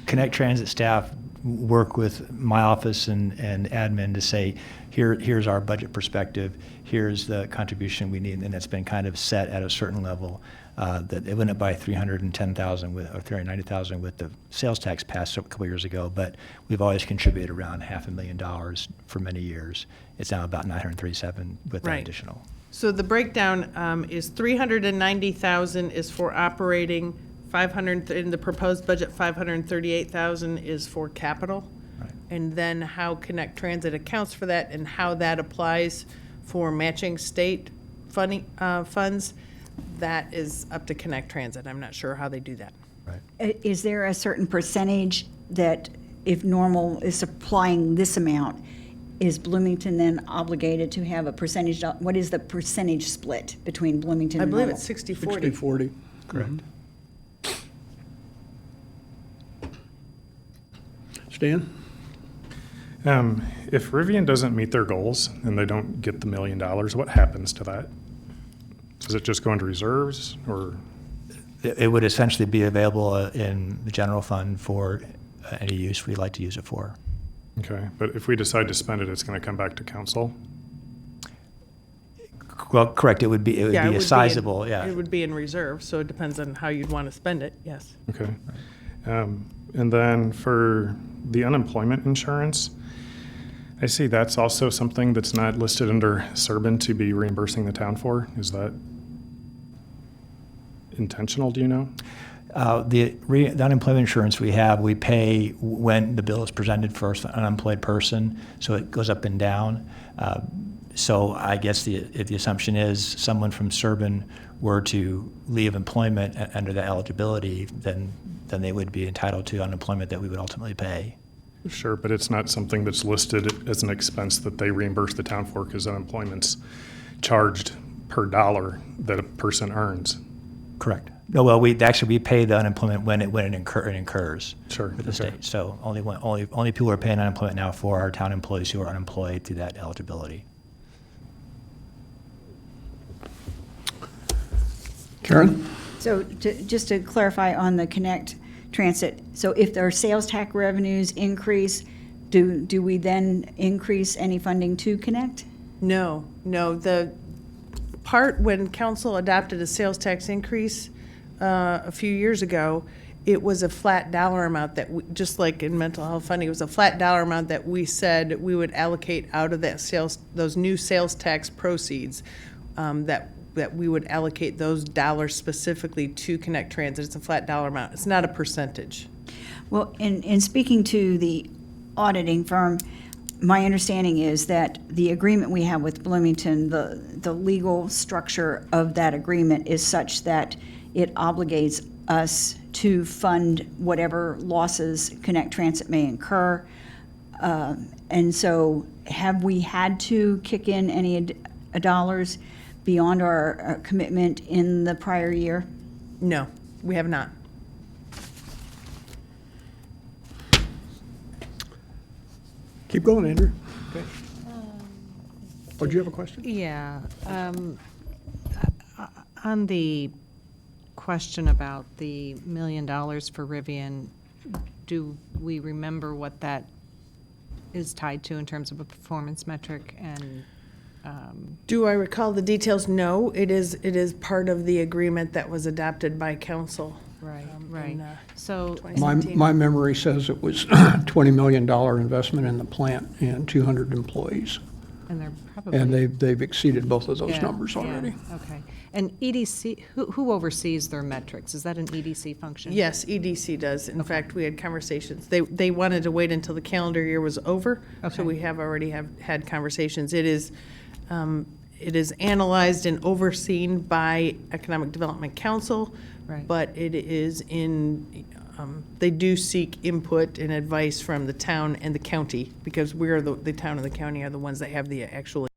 Connect Transit staff work with my office and admin to say, here's our budget perspective, here's the contribution we need, and it's been kind of set at a certain level. That it went up by 310,000 or 390,000 with the sales tax passed a couple years ago, but we've always contributed around $500,000 for many years. It's now about 937 with that
Right.
additional.
So the breakdown is 390,000 is for operating, 500, in the proposed budget, 538,000 is for capital.
Right.
And then how Connect Transit accounts for that and how that applies for matching state funding, funds, that is up to Connect Transit. I'm not sure how they do that.
Is there a certain percentage that if Normal is supplying this amount, is Bloomington then obligated to have a percentage? What is the percentage split between Bloomington
I
and
believe
Normal?
it's 60/40.
60/40.
Correct.
Stan?
If Rivian doesn't meet their goals and they don't get the $1 million, what happens to that? Does it just go into reserves, or?
It would essentially be available in the general fund for any use we'd like to use it for.
Okay, but if we decide to spend it, it's going to come back to council?
Well, correct, it would be
Yeah, it
a
would be
sizable,
in-
yeah.
It would be in reserve, so it depends on how you'd want to spend it, yes.
Okay. And then for the unemployment insurance, I see that's also something that's not listed under Serban to be reimbursing the town for. Is that intentional, do you know?
The unemployment insurance we pay when the bill is presented for an unemployed person, so it goes up and down. So I guess the assumption is someone from Serban were to leave employment under that eligibility, then they would be entitled to unemployment that we would ultimately pay.
Sure, but it's not something that's listed as an expense that they reimburse the town for, because unemployment's charged per dollar that a person earns.
Correct. No, well, we pay the unemployment when it incurs.
Sure.
With the
Okay.
state. So only people who are paying unemployment now for our town employees who are unemployed through that eligibility.
Karen?
So just to clarify on the Connect Transit, so if their sales tax revenues increase, do we then increase any funding to Connect?
No, the part when council adopted a sales tax increase a few years ago, it was a flat dollar amount that, just like in mental health funding, it was a flat dollar amount that we said we would allocate out of that those new sales tax proceeds, that we would allocate those dollars specifically to Connect Transit. It's a flat dollar amount. It's not a percentage.
Well, in speaking to the auditing firm, my understanding is that the agreement we have with Bloomington, the legal structure of that agreement is such that it obligates us to fund whatever losses Connect Transit may incur. And so have we had to kick in any dollars beyond our commitment in the prior year?
No, we have not.
Keep going, Andrew. Okay. Oh, do you have a question?
Yeah. On the question about the $1 million for Rivian, do we remember what that is tied to in terms of a performance metric? And
Do I recall the details? No, it is part of the agreement that was adopted by council.
Right,
in,
right. So
2017.
My memory says it was $20 million investment in the plant and 200 employees.
And they're probably.
And they've exceeded both of those
Yeah,
numbers
yeah,
already.
Okay. And EDC, who oversees their metrics? Is that an EDC function?
Yes, EDC does. In fact, we had conversations. They wanted to wait until the calendar year was over,
Okay.
so we have already had conversations. It is analyzed and overseen by Economic Development Council,
Right.
but it is they do seek input and advice from the town and the county, because the town and the county are the ones that have the actual